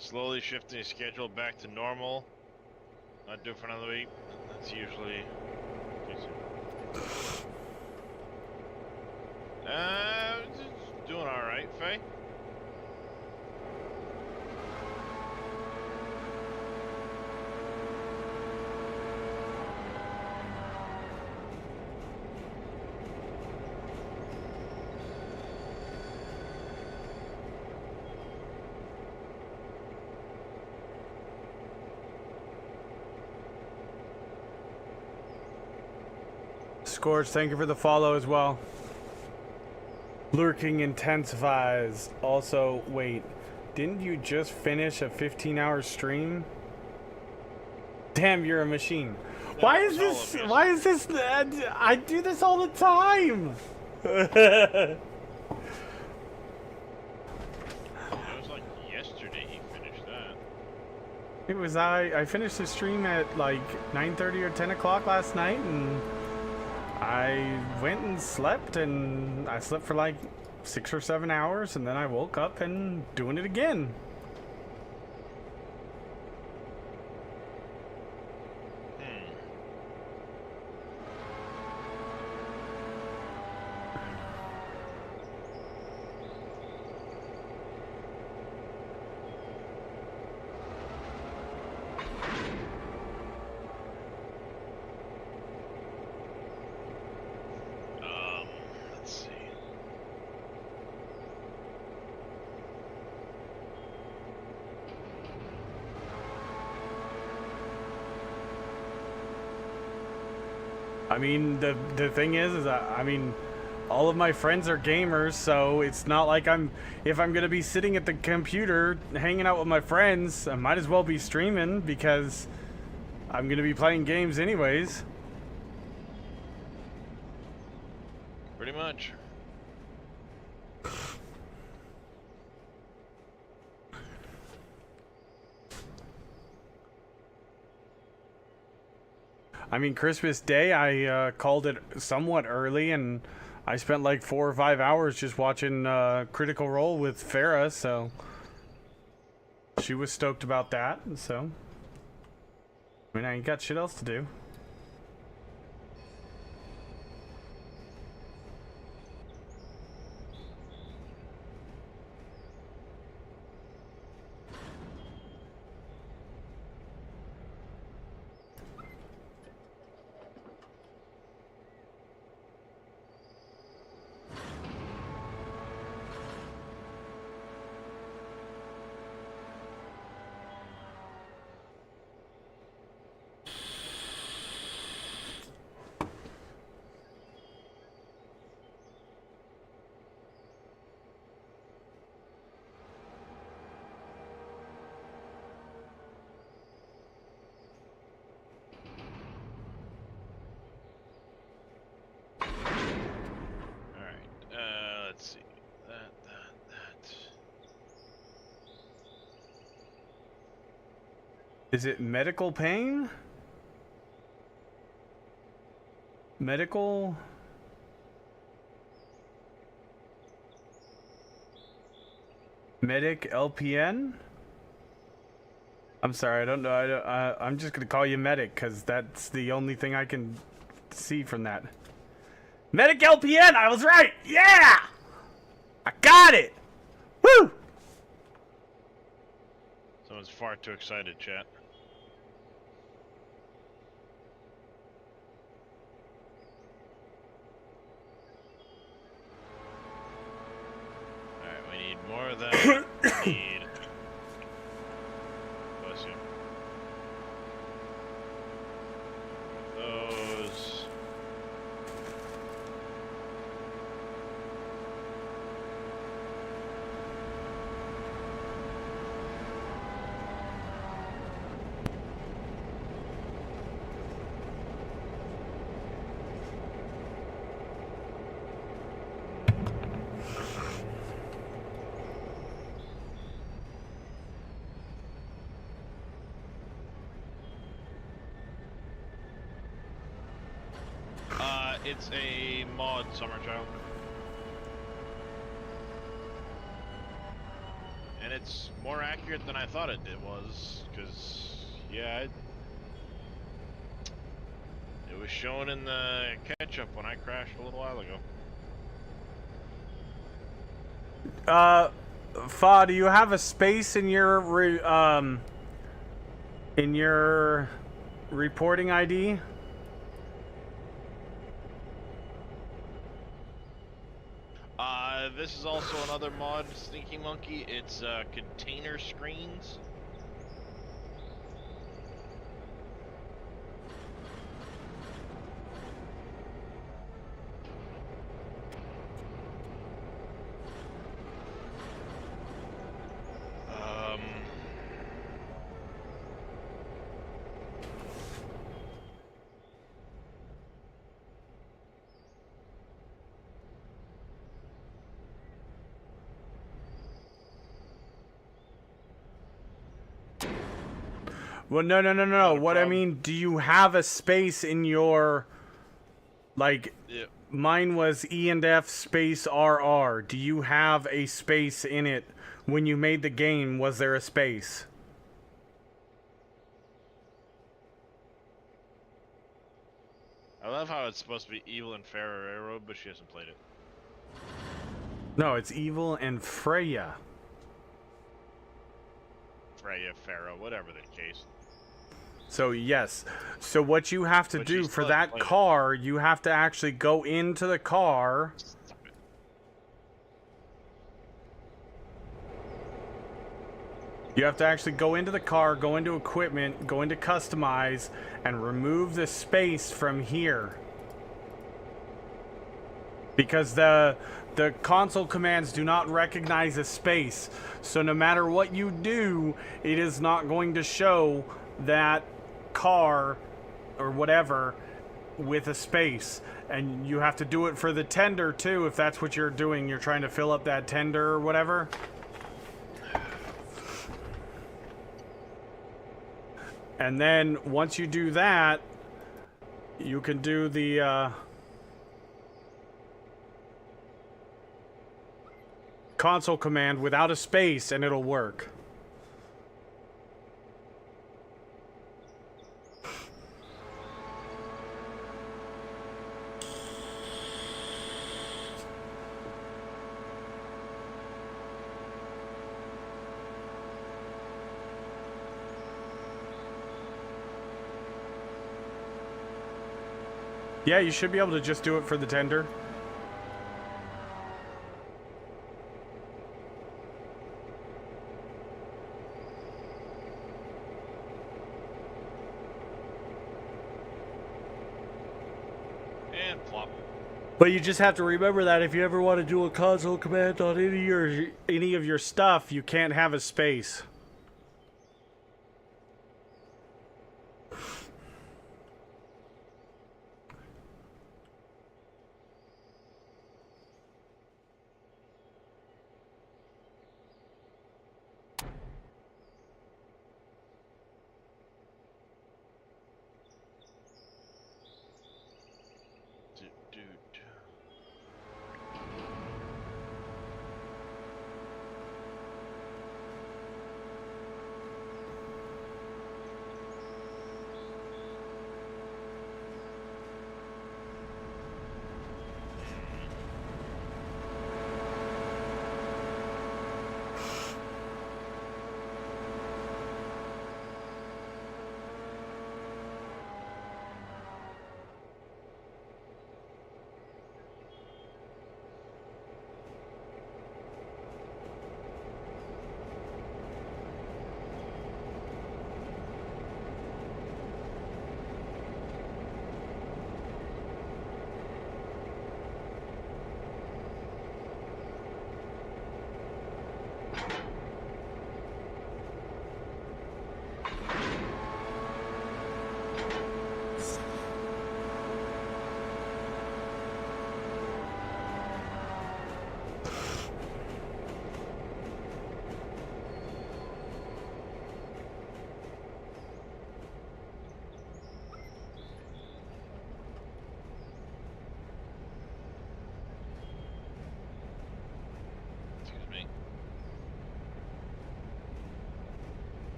Slowly shifting schedule back to normal. Not due for another week. That's usually just doing all right, Faye. Scorch, thank you for the follow as well. Lurking intensifies. Also, wait, didn't you just finish a 15-hour stream? Damn, you're a machine. No, Why is it's this? all Why is this? I do this all the time. It was like yesterday he finished that. It was I finished the stream at like 9:30 or 10 o'clock last night, and I went and slept, and I slept for like 6 or 7 hours, and then I woke up and doing it again. Let's see. I mean, the thing is I mean, all of my friends are gamers, so it's not like if I'm gonna be sitting at the computer hanging out with my friends, I might as well be streaming because I'm gonna be playing games anyways. Pretty much. I mean, Christmas Day, I called it somewhat early, and I spent like 4 or 5 hours just watching Critical Role with Farah, so she was stoked about that, so I mean, I ain't got shit else to do. Let's see. That. Is it medical pain? Medical? Medic LPN? I'm sorry, I don't know. I'm just gonna call you Medic because that's the only thing I can see from that. Medic LPN! I was right! Yeah! I got it! Woo! Someone's far too excited, chat. Alright, we need more of that. We need... Bless you. Those... It's a mod, Summer Child. And it's more accurate than I thought it was, because, yeah, it was shown in the catch-up when I crashed a little while ago. Fa, do you have a space in your reporting ID? This is also another mod, Sneaky Monkey. It's container screens. Well, no. What I mean, do you have a space in your, like, Yeah. mine was E&F space RR. Do you have a space in it when you made the game? Was there a space? I love how it's supposed to be Evil and Farrah Railroad, but she hasn't played it. No, it's Evil and Freya. Freya, Farrah, whatever the case. So yes. So what you have to But do she for still that hasn't played it. car, you have to actually go into the car. Stop it. You have to actually go into the car, go into equipment, go into customize, and remove the space from here. Because the console commands do not recognize a space. So no matter what you do, it is not going to show that car or whatever with a space. And you have to do it for the tender too, if that's what you're doing. You're trying to fill up that tender or whatever. And then once you do that, you can do the console command without a space and it'll work. Yeah, you should be able to just do it for the tender. And plop. But you just have to remember that if you ever want to do a console command on any of your stuff, you can't have a space.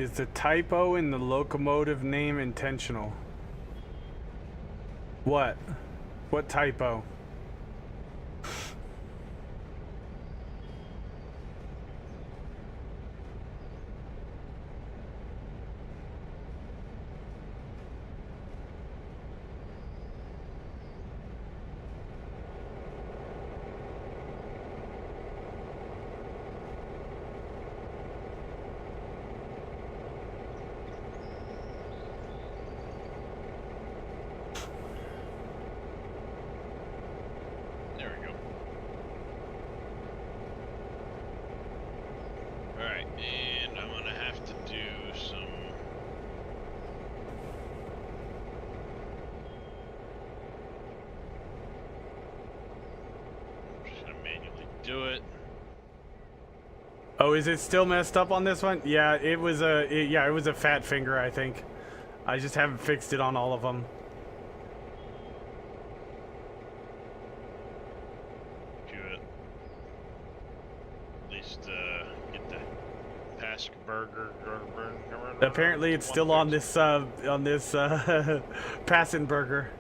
Is the typo in the locomotive name intentional? What? What typo? There we go. Alright, and I'm gonna have to do some... I'm just gonna manually do it. Oh, is it still messed up on this one? Yeah, it was a fat finger, I think. I just haven't fixed it on all of them. Do it. At least, get the Pask burger. Apparently, it's still on this passing burger.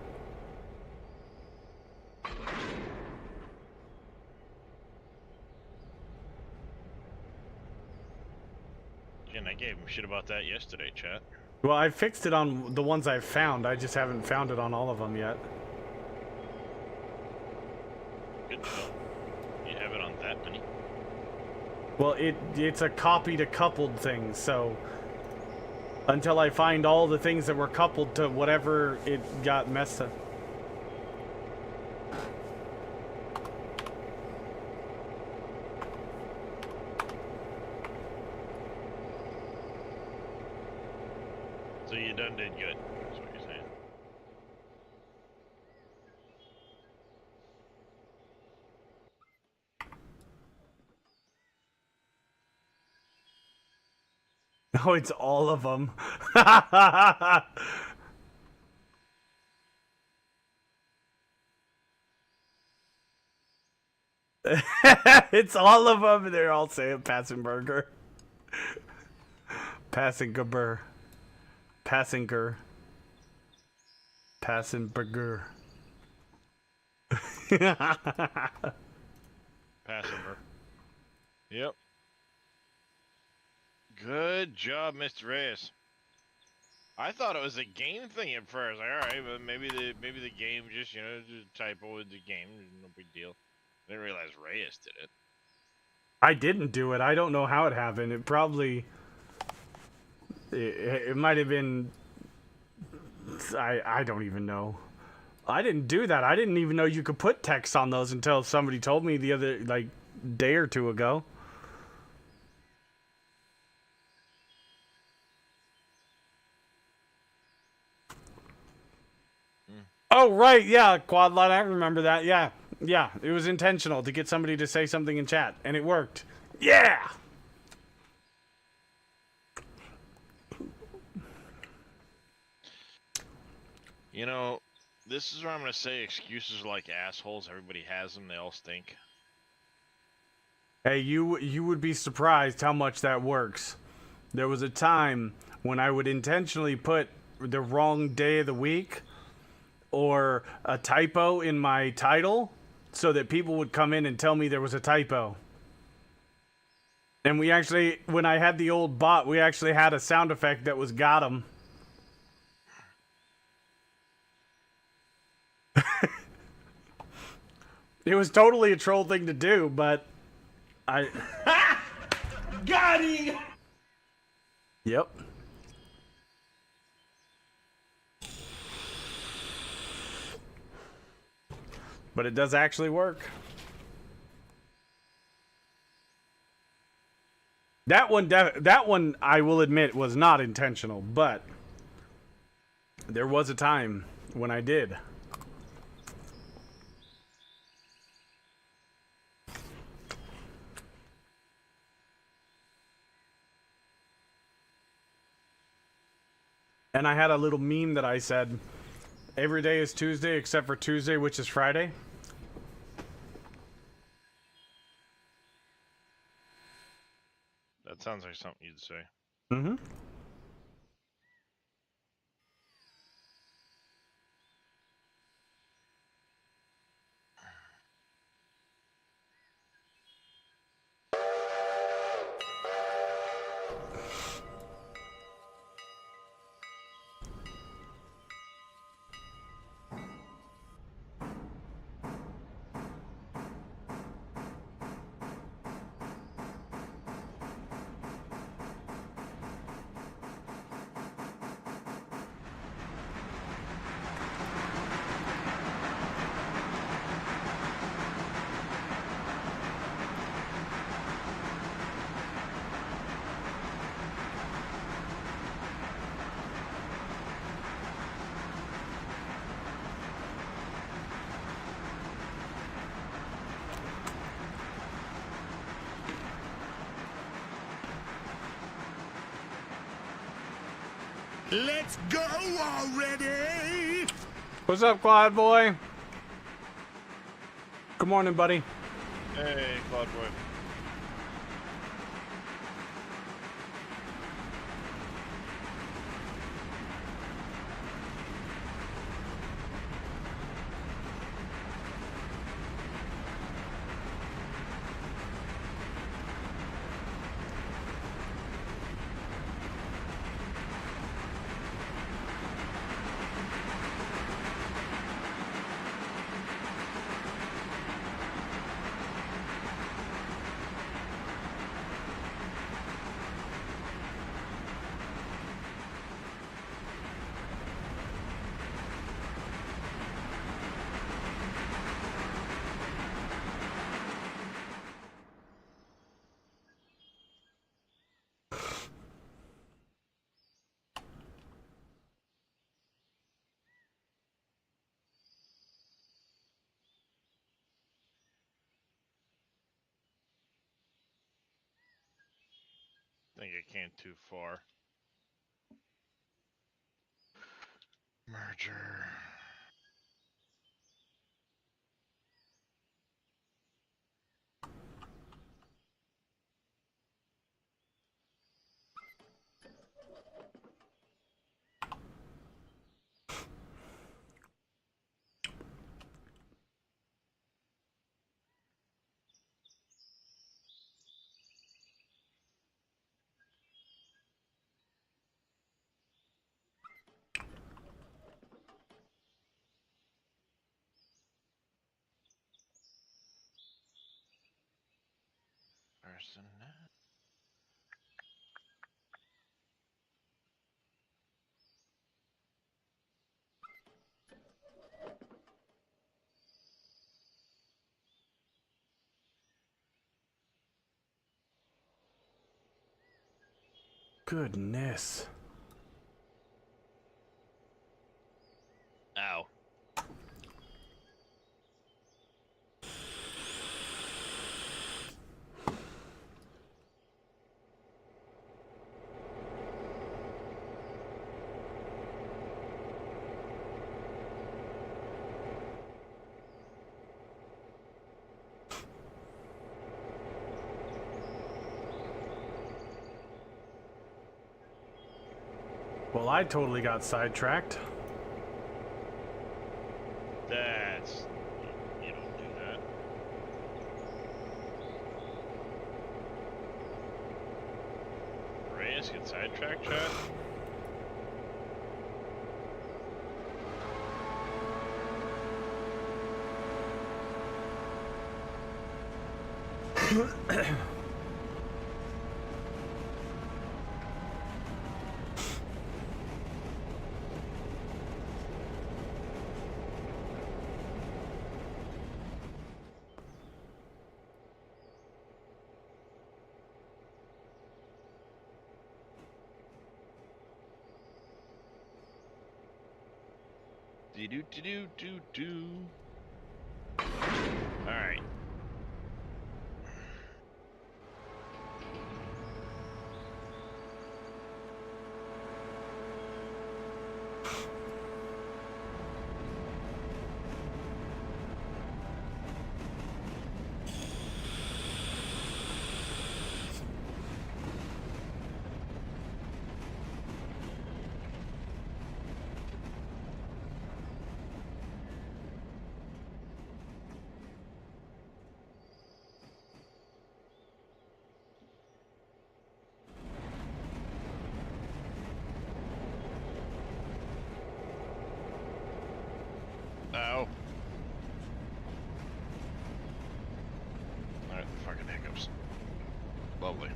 Again, I gave him shit about that yesterday, chat. Well, I fixed it on the ones I've found. I just haven't found it on all of them yet. Good to know. You have it on that many. Well, it's a copy to coupled thing, so until I find all the things that were coupled to whatever it got messed up. So you done did good. That's what you're saying. Oh, it's all of them. It's all of them. They're all saying Passenberger. Passengerber. Passenger. Passenberger. Passenger. Yep. Good job, Mr. Reyes. I thought it was a game thing at first. Like, all right, but maybe the game just just a typo with the game. No big deal. Didn't realize Reyes did it. I didn't do it. I don't know how it happened. It probably... It might have been... I don't even know. I didn't do that. I didn't even know you could put text on those until somebody told me the other, day or two ago. Oh, right, yeah, Quadline, I remember that, yeah. Yeah, it was intentional to get somebody to say something in chat, and it worked. Yeah! You know, this is where I'm going to say excuses are like assholes. Everybody has them. They all stink. Hey, you would be surprised how much that works. There was a time when I would intentionally put the wrong day of the week or a typo in my title so that people would come in and tell me there was a typo. And we actually, when I had the old bot, we actually had a sound effect that was got 'em. It was totally a troll thing to do, but I... Got him! Yep. But it does actually work. That one, I will admit, was not intentional, but there was a time when I did. And I had a little meme that I said, every day is Tuesday except for Tuesday, which is Friday. That sounds like something you'd say. Mm-hmm. Let's go already! What's up, Quad Boy? Good morning, buddy. Hey, Cloud Boy. I think I came too far. Merger. Person. Goodness. Ow. Well, I totally got sidetracked. That's... You don't do that. Reyes get sidetracked, chat? Do. Alright. Ow. Alright, fucking hiccups. Lovely.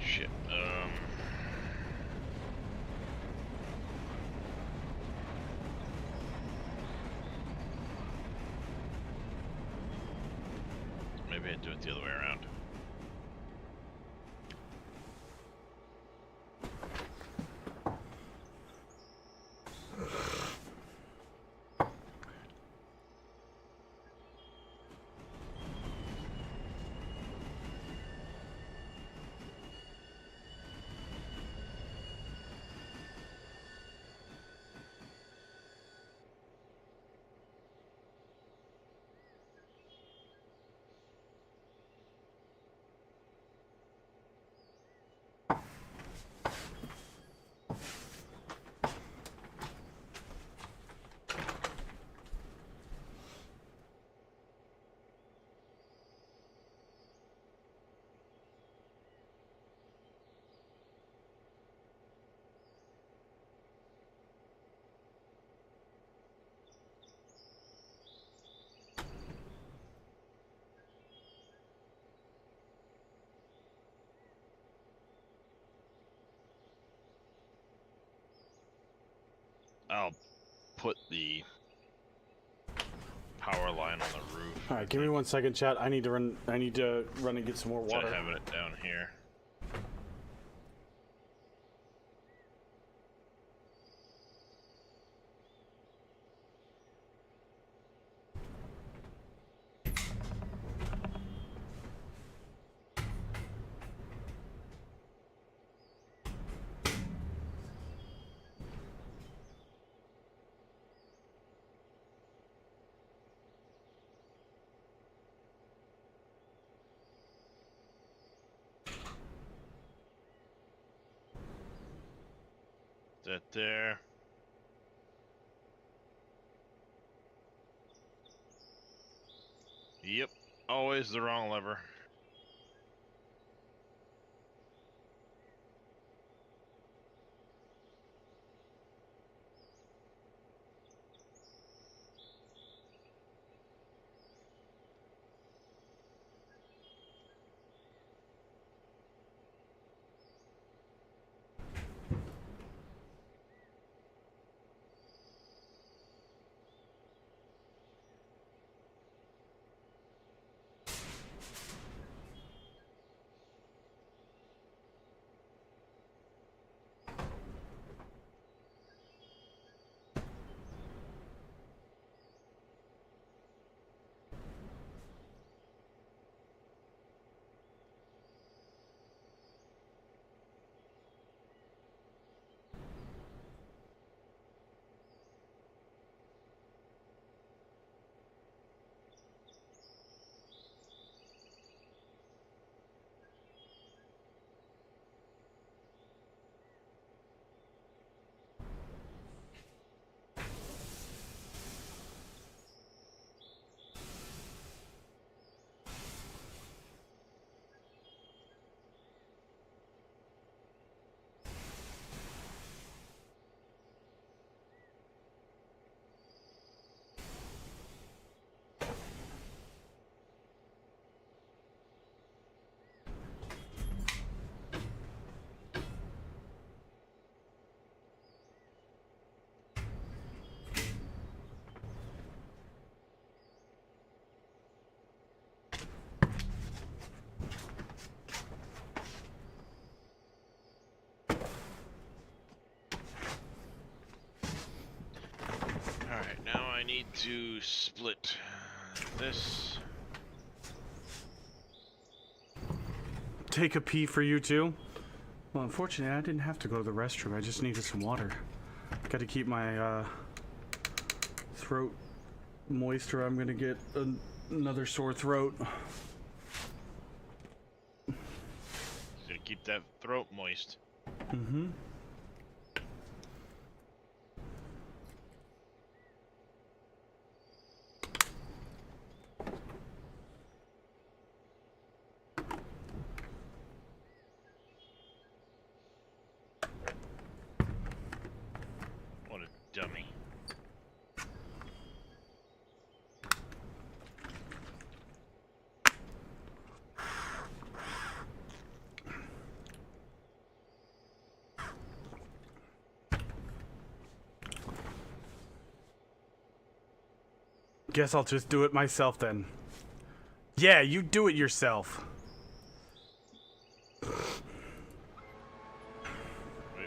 Shit, maybe I'd do it the other way around. I'll put the power line on the roof. All right, give me 1 second, chat. I need to run. I need to run and get some more Instead water. of having it down here. That there. Yep, always the wrong lever. Alright, now I need to split this. Take a pee for you too. Well, unfortunately, I didn't have to go to the restroom. I just needed some water. Got to keep my throat moist, or I'm gonna get another sore throat. Gotta keep that throat moist. Mm-hmm. What a dummy. Guess I'll just do it myself then. Yeah, you do it yourself. Wait,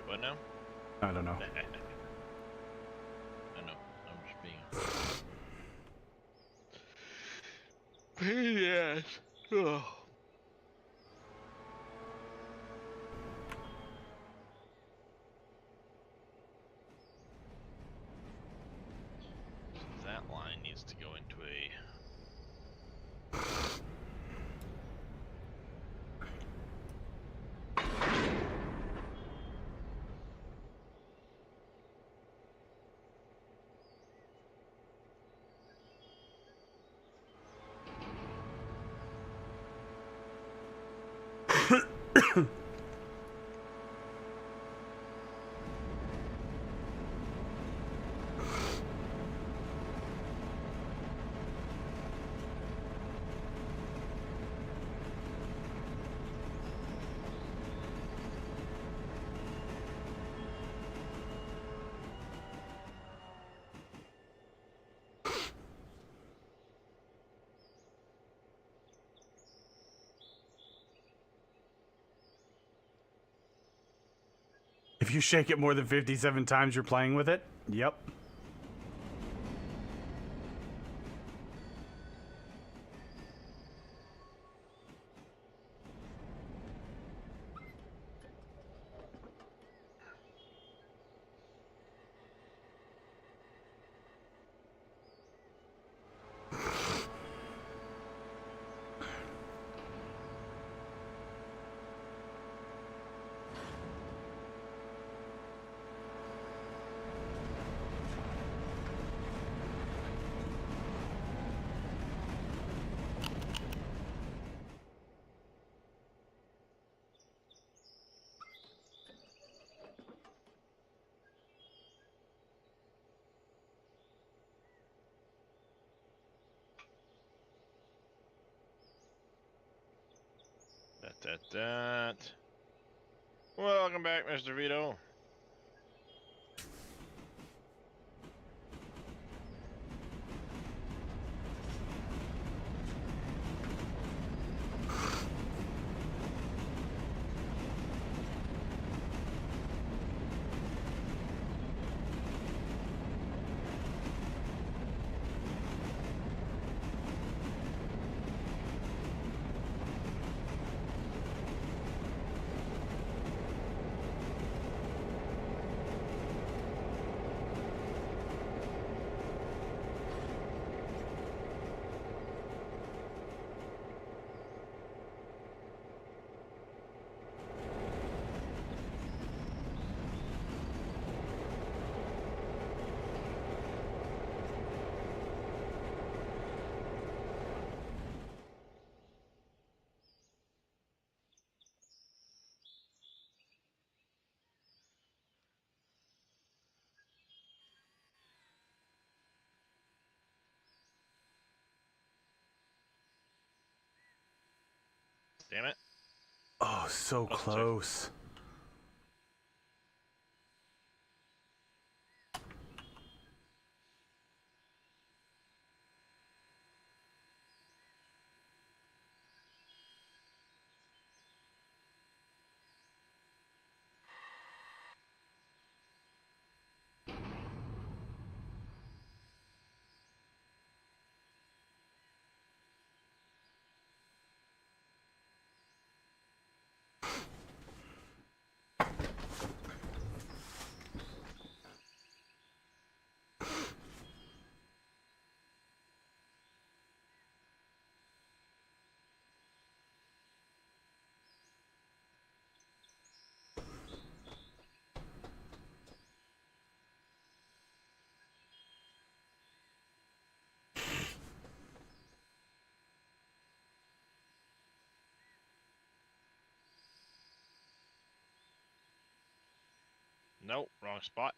what now? I don't know. I know, I'm just being... Yes. Oh. That line needs to go into a... If you shake it more than 57 times, you're playing with it? Yep. That. Welcome back, Mr. Vito. Damn it. Oh, so close. Nope, wrong spot.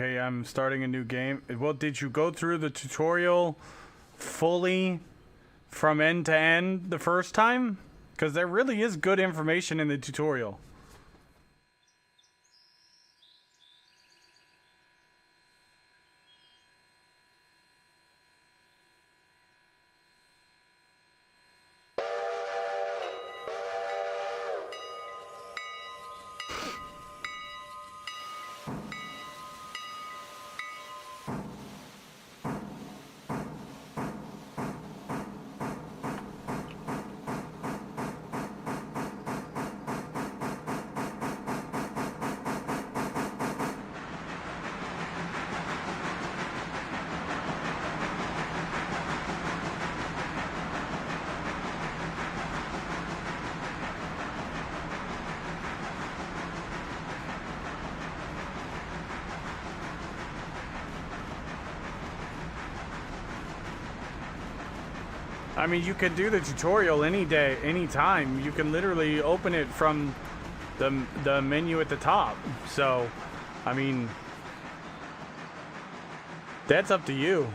Okay, I'm starting a new game. Well, did you go through the tutorial fully from end to end the first time? Because there really is good information in the tutorial. I mean, you can do the tutorial any day, anytime. You can literally open it from the menu at the top. So, I mean, that's up to you.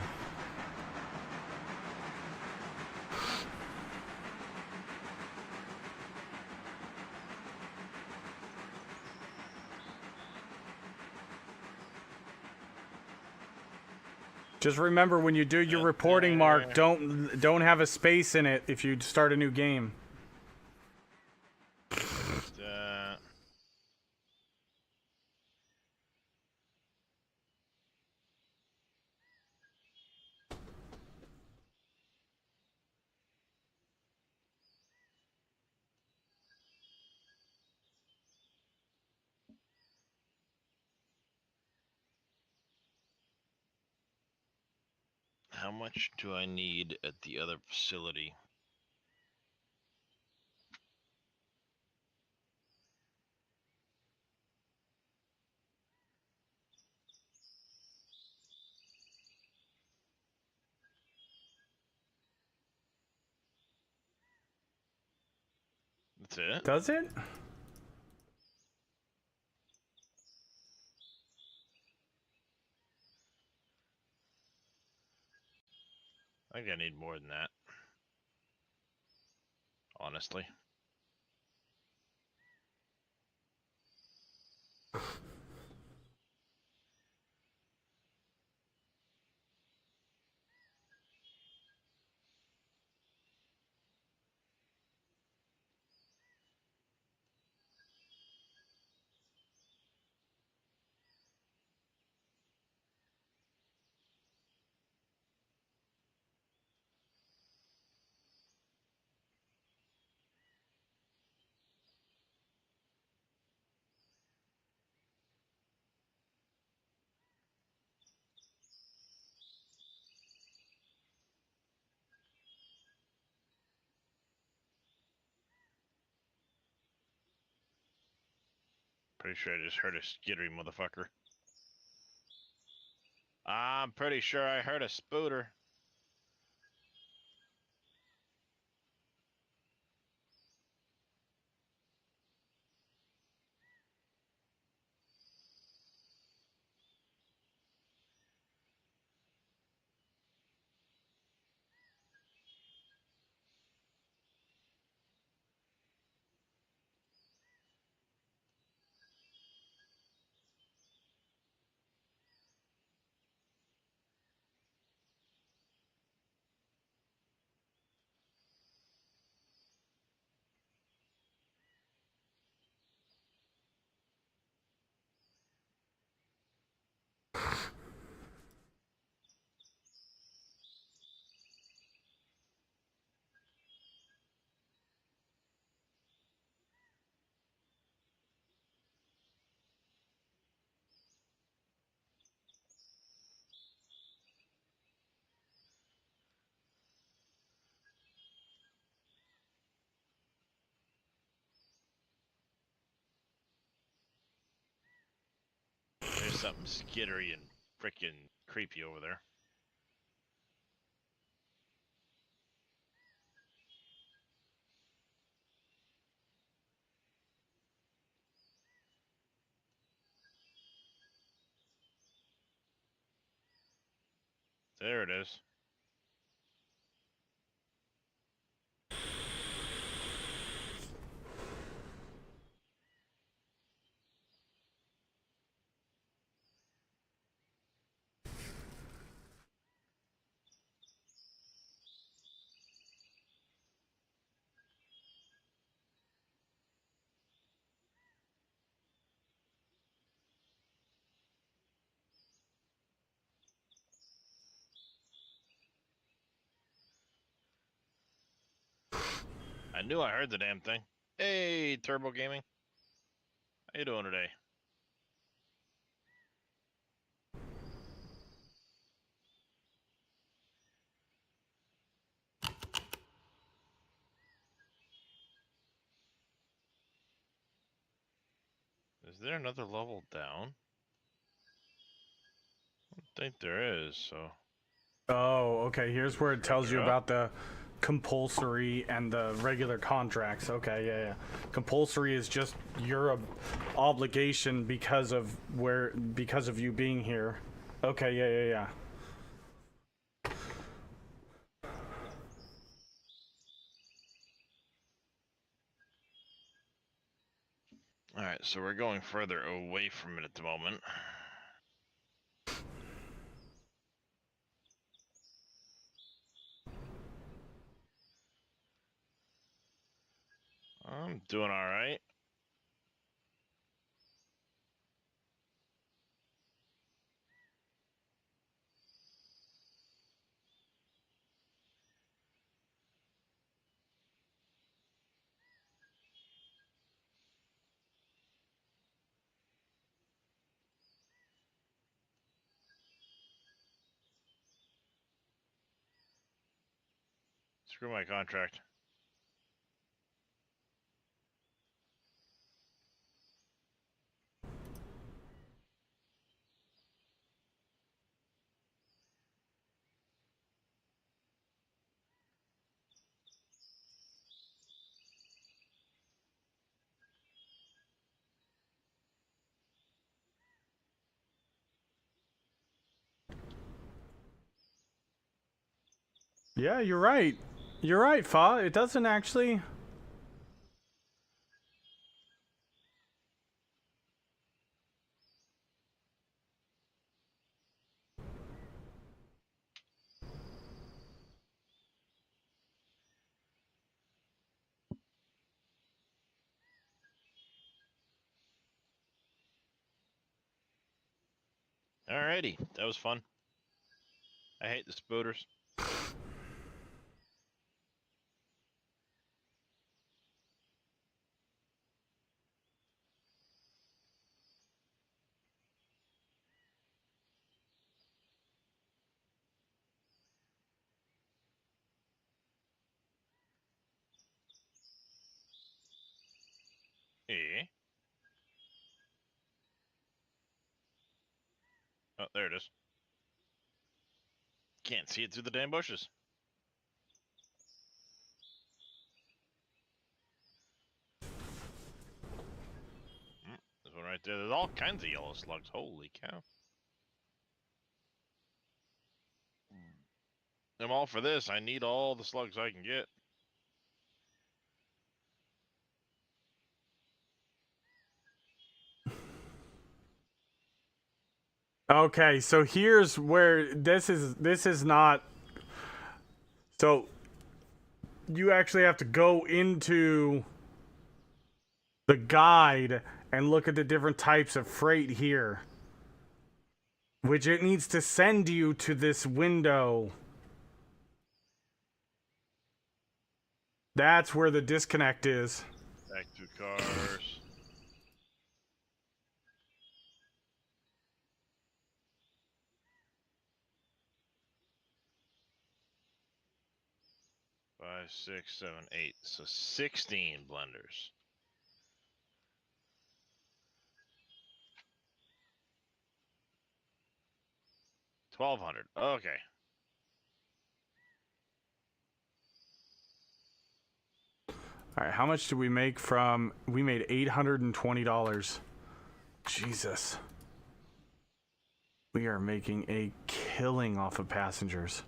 Just remember when you do your reporting, Mark, don't have a space in it if you start a new game. How much do I need at the other facility? That's it? Does it? I think I need more than that. Honestly. Pretty sure I just heard a skittery motherfucker. I'm pretty sure I heard a spooter. There's something skittery and freaking creepy over there. There it is. I knew I heard the damn thing. Hey, Turbo Gaming. How you doing today? Is there another level down? I don't think there is, so... Oh, okay. Here's where it tells you Up. about the compulsory and the regular contracts. Okay, yeah. Compulsory is just your obligation because of you being here. Okay, yeah. Alright, so we're going further away from it at the moment. I'm doing all right. Screw my contract. Yeah, you're right. You're right, Fa. It doesn't actually. Alrighty, that was fun. I hate the spooters. Eh? Oh, there it is. Can't see it through the damn bushes. There's one right there. There's all kinds of yellow slugs. Holy cow. I'm all for this. I need all the slugs I can get. Okay, so here's where this is not. So you actually have to go into the guide and look at the different types of freight here, which it needs to send you to this window. That's where the disconnect is. Back to cars. Five, 6, 7, 8. So 16 blenders. 1,200. Okay. All right, how much did we make from? We made $820. Jesus. We are making a killing off of passengers.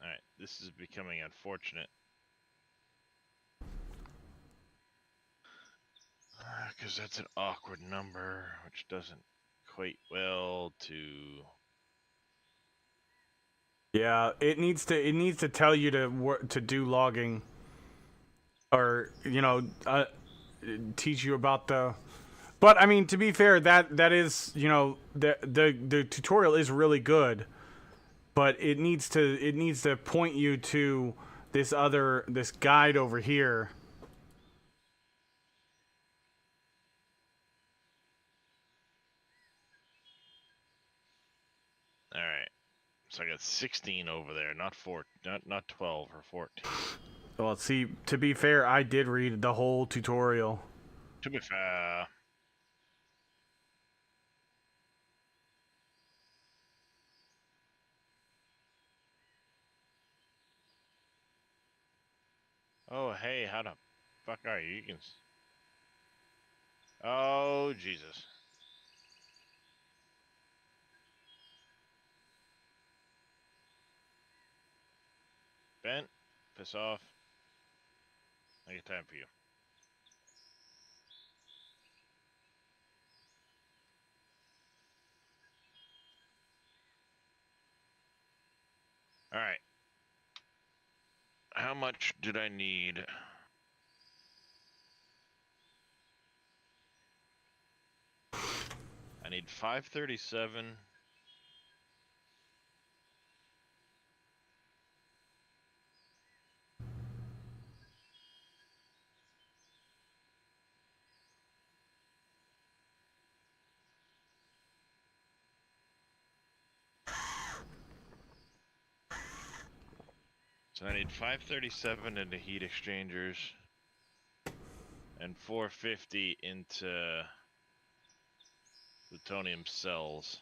Alright, this is becoming unfortunate. Because that's an awkward number, which doesn't equate well to... Yeah, it needs to tell you to do logging, or teach you about the. But I mean, to be fair, that is the tutorial is really good, but it needs to point you to this guide over here. Alright. So I got 16 over there, not 12 or 14. Well, see, to be fair, I did read the whole tutorial. To be fair... Oh, hey, how the fuck are you? You can... Oh, Jesus. Bent, piss off. I got time for you. Alright. How much did I need? I need 537. So I need 537 into heat exchangers and 450 into plutonium cells.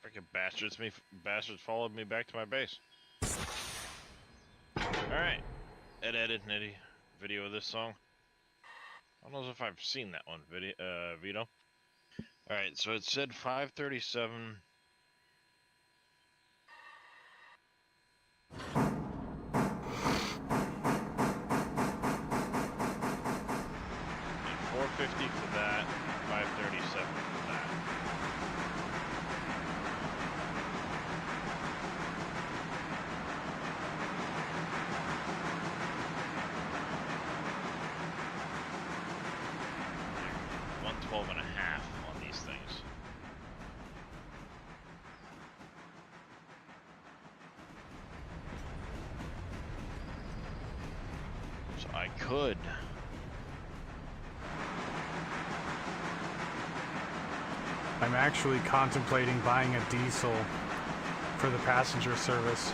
Freaking bastards followed me back to my base. Alright. Edited nitty video of this song. I don't know if I've seen that one, Vito. Alright, so it said 537. And 450 for that, 537 for that. $112.5 on these things. So I could. I'm actually contemplating buying a diesel for the passenger service.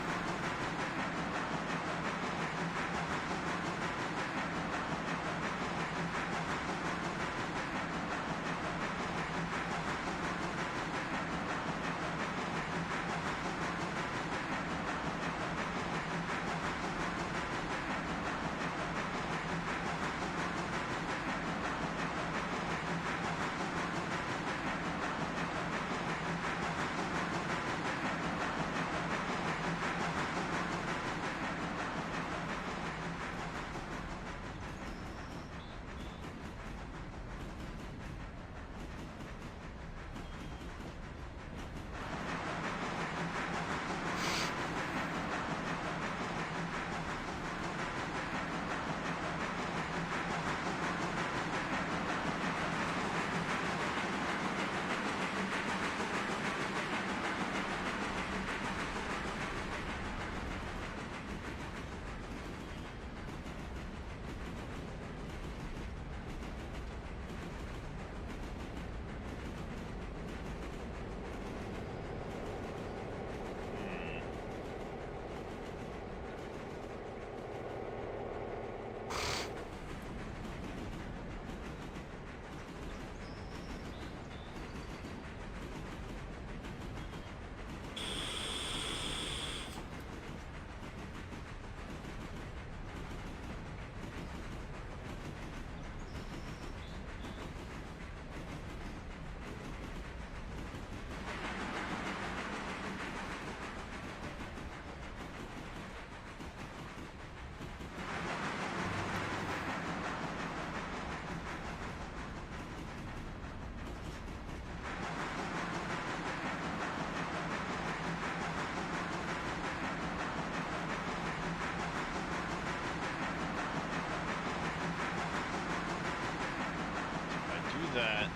That.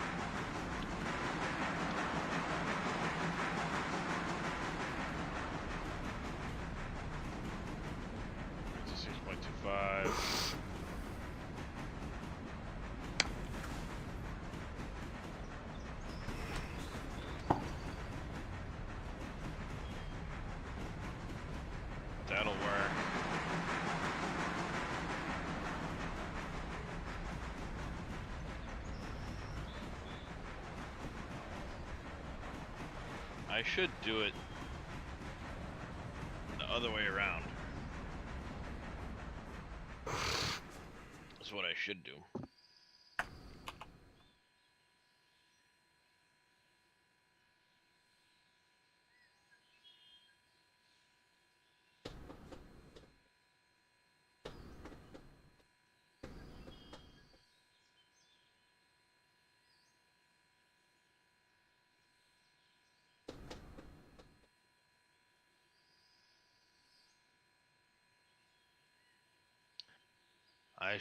It's a 6.25. That'll work. I should do it the other way around. That's what I should do.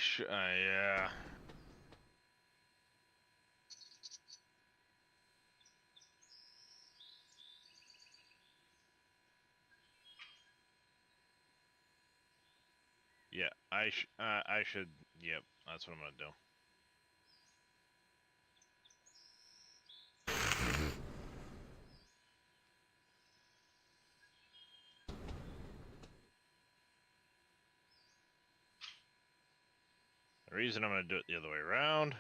Yeah. Yeah, I should, yep, that's what I'm gonna do. The reason I'm gonna do it the other way around.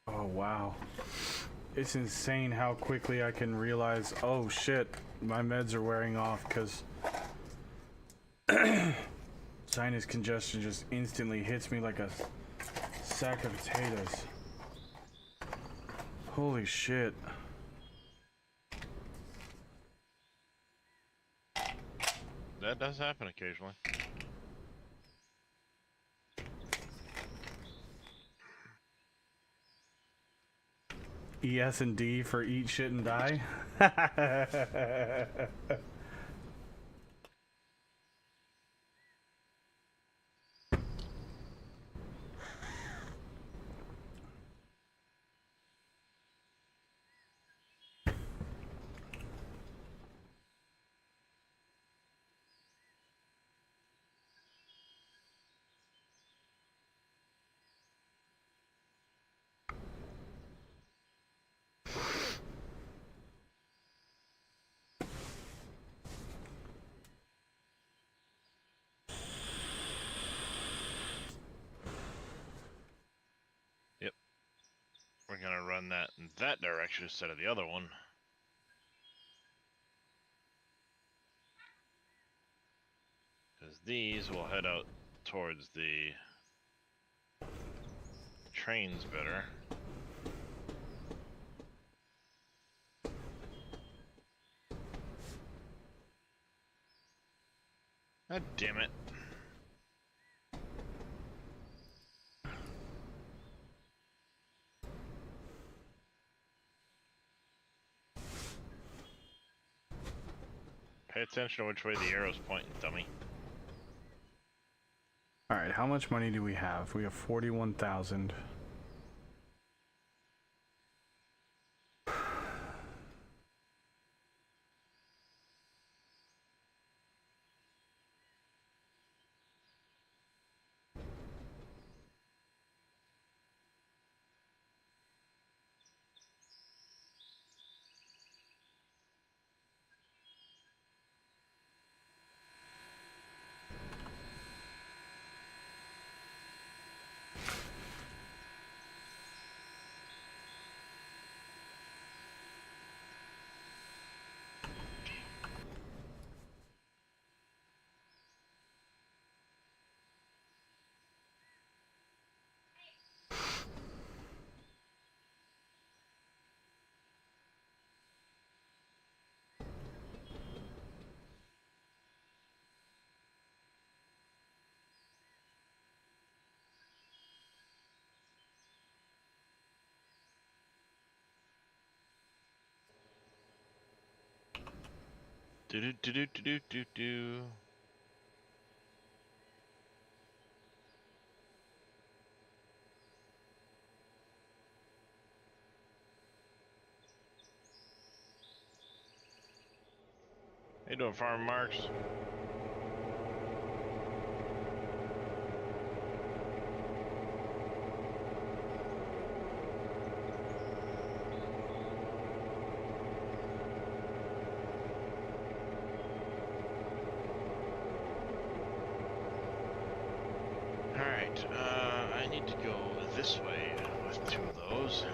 Oh, wow. It's insane how quickly I can realize, oh shit, my meds are wearing off because sinus congestion just instantly hits me like a sack of potatoes. Holy shit. That does happen occasionally. ES and D for eat shit and die. Yep. We're gonna run that in that direction instead of the other one. Because these will head out towards the trains better. God damn it. Pay attention to which way the arrow's pointing, dummy. Alright, how much money do we have? We have 41,000. Do do do do do do do. How you doing, Farm Marks? this way with 2 of those.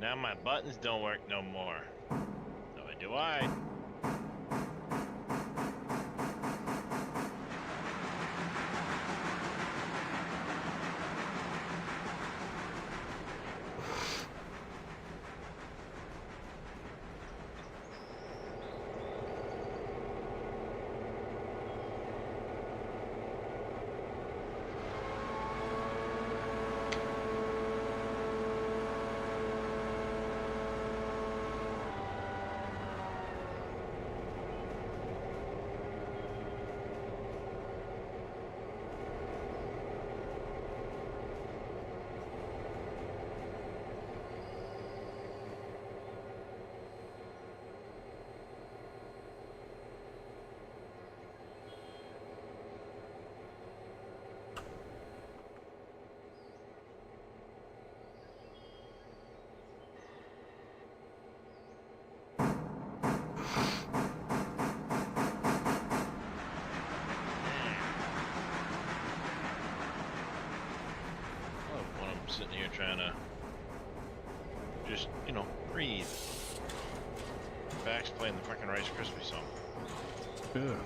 Now my buttons don't work no more. So do I. Sitting here trying to just, you know, breathe. Back's playing the fucking Rice Krispie song. Ugh.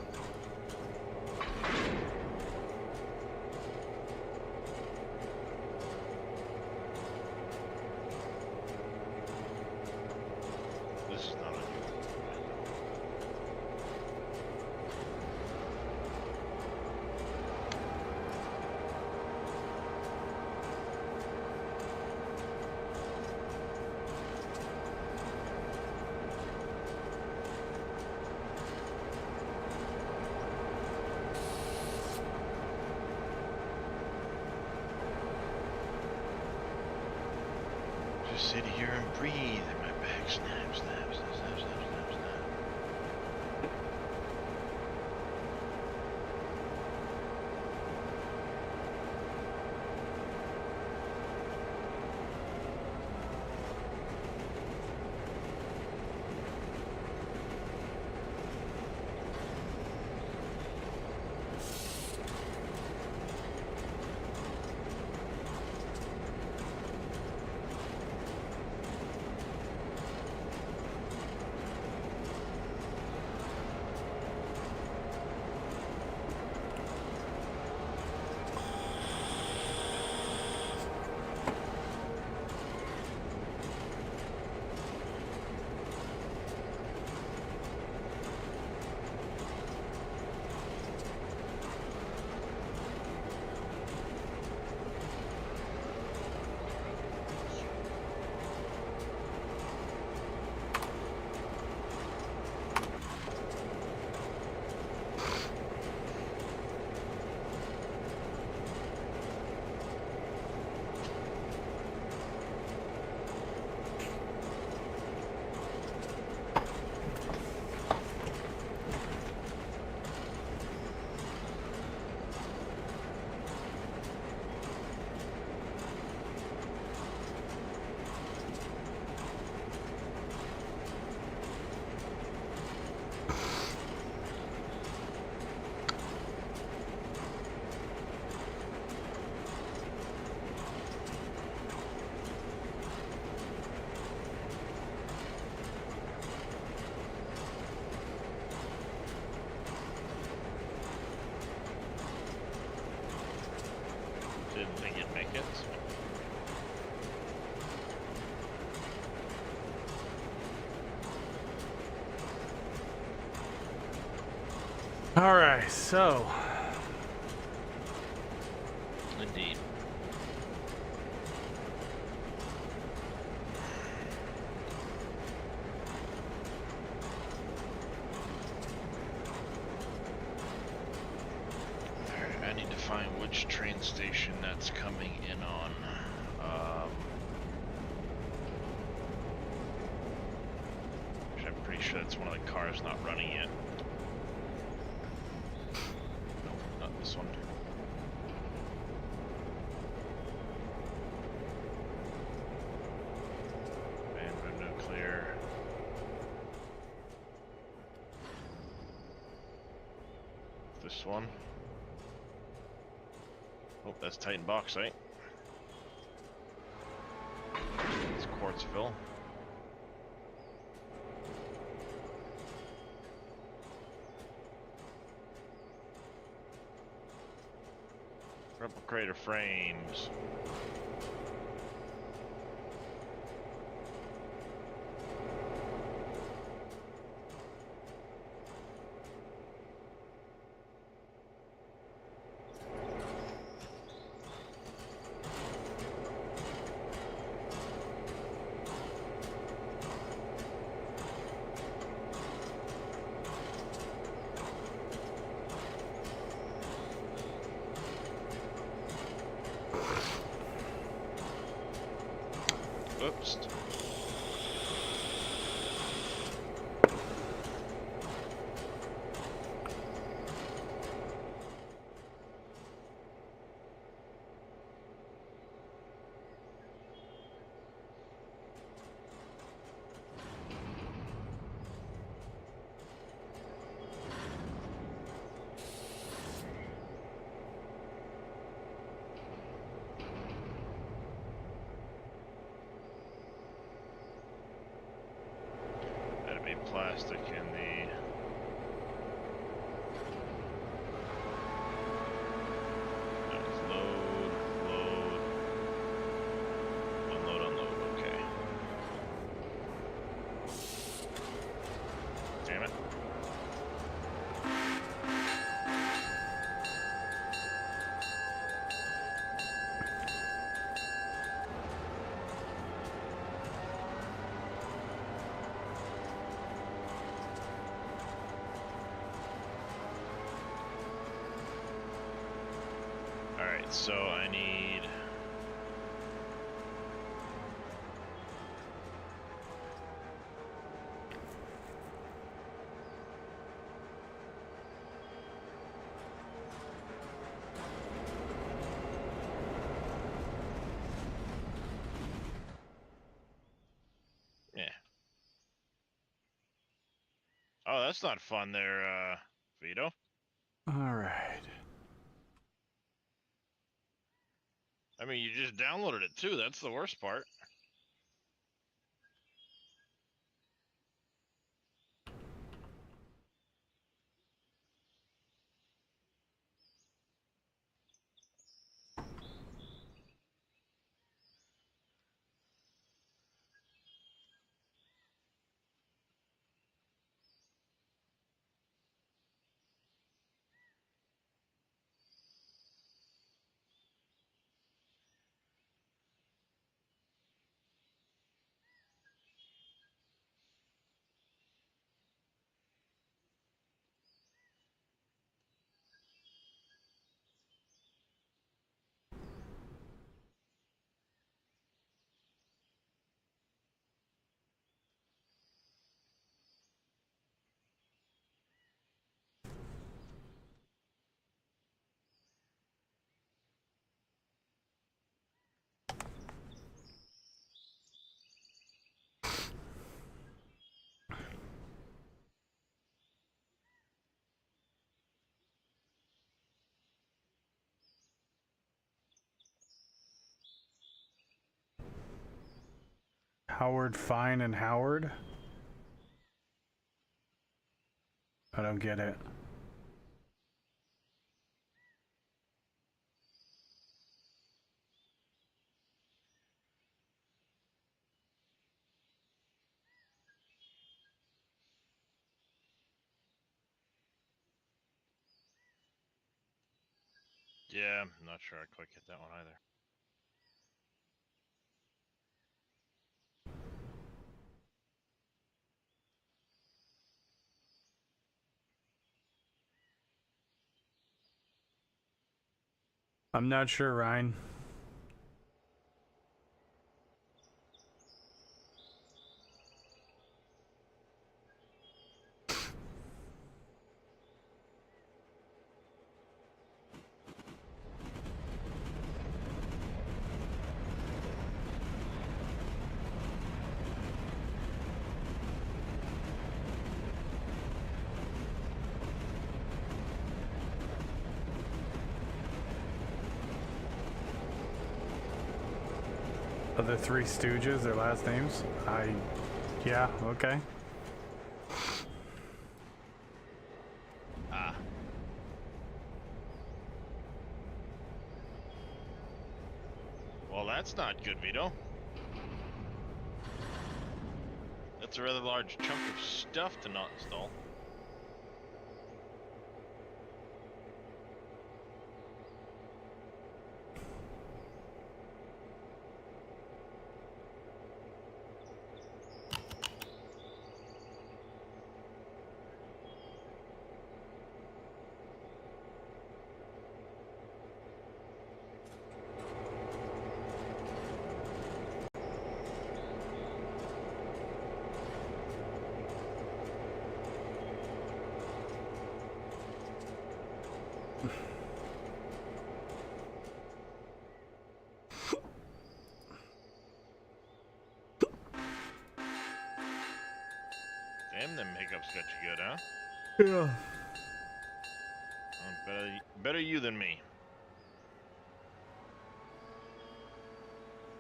This is not unusual. Just sit here and breathe, and my back snaps, snaps, snaps, snaps, snaps, snaps, snaps. All right, so Indeed. Alright, I need to find which train station that's coming in on. Which I'm pretty sure that's one of the cars not running yet. Nope, not this one. And window clear. This one. Oh, that's Titan Bauxite. It's Quartzville. Replicator frames. Oops. That'd be plastic in the... That's load, load, unload, unload, okay. Damn it. Alright, so I need... Yeah. Oh, that's not fun there, Vito. all right. I mean, you just downloaded it too, that's the worst part. Howard, Fine, and Howard. I don't get it. Yeah, I'm not sure I quite get that one either. I'm not sure, Ryan. Of the Three Stooges, their last names? Yeah, okay. Ah. Well, that's not good, Vito. That's a rather large chunk of stuff to not install. Damn, them hiccups got you good, huh? Yeah. Well, better you than me.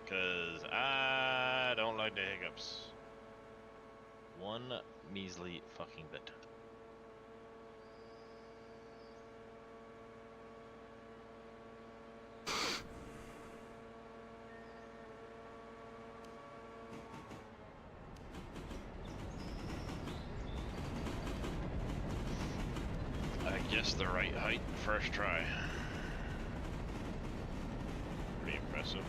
Cause I don't like the hiccups. One measly fucking bit. I guess the right height first try. Pretty impressive.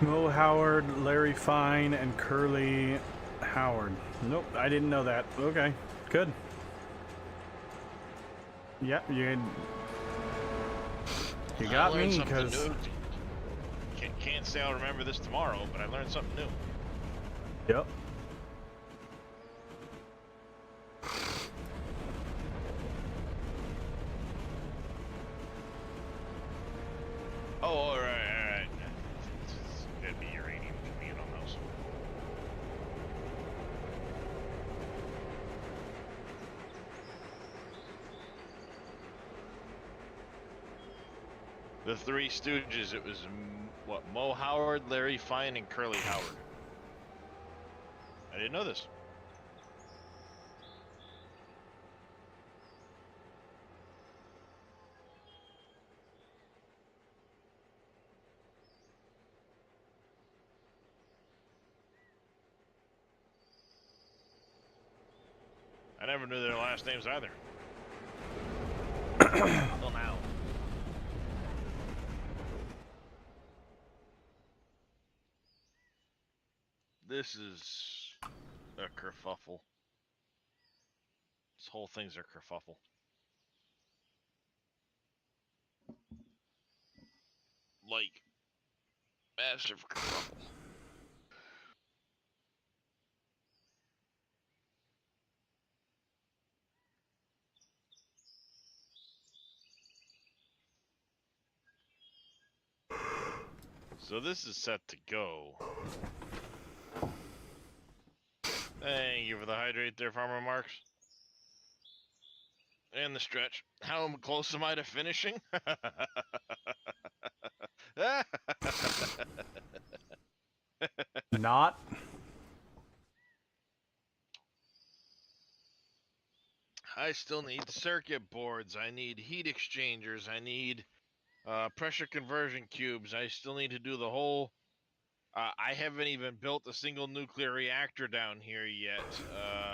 Mo Howard, Larry Fine, and Curly Howard. Nope, I didn't know that. Okay, good. Yeah, you got me, because... Can't say I'll remember this tomorrow, but I learned something new. Yep. Oh, alright. That'd be uranium coming in on those. The Three Stooges, it was, what, Mo Howard, Larry Fine, and Curly Howard. I didn't know this. I never knew their last names either. Until now. This is a kerfuffle. This whole thing's a kerfuffle. Like, massive kerfuffle. So this is set to go. Thank you for the hydrate there, Farmer Marks. And the stretch. How close am I to finishing? Not. I still need circuit boards. I need heat exchangers. I need Pressure conversion cubes. I still need to do the whole. I haven't even built a single nuclear reactor down here yet. With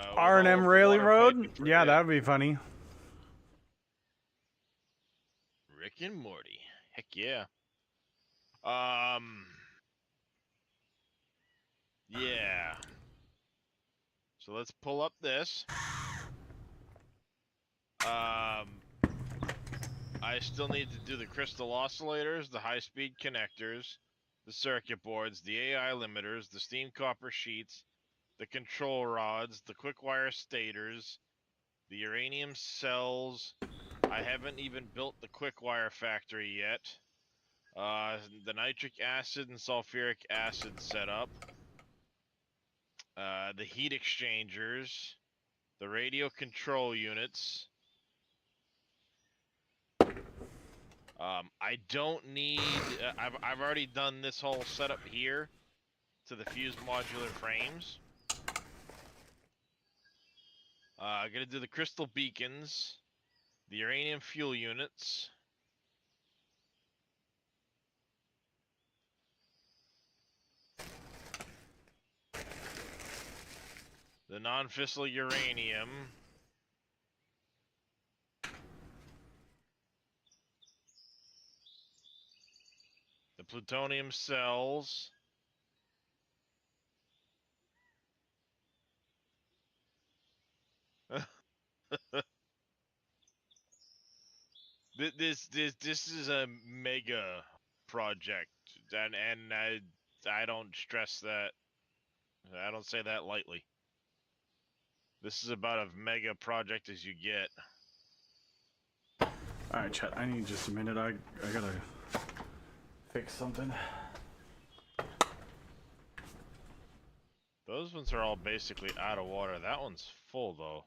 all of R&M the Railing water piping Road? for Yeah, it. that would be funny. Rick and Morty. Heck yeah. Yeah. So let's pull up this. I still need to do the crystal oscillators, the high-speed connectors, the circuit boards, the AI limiters, the steam copper sheets, the control rods, the quick wire stators, the uranium cells. I haven't even built the quick wire factory yet. The nitric acid and sulfuric acid setup. The heat exchangers, the radio control units. I don't need. I've already done this whole setup here to the fused modular frames. I'm gonna do the crystal beacons, the uranium fuel units. The non-fissile uranium. The plutonium cells. This is a mega project, and I don't stress that. I don't say that lightly. This is about as mega project as you get. Alright, chat, I need just a minute. I gotta fix something. Those ones are all basically out of water. That one's full though.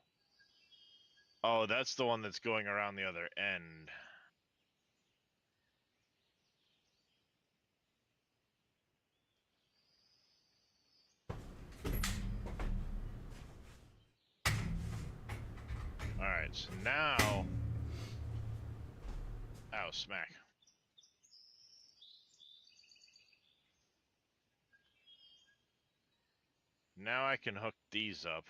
Oh, that's the one that's going around the other end. Alright, so now... Ow, smack. Now I can hook these up.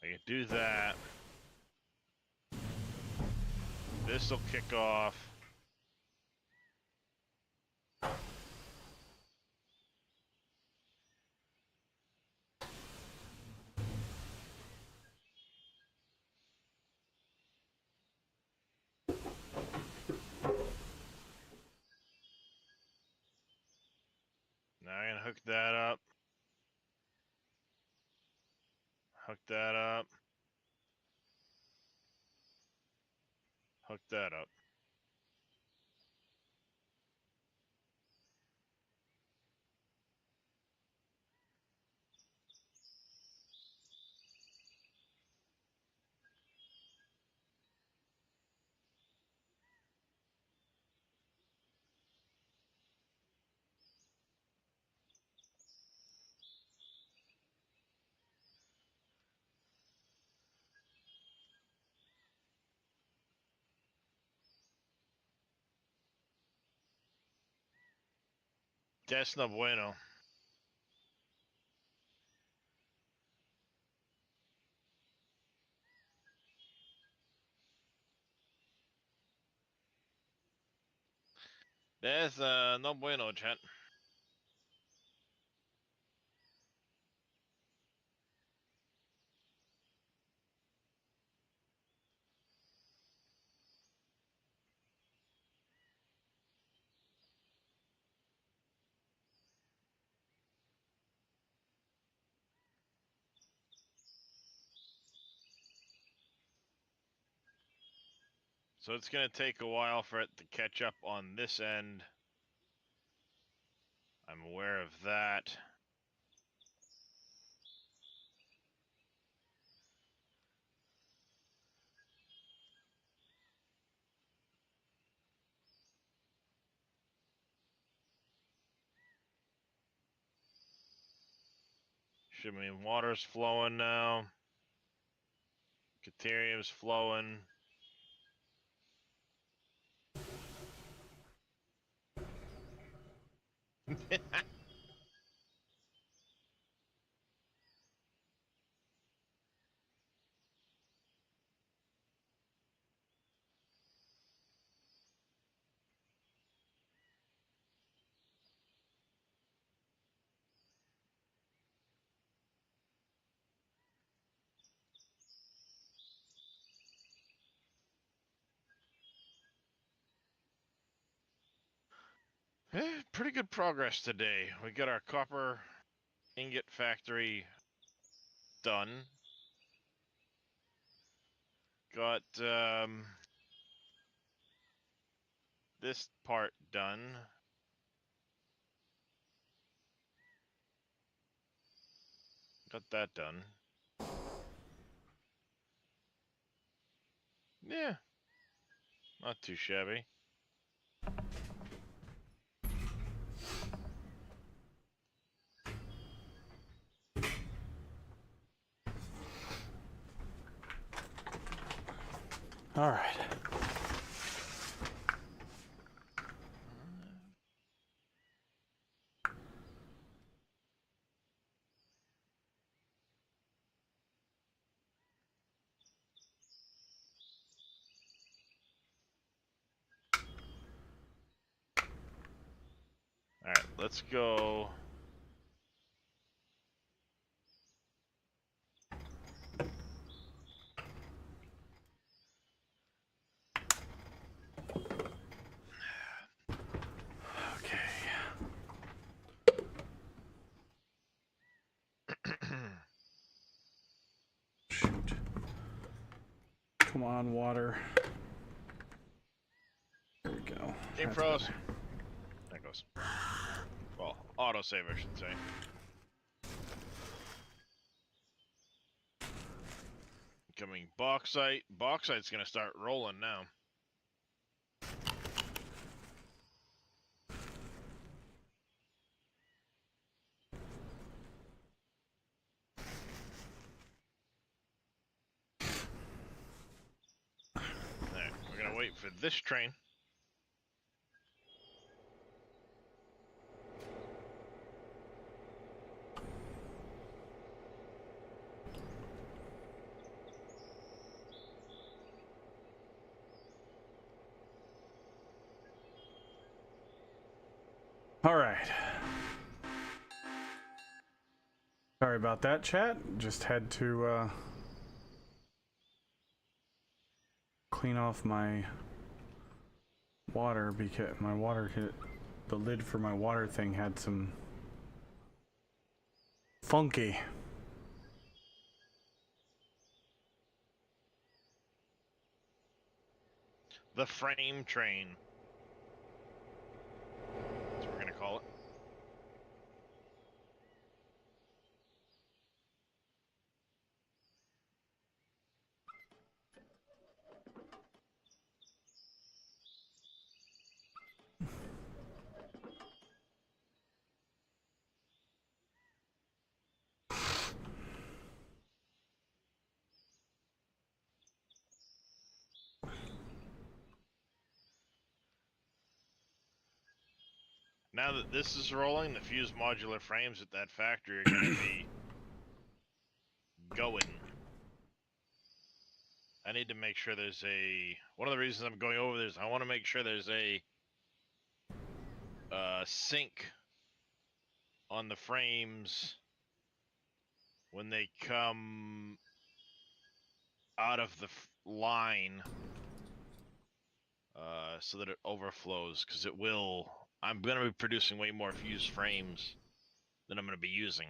I can do that. This'll kick off. Now I can hook that up. Hook that up. Hook that up. That's no bueno. That's no bueno, chat. So it's gonna take a while for it to catch up on this end. I'm aware of that. Should mean water's flowing now. Caterium's flowing. Pretty good progress today. We got our copper ingot factory done. Got this part done. Got that done. Yeah, not too shabby. All right. Alright, let's go. Okay. Shoot. Come on, water. There we go. Game That's froze. better. There it goes. Well, autosave, I should say. Coming bauxite. Bauxite's gonna start rolling now. Alright, we're gonna wait for this train. All right. Sorry about that, chat. Just had to clean off my water because my water hit the lid for my water thing had some funky. The frame train. That's what we're gonna call it. Now that this is rolling, the fused modular frames at that factory are gonna be going. I need to make sure there's a... One of the reasons I'm going over this, I want to make sure there's a sync on the frames when they come out of the line, so that it overflows, because it will... I'm going to be producing way more fused frames than I'm going to be using.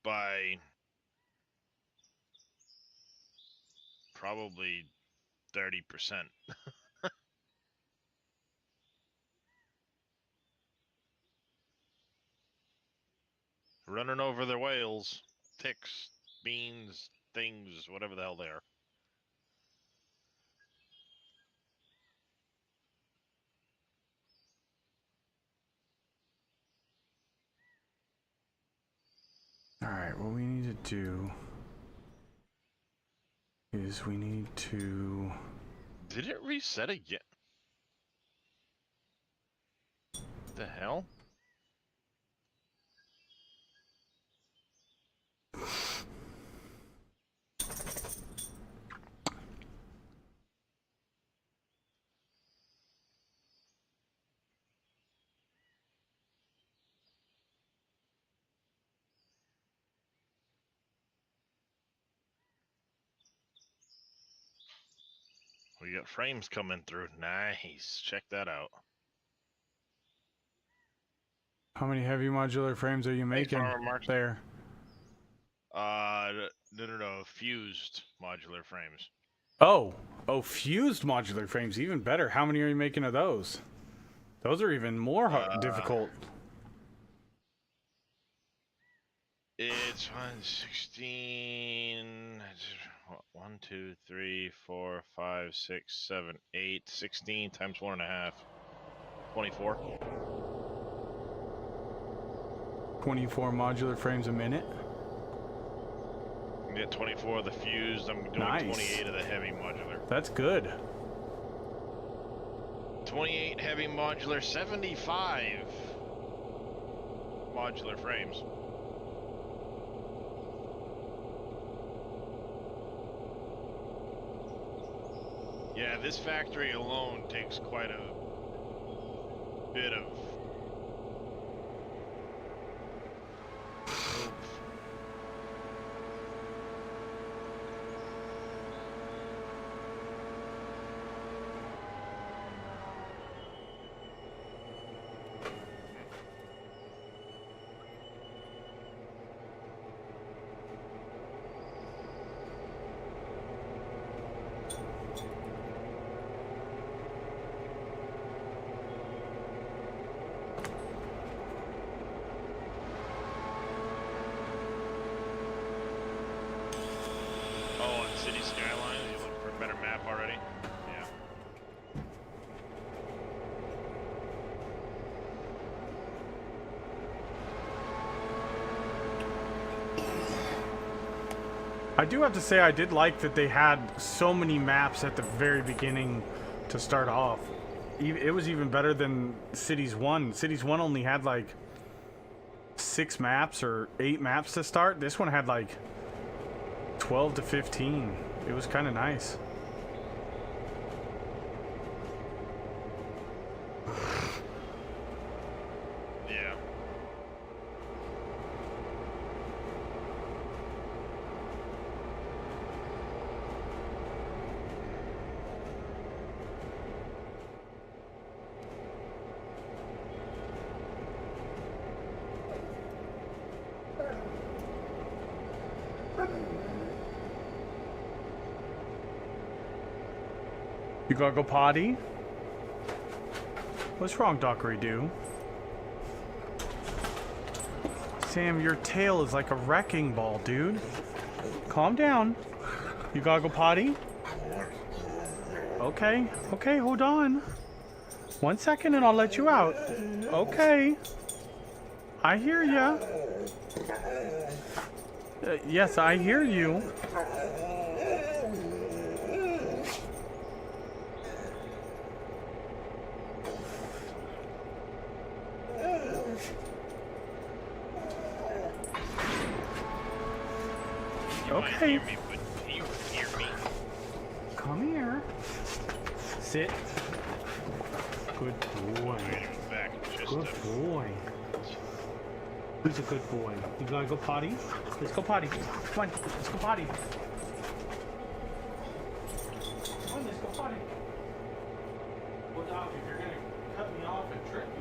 By probably 30%. Running over their whales, ticks, beans, things, whatever the hell they are. Alright, what we need to do is we need to... Did it reset again? What the hell? We got frames coming through. Nice. Check that out. How many heavy modular frames are you making Farmer Mark. there? No. Fused modular frames. Oh, fused modular frames, even better. How many are you making of those? Those are even more difficult. It's 116. 1, 2, 3, 4, 5, 6, 7, 8, 16 times 1.5. 24. 24 modular frames a minute. Get 24 of the fused. I'm doing Nice. 28 of the heavy modular. That's good. 28 heavy modular, 75 modular frames. Yeah, this factory alone takes quite a bit of oomph. Oh, and City Skyline, are you looking for a better map already? Yeah. I do have to say I did like that they had so many maps at the very beginning to start off. It was even better than Cities 1. Cities 1 only had like 6 maps or 8 maps to start. This one had like 12 to 15. It was kind of nice. Yeah. You gotta go potty? What's wrong, Dockery Doo? Sam, your tail is like a wrecking ball, dude. Calm down. You gotta go potty? Okay, okay, hold on. 1 second and I'll let you out. Okay. I hear ya. Yes, I hear you. You might Okay. hear me, but do you hear me? Come here. Sit. Good boy. Wait a back just Good boy. Who's a good boy? You gotta go potty? Let's go potty. Come on, let's go potty. Come on, let's go potty. Well, Doc, if you're gonna cut me off and trick me.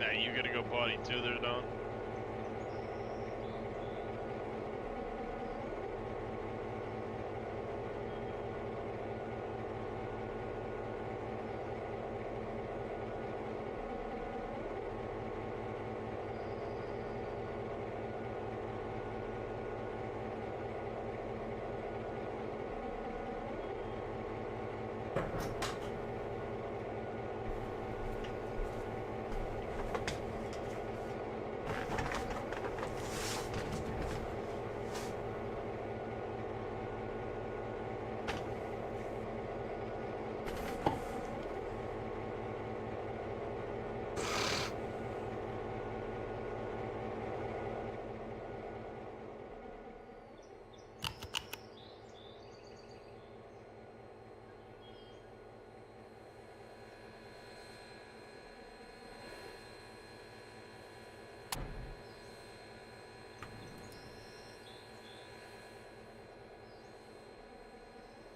Now you gotta go potty too there, Don?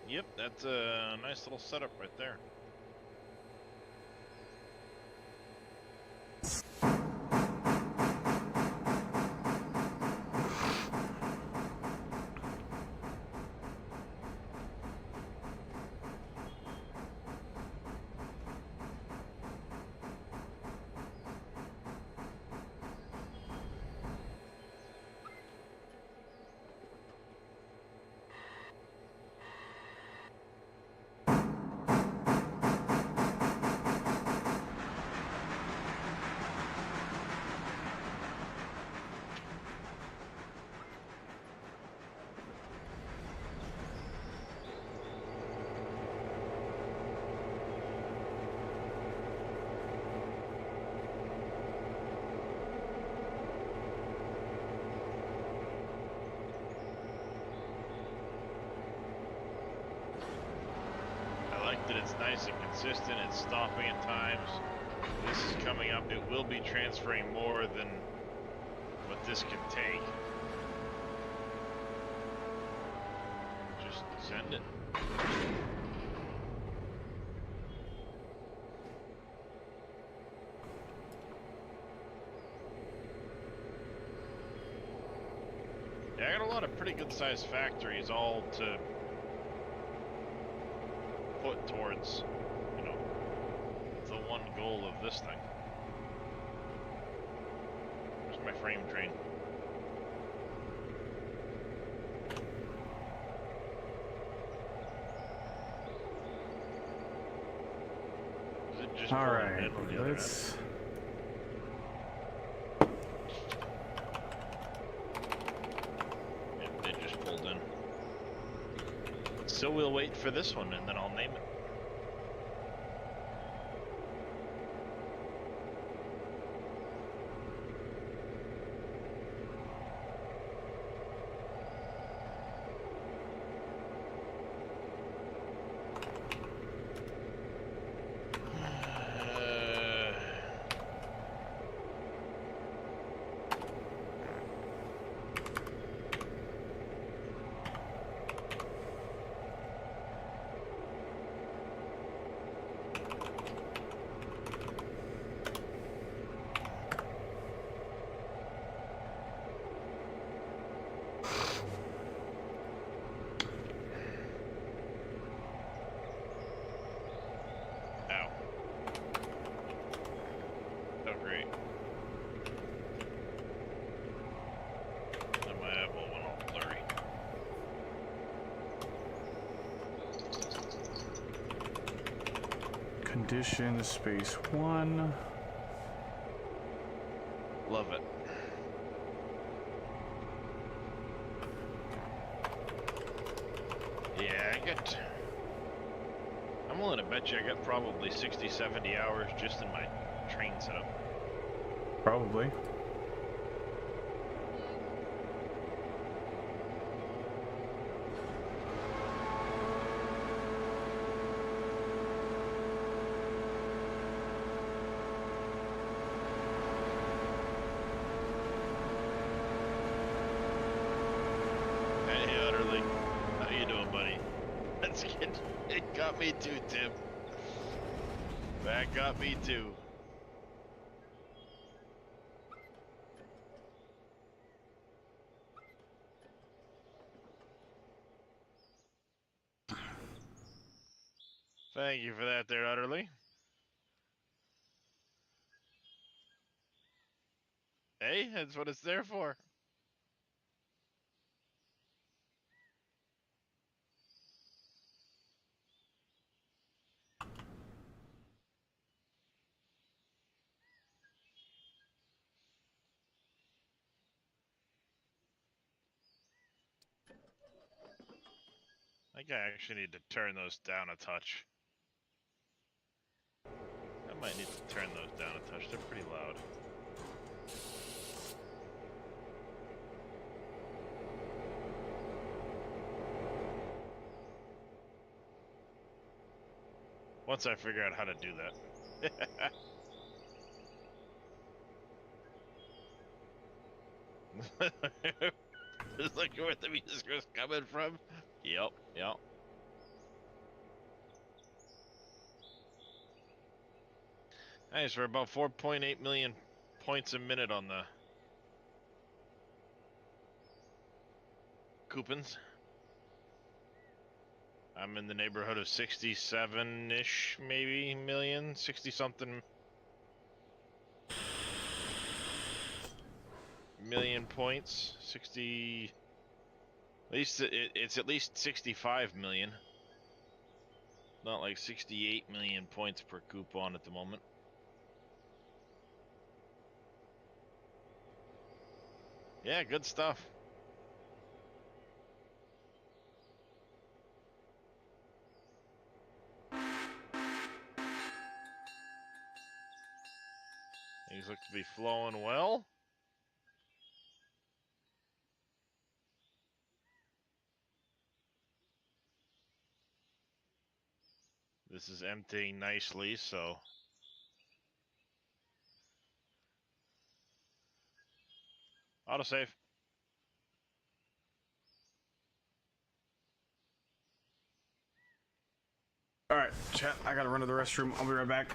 Yep, that's a nice little setup right there. I like that it's nice and consistent. It's stopping at times. This is coming up. It will be transferring more than what this can take. Just send it. Yeah, I got a lot of pretty good sized factories all to put towards, you know, the one goal of this thing. Where's my frame train? Is it just All pulling right, in on the other end? let's. It just pulled in. So we'll wait for this one and then I'll name it. Ow. Oh, great. And my eyeball went all blurry. Condition space 1. Love it. Yeah, I'm willing to bet you I got probably 60, 70 hours just in my train setup. Probably. Hey, Utterly. How you doing, buddy? That's good. It got me too, Tim. That got me too. Thank you for that there, Utterly. Hey, that's what it's there for. think I actually need to turn those down a touch. I might need to turn those down a touch. They're pretty loud. Once I figure out how to do that. Just like where the music was coming from. Yep, yep. Nice, we're about 4.8 million points a minute on the coupons. I'm in the neighborhood of 67-ish, maybe, million, 60-something million points. 60, at least it's at least 65 million. Not like 68 million points per coupon at the moment. Yeah, good stuff. Things look to be flowing well. This is emptying nicely, so autosave. All right, chat. I gotta run to the restroom. I'll be right back.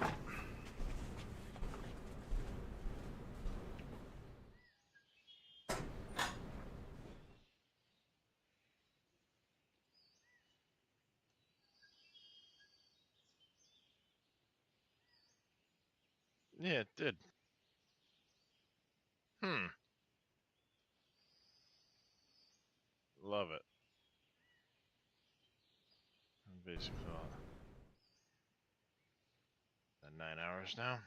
Yeah, it did. Love it. Basically, 9 hours now.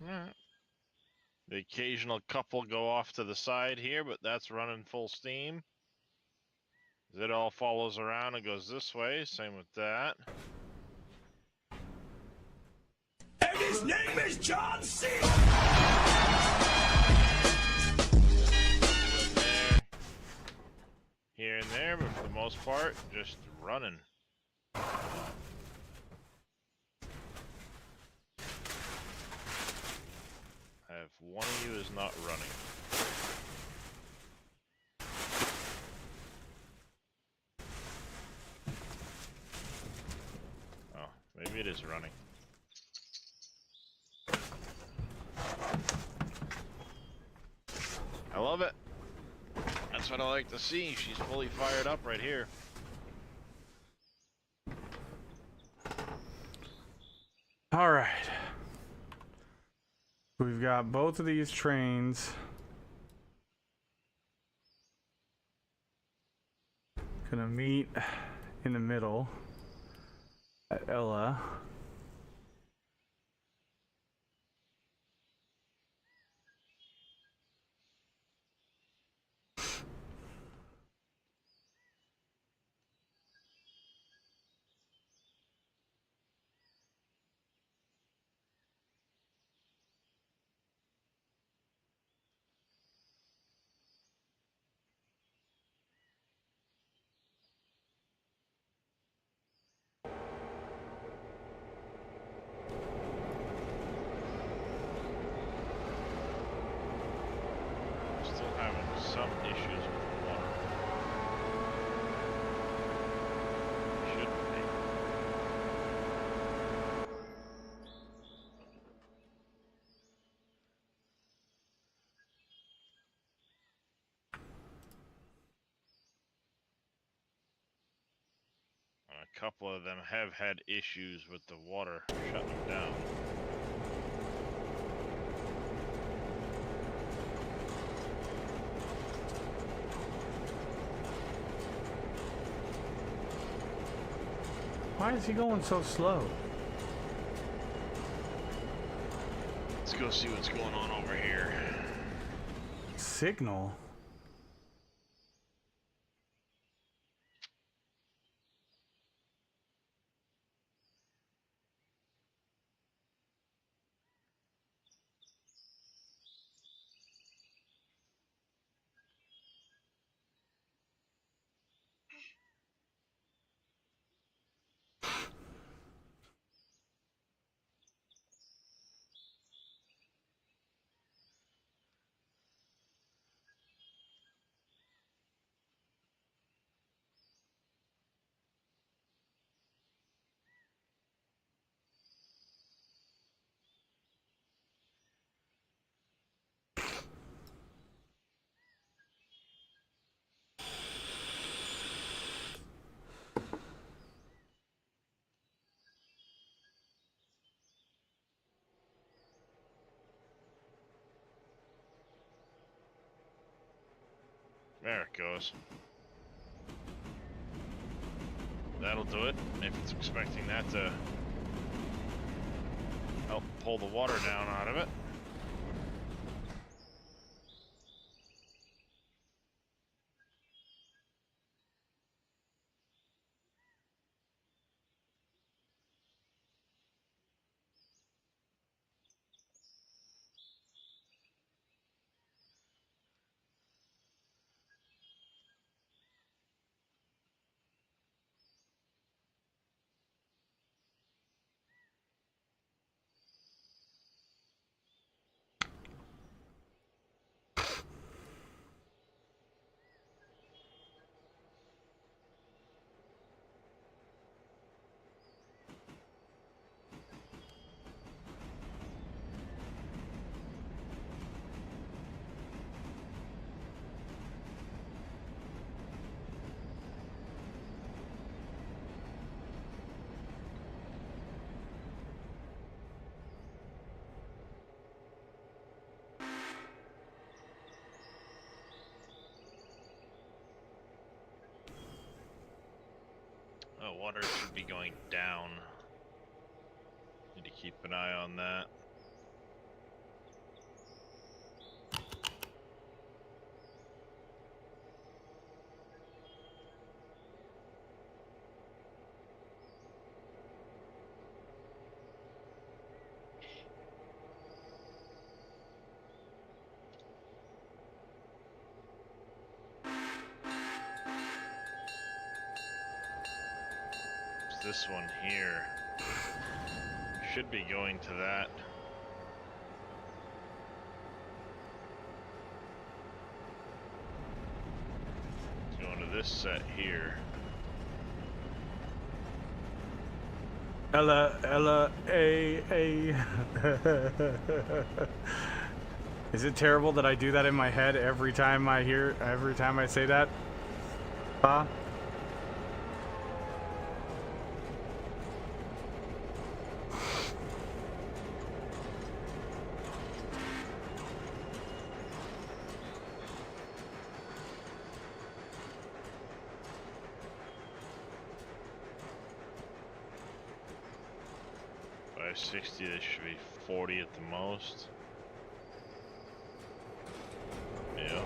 Alright. The occasional couple go off to the side here, but that's running full steam. It all follows around and goes this way. Same with that. And his name is John C. There, here and there, but for the most part, just running. I have one of you is not running. Oh, maybe it is running. I love it. That's what I like to see. She's fully fired up right here. All right. We've got both of these trains. Gonna meet in the middle at Ella. Still having some issues with the water. Shouldn't be. A couple of them have had issues with the water shutting them down. Why is he going so slow? Let's go see what's going on over here. Signal? There it goes. That'll do it, if it's expecting that to help pull the water down out of it. Oh, water should be going down. Need to keep an eye on that. This one here should be going to that. It's going to this set here. Ella, A. Is it terrible that I do that in my head every time I say that? Huh? $560, this should be 40 at the most. Yeah.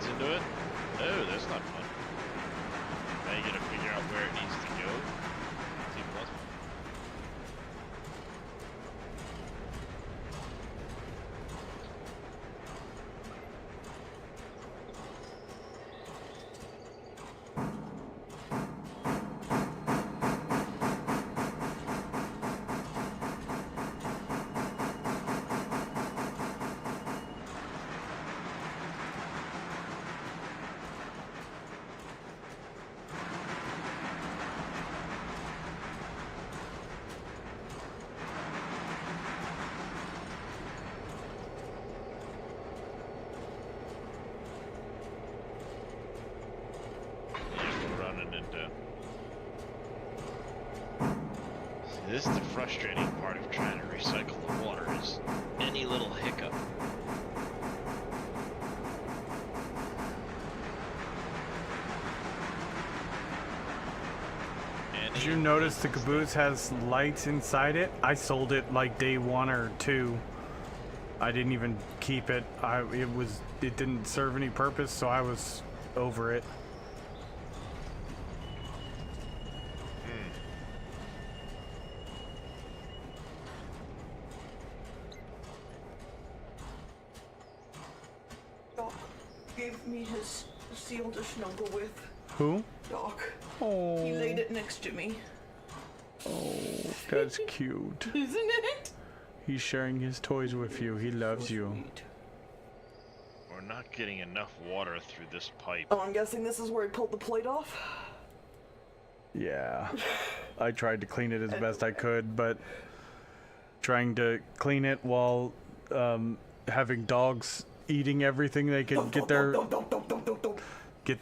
gets into it. Oh, that's not fun. Now you gotta figure out where it needs to go. See plus. This is the frustrating part of trying to recycle the water is any little hiccup. Did you notice the caboose has lights inside it? I sold it like day 1 or 2. I didn't even keep it. It didn't serve any purpose, so I was over it. Doc gave me his seal to snuggle with. Who? Doc. Oh. He laid it next to me. Oh, that's cute. Isn't it? He's sharing his toys with you. He loves you. Sweet. We're not getting enough water through this pipe. Oh, I'm guessing this is where he pulled the plate off? Yeah. I tried to clean it as best I could, but trying to clean it while having dogs eating everything they could get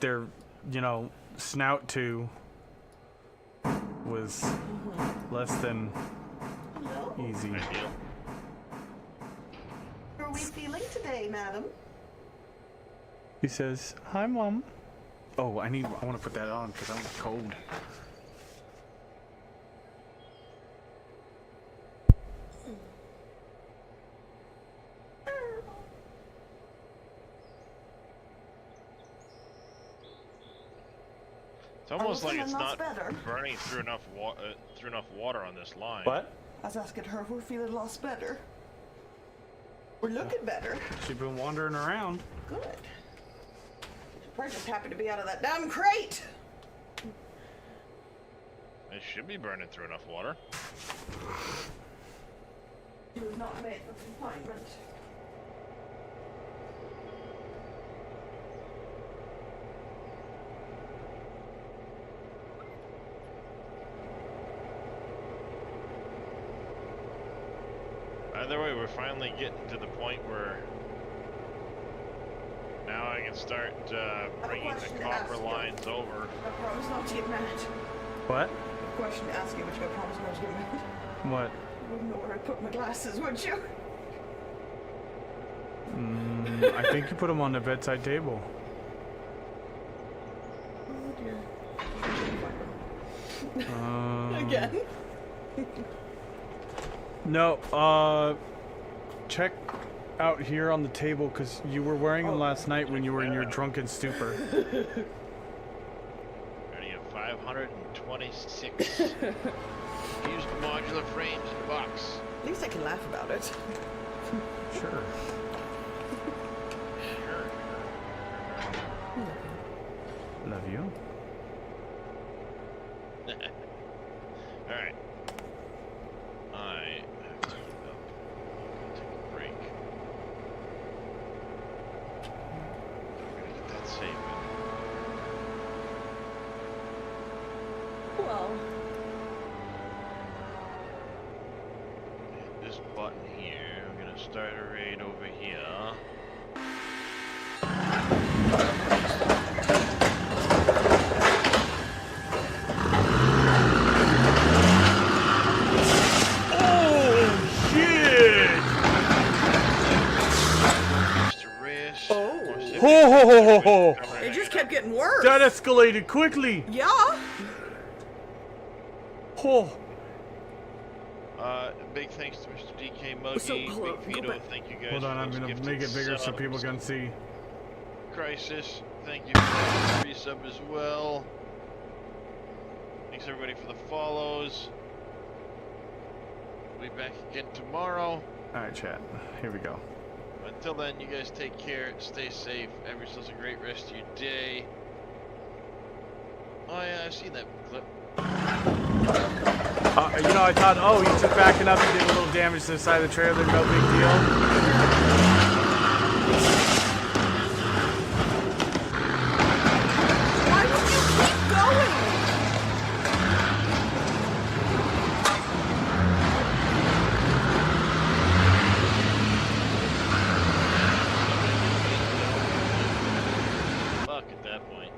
their, you know, snout to was less than easy. Ideal. How are we feeling today, madam? He says, "Hi, Mom." Oh, I want to put that on because I'm cold. It's almost like it's feeling not lots better. burning through enough water on this line. What? I was asking her if we're feeling lots better. We're looking better. She's been wandering around. Good. We're just happy to be out of that damn crate. It should be burning through enough water. It was not made for confinement. Either way, we're finally getting to the point where now I can start bringing the question to copper ask you. lines over. I promise not to get mad. What? A question to ask you, which I promise not to get mad. What? You wouldn't know where I put my glasses, would you? I think you put them on the bedside table. Oh dear. Again? No, check out here on the table because you were wearing them last night when you were in your drunken stupor. Already have 526 used modular frames in box. At least I can laugh about it. Sure. Sure. Love you. Alright. I have to go take a break. I'm gonna get that saved. Well, Hit this button here. I'm gonna start a raid over here. Oh, it just kept getting worse. that escalated quickly. Yeah. Oh, Big thanks to Mr. DK Muggy, So, hold Big on, go Vito, back. thank you guys. hold on, for I'm those gonna gifted make it bigger so subs. people can see. Crisis, thank you for that resub as well. Thanks everybody for the follows. We'll be back again tomorrow. Alright, chat. Here we go. Until then, you guys take care, stay safe, have yourselves a great rest of your day. Oh yeah, I've seen that clip. You know, I thought, oh, he's just backing up and did a little damage to the side of the trailer, no big deal. Why would you keep going? Fuck at that point.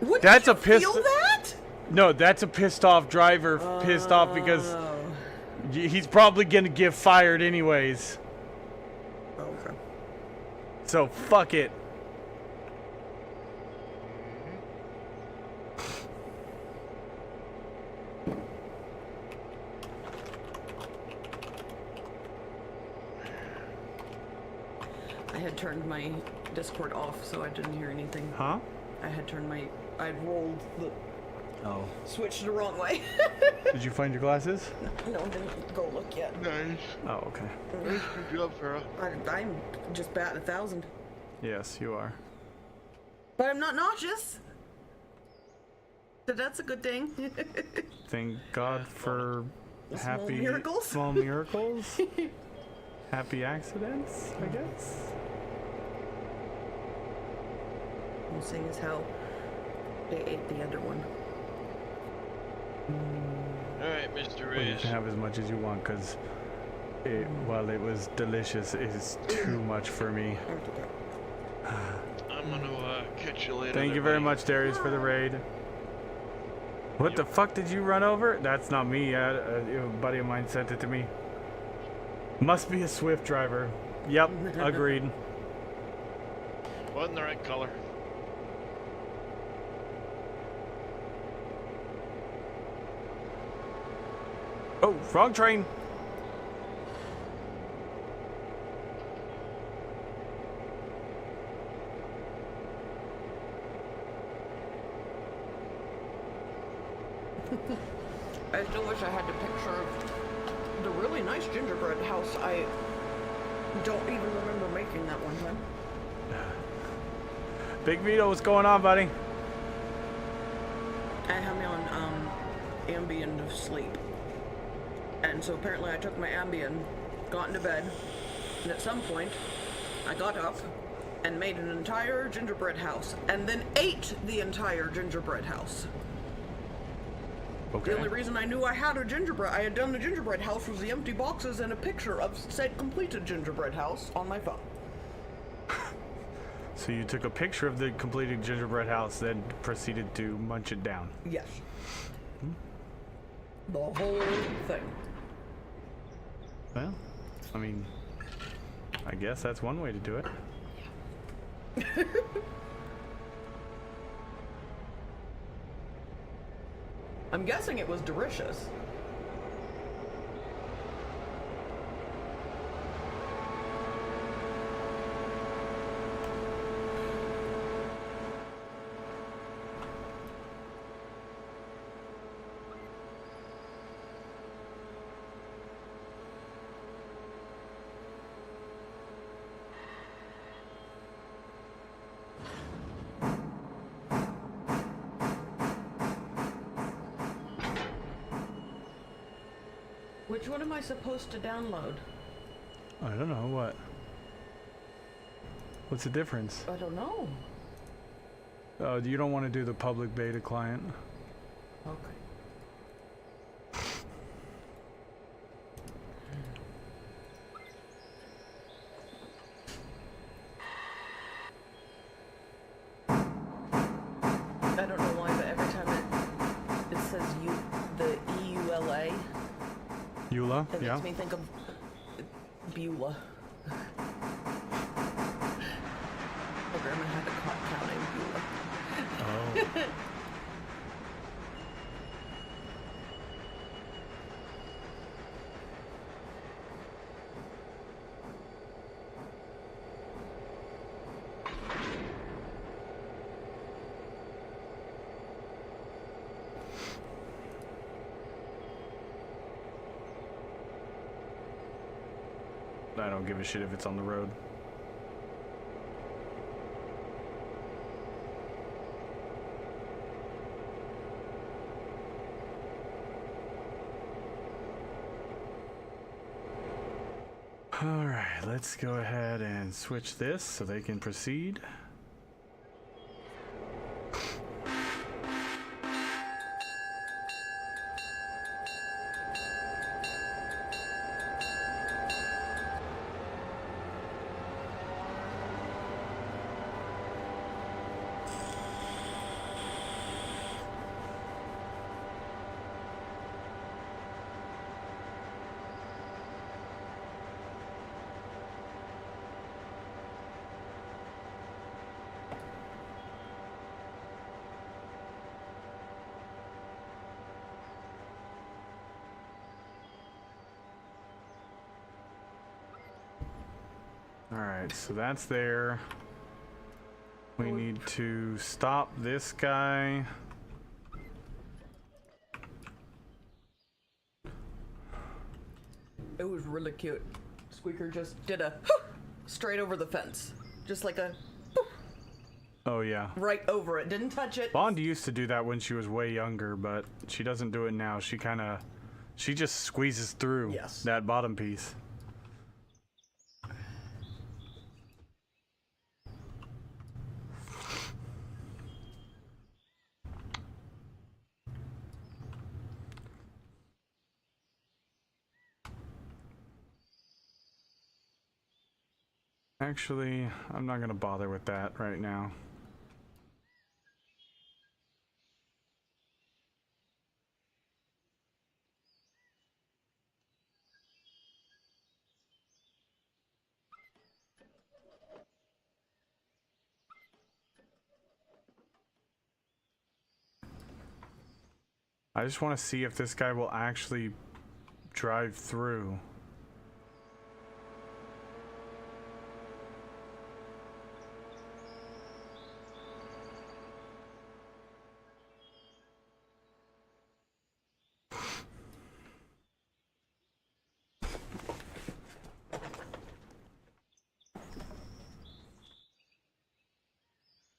Wouldn't That's you a piss- feel that? No, that's a pissed off driver, pissed off because he's probably gonna get fired anyways. Okay. So fuck it. I had turned my Discord off, so I didn't hear anything. Huh? I had turned my... I'd rolled the Oh. switch the wrong way. Did you find your glasses? No, didn't go look yet. Nice. Oh, okay. Nice, good job, Farah. I'm just batting 1,000. Yes, you are. But I'm not nauseous. So that's a good thing. Thank God for Small happy miracles? small miracles. Happy accidents, I guess. Well, seeing as how they ate the other one. Alright, Mr. Well, you Reyes. can have as much as you want, because while it was delicious, it is too much for me. I'm gonna catch you later. Thank you very much, Darius, for the raid. What the fuck did you run over? That's not me. A buddy of mine sent it to me. Must be a Swift driver. Yep, agreed. Wasn't the right color. Oh, wrong train. I still wish I had the picture of the really nice gingerbread house. I don't even remember making that one time. Big Vito, what's going on, buddy? I had me on Ambien to sleep. And so apparently I took my Ambien, got into bed, and at some point I got up and made an entire gingerbread house, and then ate the entire gingerbread house. Okay. The only reason I knew I had I had done the gingerbread house was the empty boxes and a picture of said completed gingerbread house on my phone. So you took a picture of the completed gingerbread house, then proceeded to munch it down. Yes. The whole thing. Well, I mean, I guess that's one way to do it. I'm guessing it was delicious. Which one am I supposed to download? I don't know, what? What's the difference? I don't know. You don't want to do the public beta client. Okay. I don't know why, but every time it says the EULA, Eula? it Yeah. makes me think of Beulah. My grandma had a cow named Beulah. Oh. I don't give a shit if it's on the road. Alright, let's go ahead and switch this so they can proceed. Alright, so that's there. We need to stop this guy. It was really cute. Squeaker just did a straight over the fence. Just like a Oh yeah. right over it. Didn't touch it. Bond used to do that when she was way younger, but she doesn't do it now. She just squeezes through Yes. that bottom piece. Actually, I'm not gonna bother with that right now. I just want to see if this guy will actually drive through.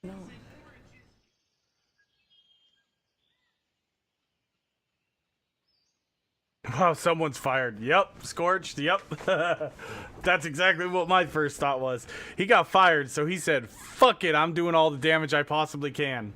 No. Wow, someone's fired. Yep, scorched. Yep. That's exactly what my first thought was. He got fired, so he said, fuck it, I'm doing all the damage I possibly can.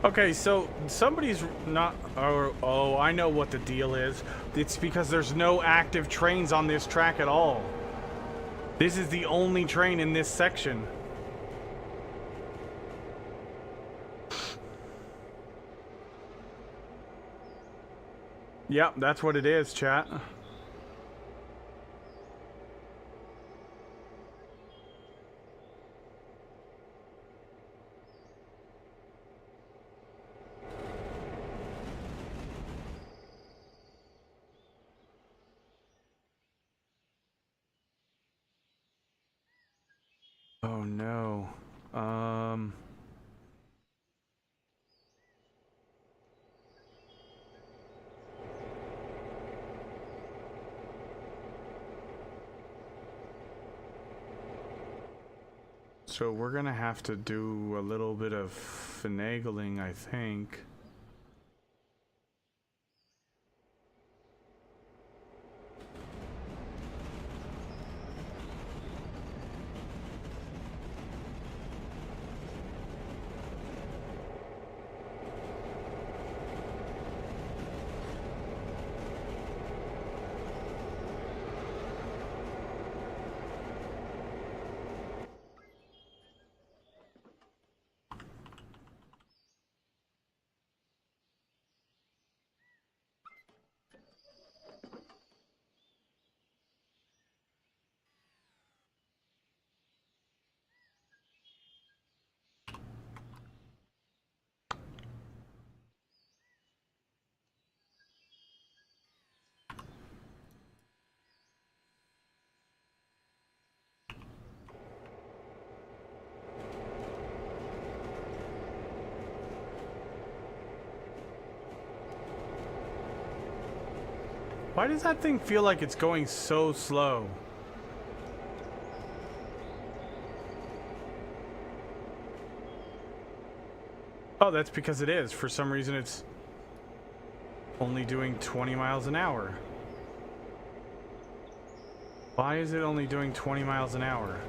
Okay, so somebody's not. Oh, I know what the deal is. It's because there's no active trains on this track at all. This is the only train in this section. Yep, that's what it is, chat. Oh no. So we're gonna have to do a little bit of finagling, I think. Why does that thing feel like it's going so slow? Oh, that's because it is. For some reason, it's only doing 20 miles an hour. Why is it only doing 20 miles an hour?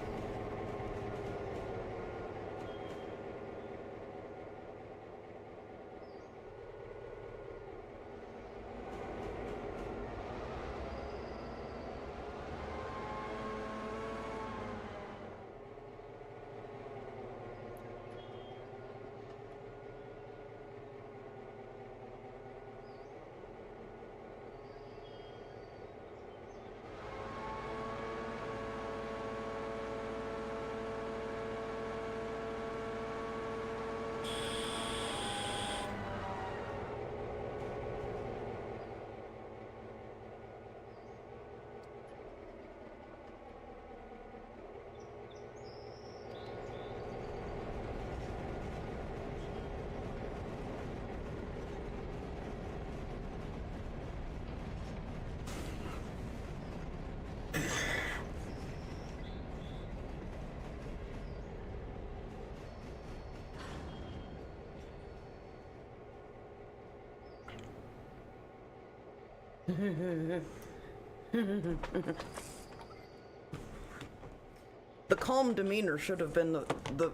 The calm demeanor should have been the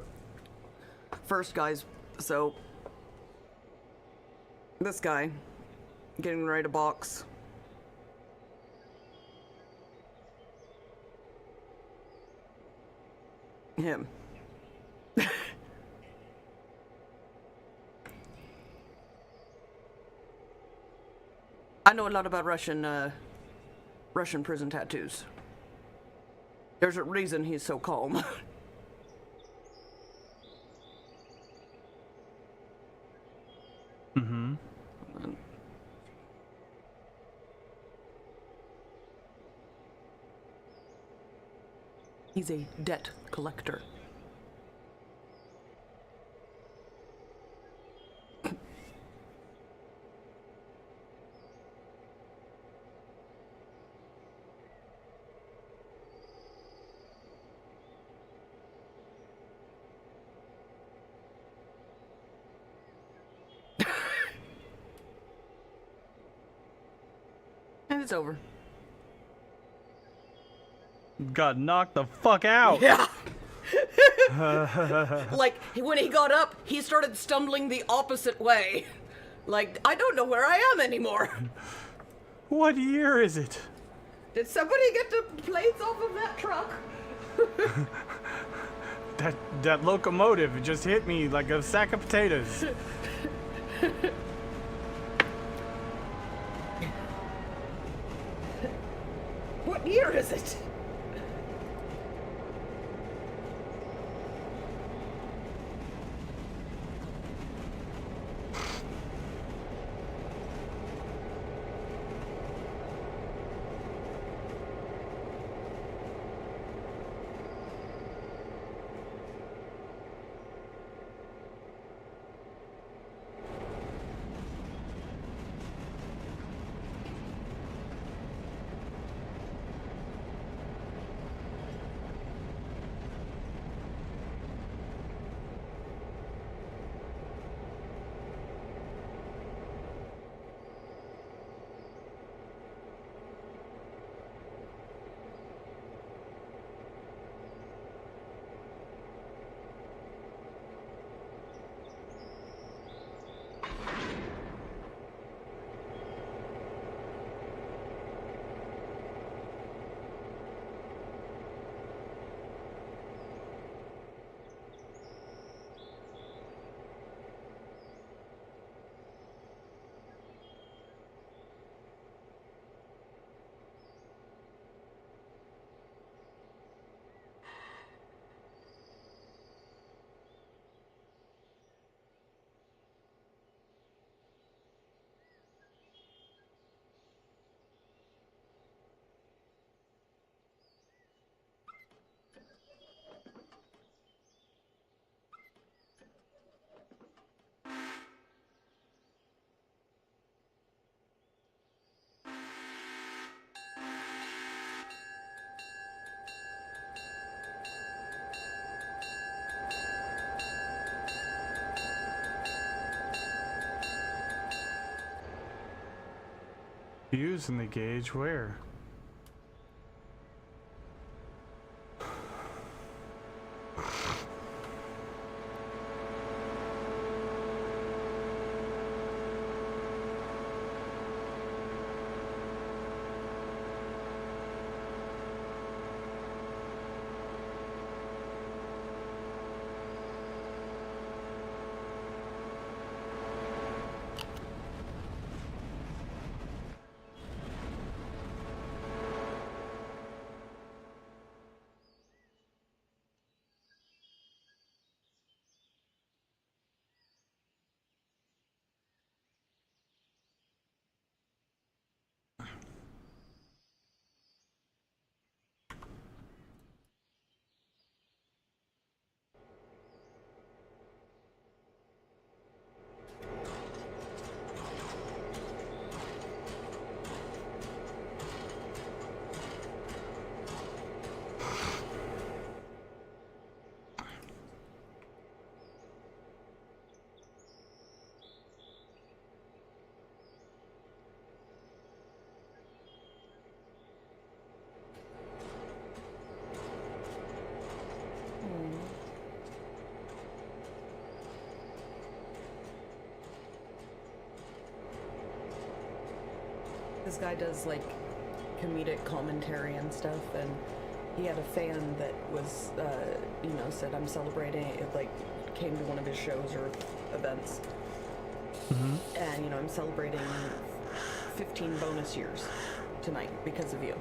first guy's. So this guy getting ready to box. Him. I know a lot about Russian prison tattoos. There's a reason he's so calm. Mm-hmm. He's a debt collector. And it's over. Got knocked the fuck out. Yeah. Like, when he got up, he started stumbling the opposite way. Like, I don't know where I am anymore. What year is it? Did somebody get the plates off of that truck? That locomotive just hit me like a sack of potatoes. What year is it? Using the gauge where? This guy does like comedic commentary and stuff, and he had a fan that was, said I'm celebrating it, like came to one of his shows or events, and I'm celebrating 15 bonus years tonight because of you.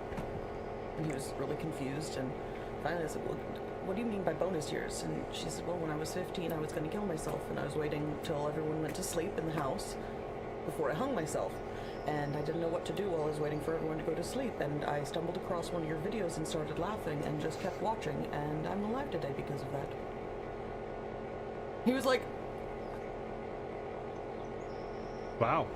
And he was really confused, and finally I said, well, what do you mean by bonus years? And she said, well, when I was 15, I was going to kill myself, and I was waiting till everyone went to sleep in the house before I hung myself. And I didn't know what to do while I was waiting for everyone to go to sleep, and I stumbled across one of your videos and started laughing and just kept watching, and I'm alive today because of that. He was like, Wow.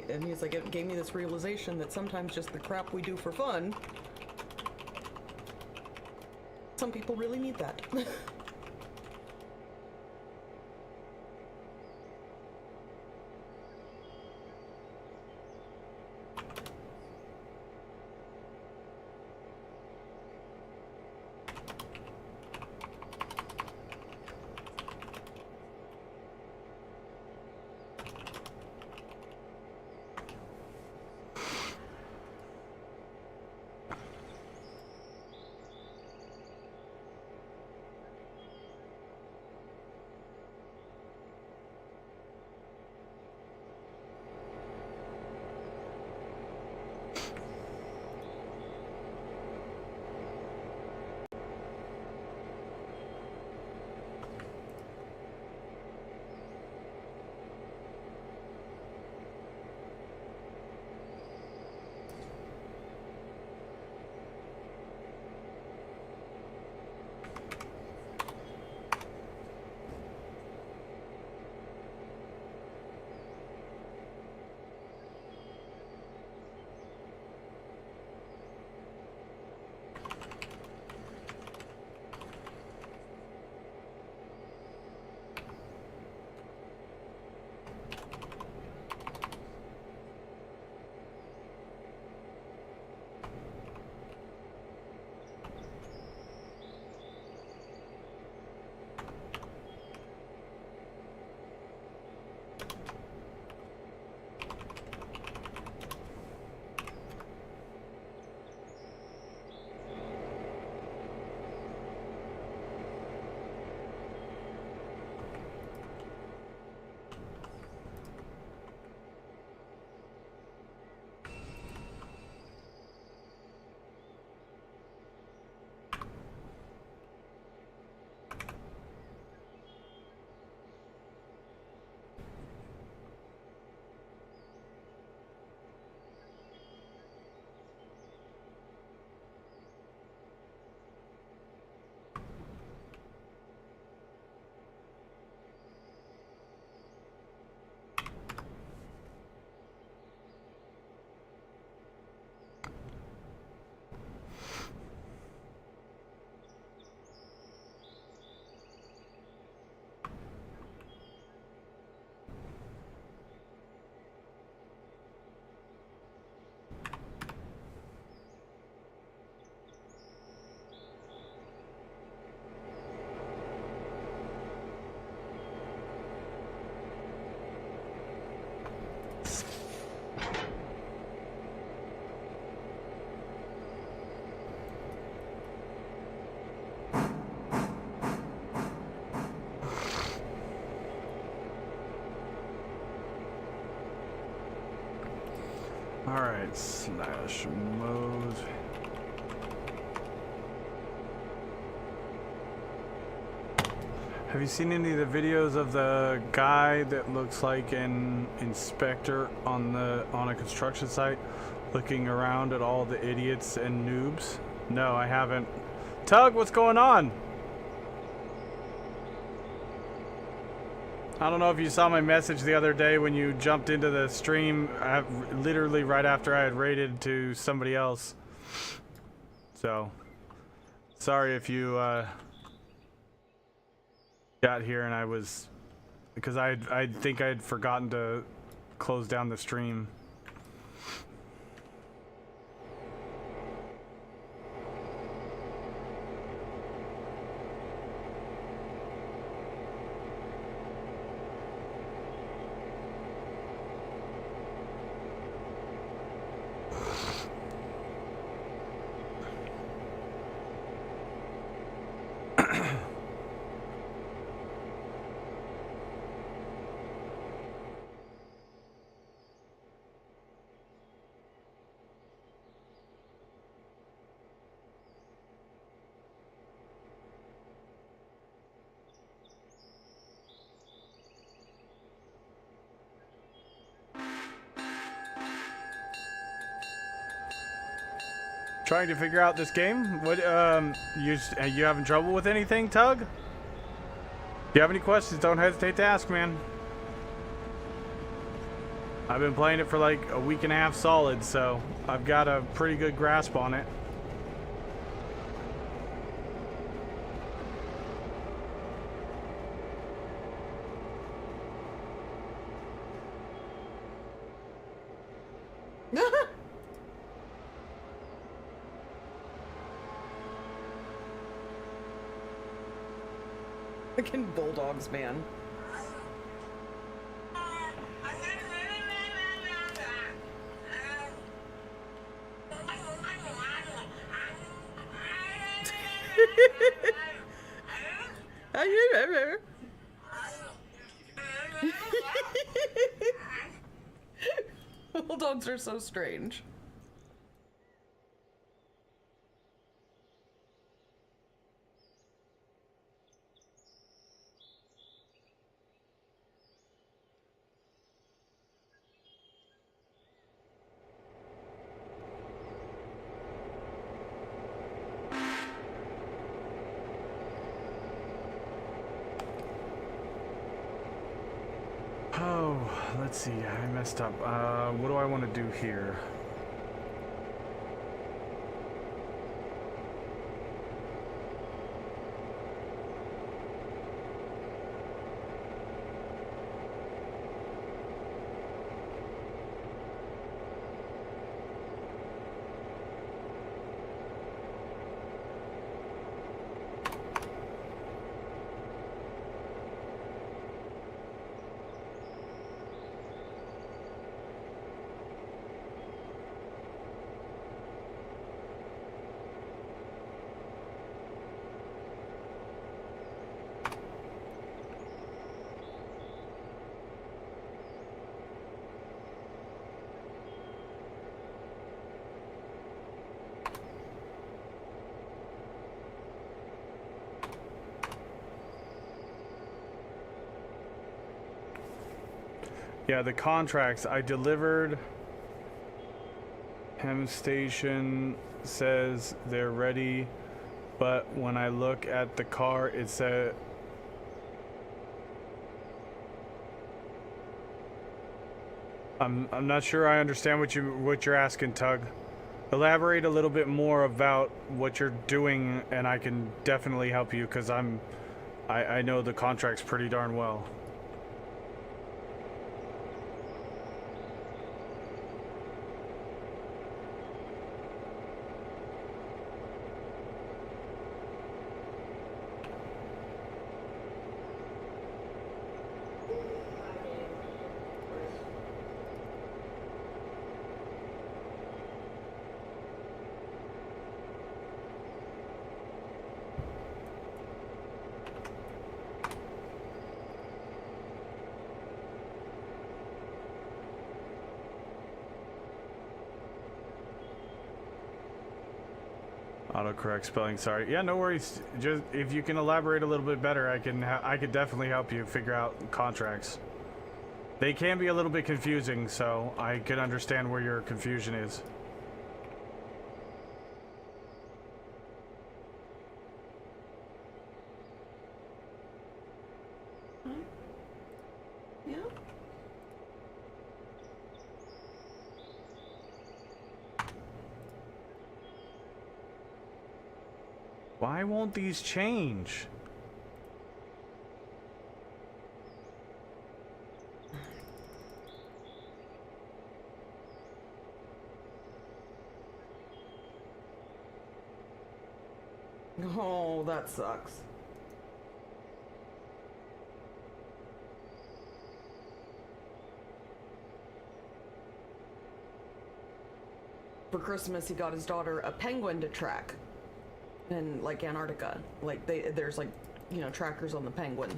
and he's like, it gave me this realization that sometimes just the crap we do for fun, some people really need that. Alright, slash mode. Have you seen any of the videos of the guy that looks like an inspector on a construction site looking around at all the idiots and noobs? No, I haven't. Tug, what's going on? I don't know if you saw my message the other day when you jumped into the stream, literally right after I had raided to somebody else. So, sorry if you got here and I was, because I think I had forgotten to close down the stream. Trying to figure out this game? What, you having trouble with anything, Tug? If you have any questions, don't hesitate to ask, man. I've been playing it for like a week and a half solid, so I've got a pretty good grasp on it. Fucking bulldogs, man. Bulldogs are so strange. Oh, let's see. I messed up. What do I want to do here? Yeah, the contracts I delivered. Hem station says they're ready, but when I look at the car, it said I'm not sure I understand what you're asking, Tug. Elaborate a little bit more about what you're doing, and I can definitely help you because I know the contracts pretty darn well. Autocorrect spelling, sorry. Yeah, no worries. Just if you can elaborate a little bit better, I could definitely help you figure out contracts. They can be a little bit confusing, so I can understand where your confusion is. Yeah. Why won't these change? Oh, that sucks. For Christmas, he got his daughter a penguin to track in like Antarctica. Like there's like, you know, trackers on the penguin,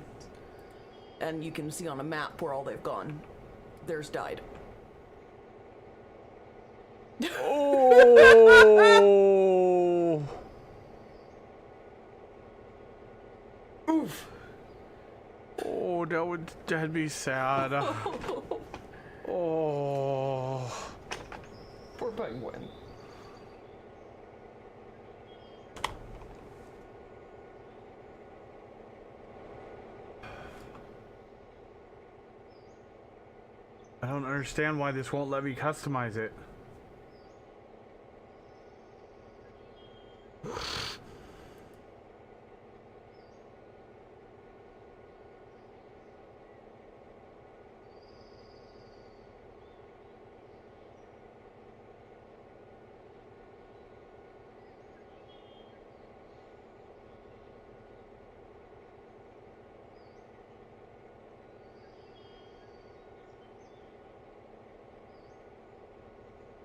and you can see on a map where all they've gone. Theirs died. Oh. Oof. Oh, that'd be sad. Oh. Poor penguin. I don't understand why this won't let me customize it.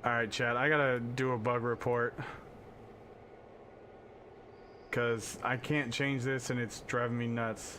Alright, chat, I gotta do a bug report. Because I can't change this and it's driving me nuts.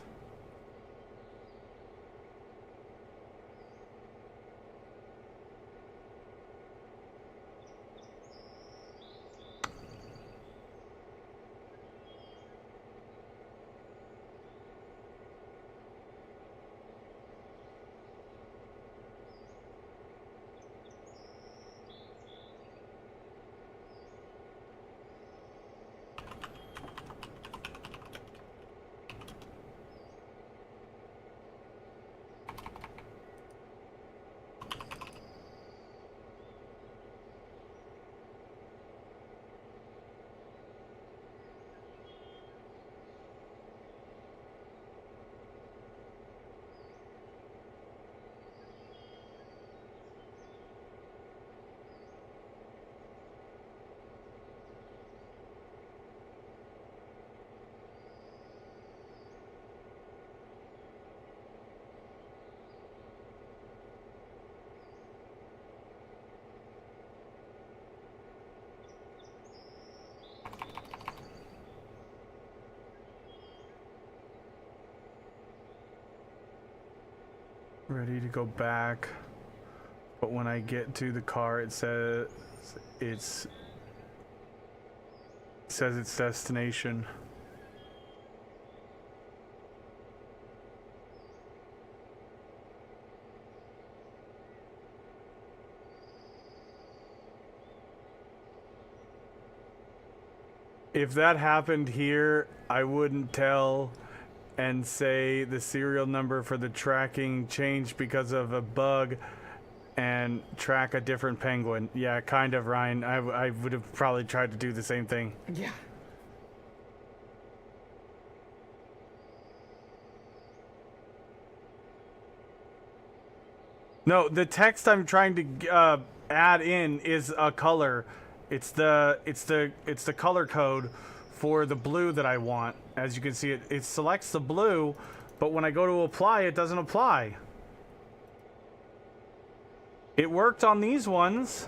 Ready to go back, but when I get to the car, it says its destination. If that happened here, I wouldn't tell and say the serial number for the tracking changed because of a bug and track a different penguin. Yeah, kind of, Ryan. I would have probably tried to do the same thing. Yeah. No, the text I'm trying to add in is a color. It's the color code for the blue that I want. As you can see, it selects the blue, but when I go to apply, it doesn't apply. It worked on these ones.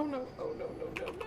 no, oh no, no, no, no.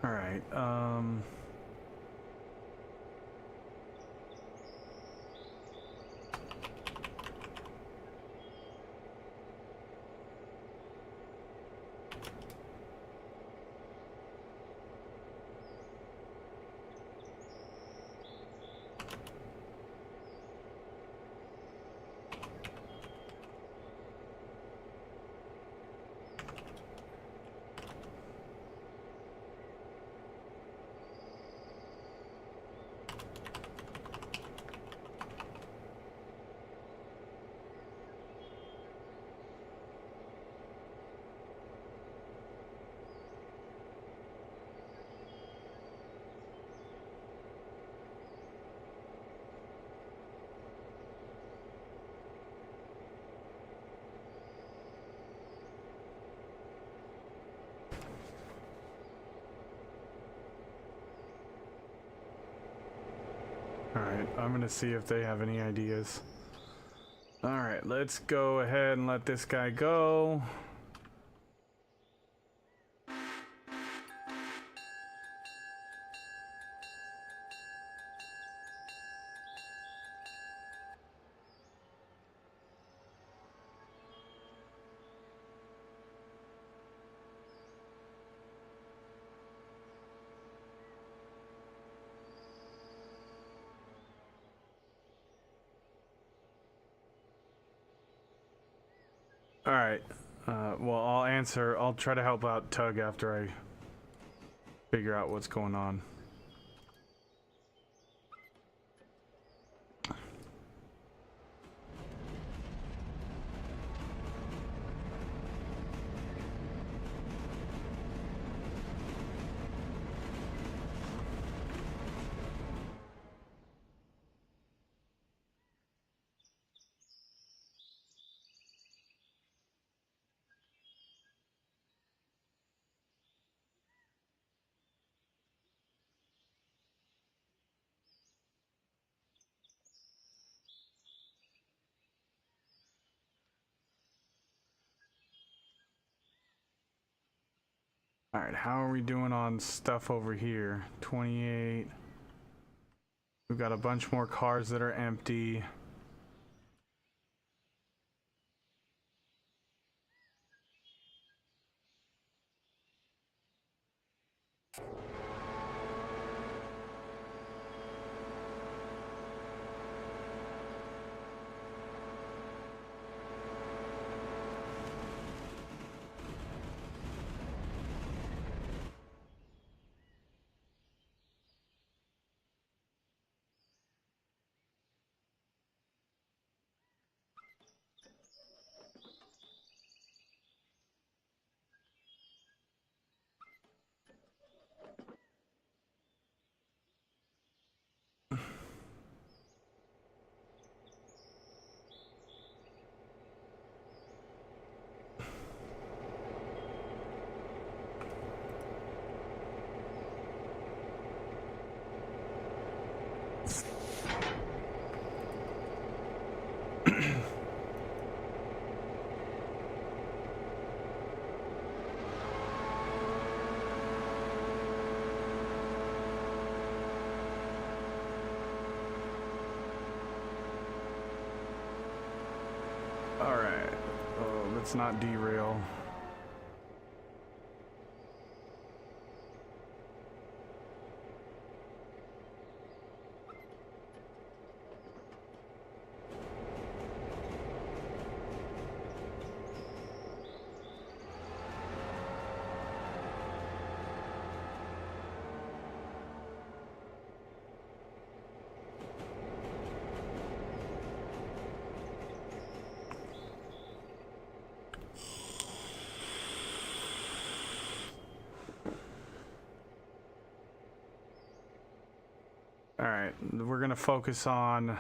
All right. Alright, I'm gonna see if they have any ideas. Alright, let's go ahead and let this guy go. All right. Well, I'll try to help out Tug after I figure out what's going on. All right, how are we doing on stuff over here? 28. We've got a bunch more cars that are empty. All right. Oh, let's not derail. All right, we're gonna focus on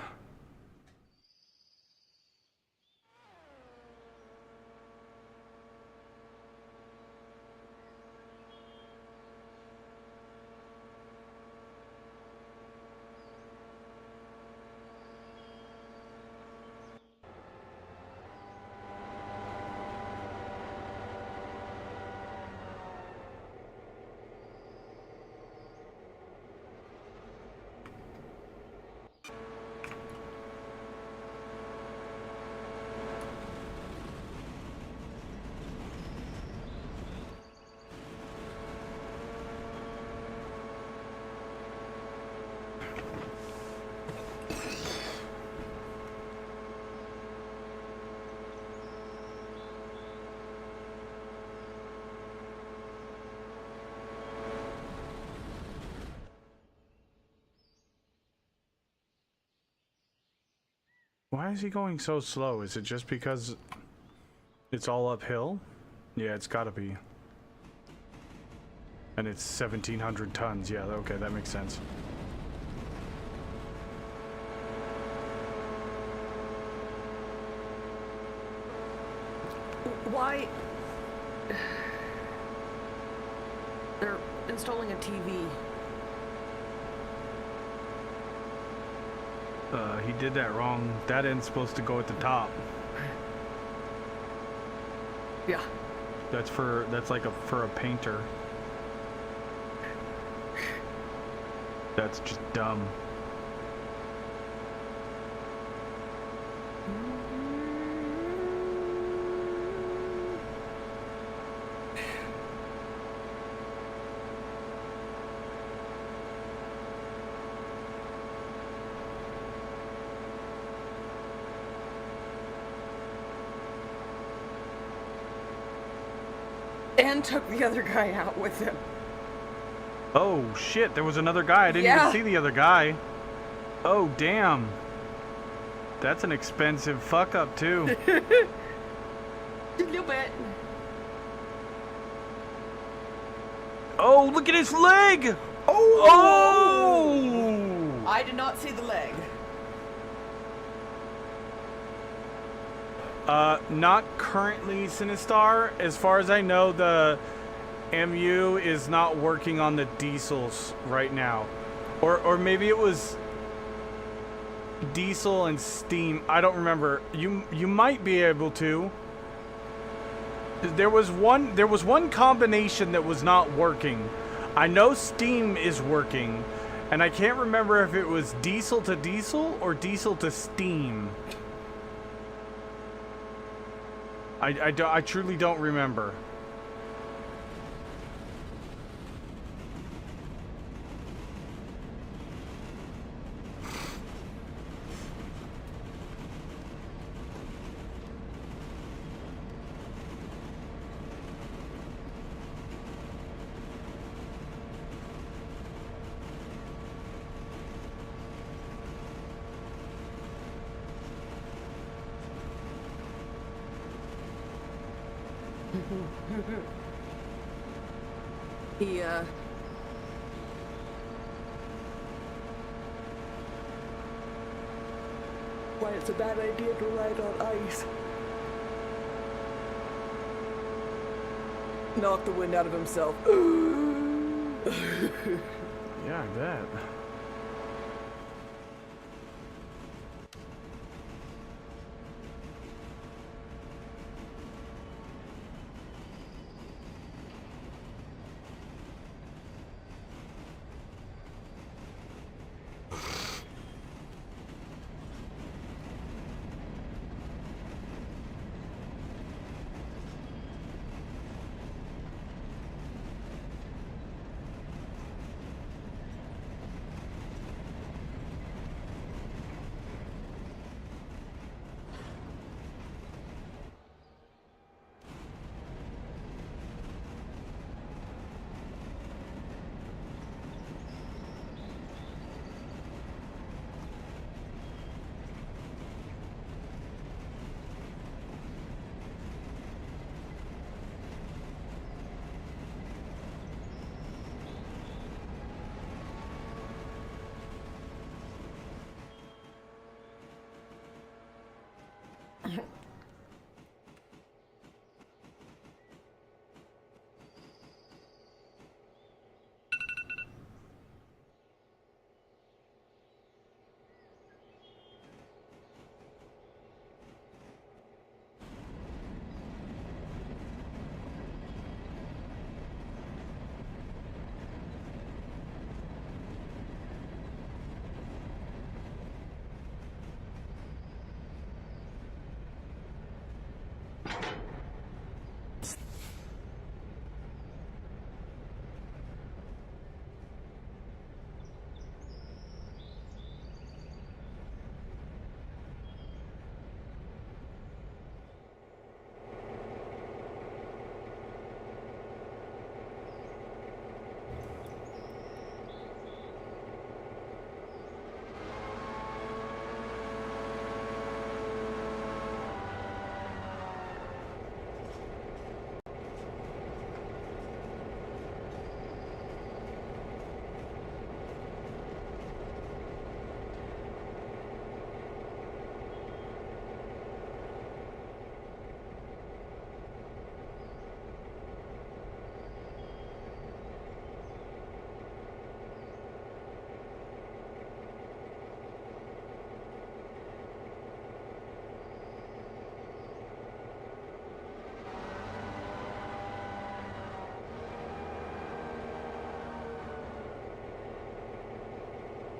why is he going so slow? Is it just because it's all uphill? Yeah, it's gotta be. And it's 1,700 tons. Yeah, okay, that makes sense. Why? They're installing a TV. He did that wrong. That end's supposed to go at the top. Yeah. That's like for a painter. That's just dumb. and took the other guy out with him. Oh shit, there was another guy. I didn't Yeah. even see the other guy. Oh damn. That's an expensive fuck up too. A little bit. Oh, look at his leg! Oh! I did not see the leg. Not currently, Sinistar. As far as I know, the MU is not working on the diesels right now. Or maybe it was diesel and steam. I don't remember. You might be able to. There was one combination that was not working. I know steam is working, and I can't remember if it was diesel to diesel or diesel to steam. I truly don't remember. He, Why it's a bad idea to ride on ice. Knocked the wind out of himself. Yeah, I bet.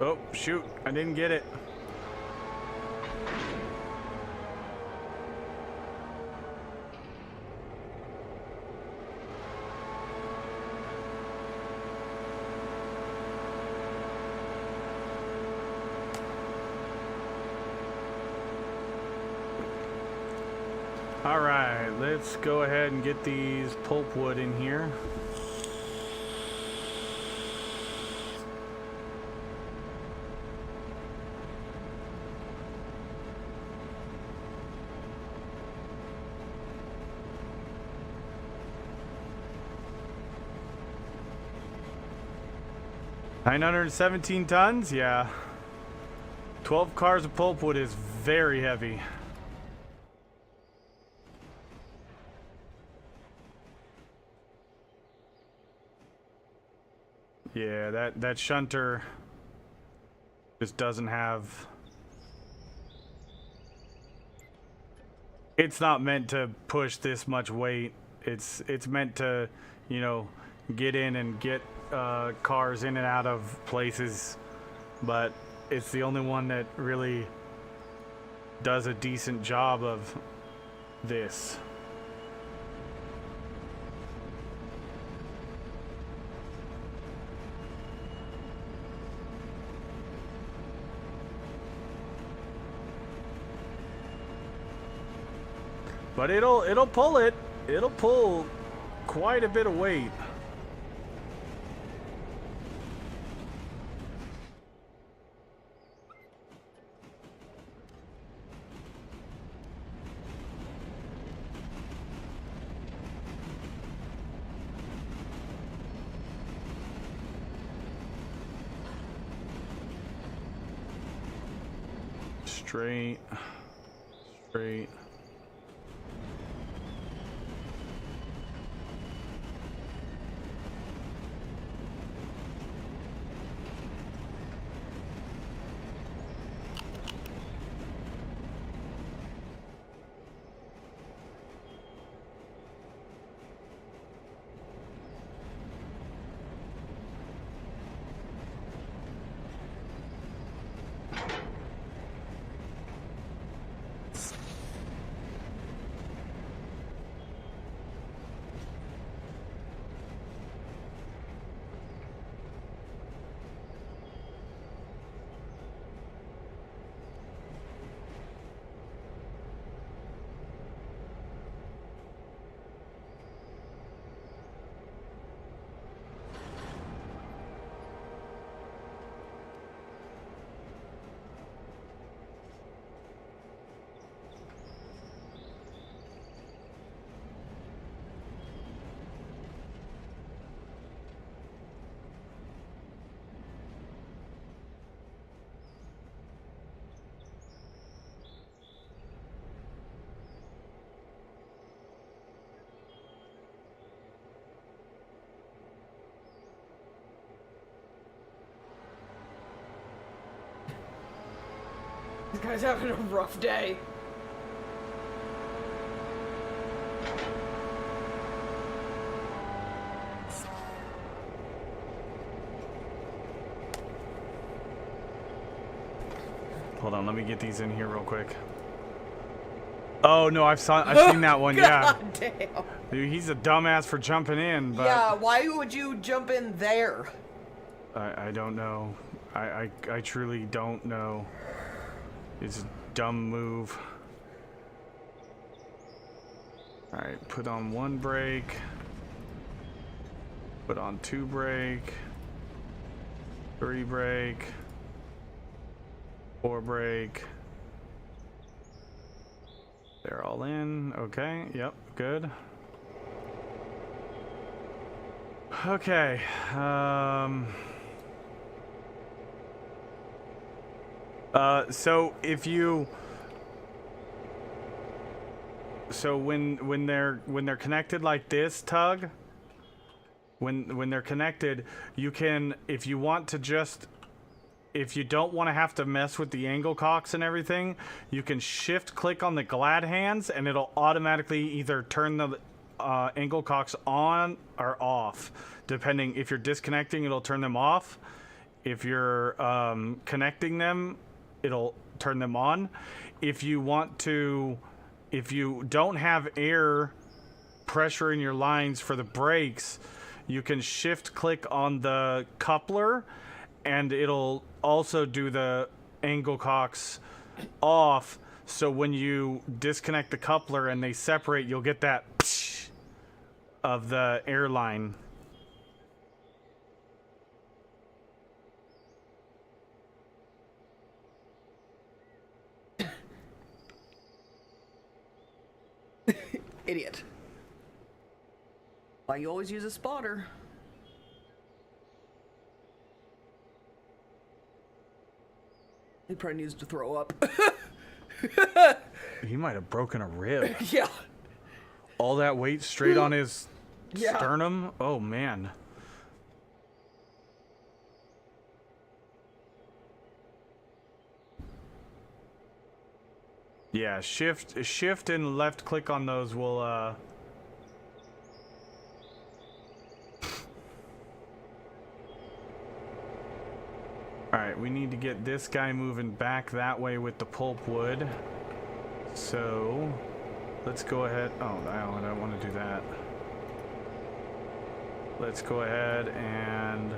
Oh, shoot. I didn't get it. All right, let's go ahead and get these pulpwood in here. $917 tons, yeah. 12 cars of pulpwood is very heavy. Yeah, that shunter just doesn't have... It's not meant to push this much weight. It's meant to, you know, get in and get cars in and out of places, but it's the only one that really does a decent job of this. But it'll pull it. It'll pull quite a bit of weight. Straight. This guy's having a rough day. Hold on, let me get these in here real quick. Oh no, I've seen that one. Yeah. God damn. Dude, he's a dumbass for jumping in. But Yeah, why would you jump in there? I don't know. I truly don't know. It's a dumb move. Alright, put on 1 brake. Put on 2 brake. 3 brake. 4 brake. They're all in. Okay, yep, good. Okay, so if you, when they're connected like this, Tug, when they're connected, you can, if you want to just, if you don't want to have to mess with the angle cocks and everything, you can shift click on the glad hands and it'll automatically either turn the angle cocks on or off, depending. If you're disconnecting, it'll turn them off. If you're connecting them, it'll turn them on. If you want to, if you don't have air pressure in your lines for the brakes, you can shift click on the coupler and it'll also do the angle cocks off. So when you disconnect the coupler and they separate, you'll get that of the airline. Idiot. Why you always use a spotter? He probably needs to throw up. He might have broken a rib. Yeah. All that weight straight on his Yeah. sternum? Oh, man. Yeah, shift and left click on those will, Alright, we need to get this guy moving back that way with the pulpwood. So, let's go ahead. Oh, I don't want to do that. Let's go ahead and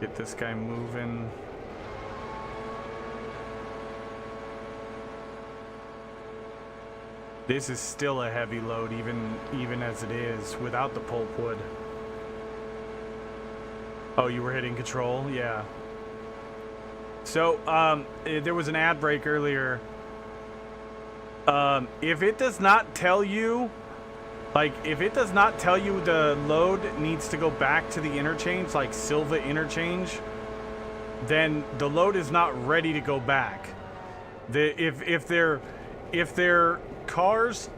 get this guy moving. This is still a heavy load, even as it is, without the pulpwood. Oh, you were hitting control? Yeah. So, there was an ad break earlier. If it does not tell you, if it does not tell you the load needs to go back to the interchange, like Silva interchange, then the load is not ready to go back. If they're cars,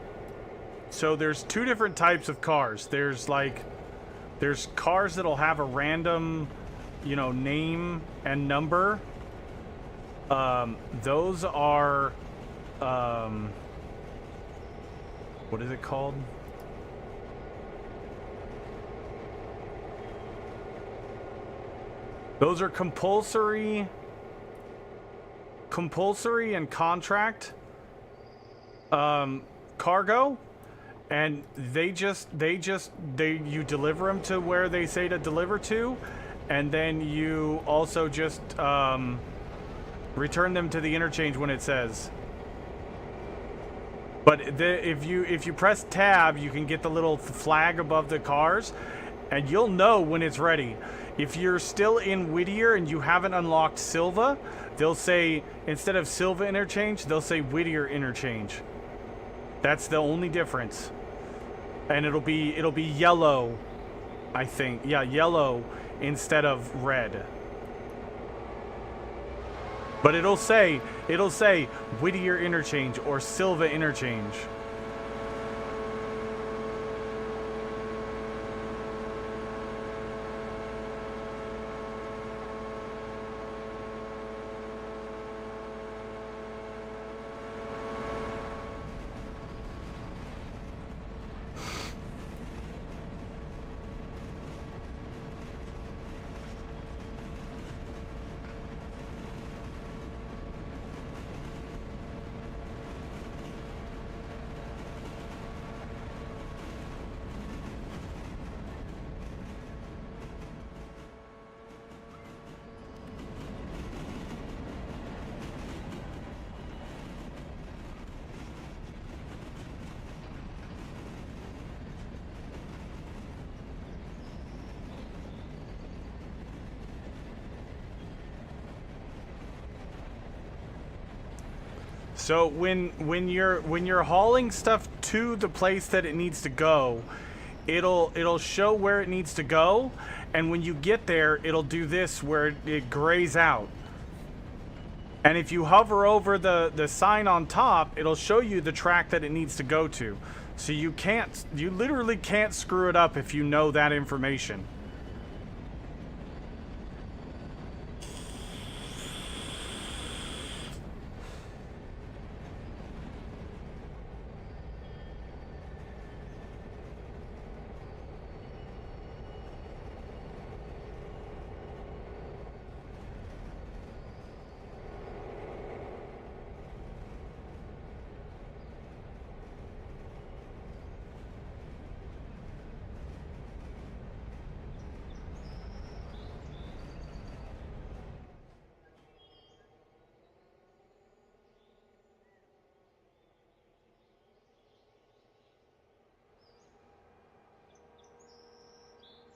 so there's two different types of cars. There's cars that'll have a random, name and number. Those are, what is it called? Those are compulsory and contract cargo, and you deliver them to where they say to deliver to, and then you also just return them to the interchange when it says. But if you press tab, you can get the little flag above the cars, and you'll know when it's ready. If you're still in Whittier and you haven't unlocked Silva, they'll say, instead of Silva interchange, they'll say Whittier interchange. That's the only difference. And it'll be yellow, I think. Yeah, yellow instead of red. But it'll say Whittier interchange or Silva interchange. So when you're hauling stuff to the place that it needs to go, it'll show where it needs to go, and when you get there, it'll do this where it grays out. And if you hover over the sign on top, it'll show you the track that it needs to go to. So you literally can't screw it up if you know that information.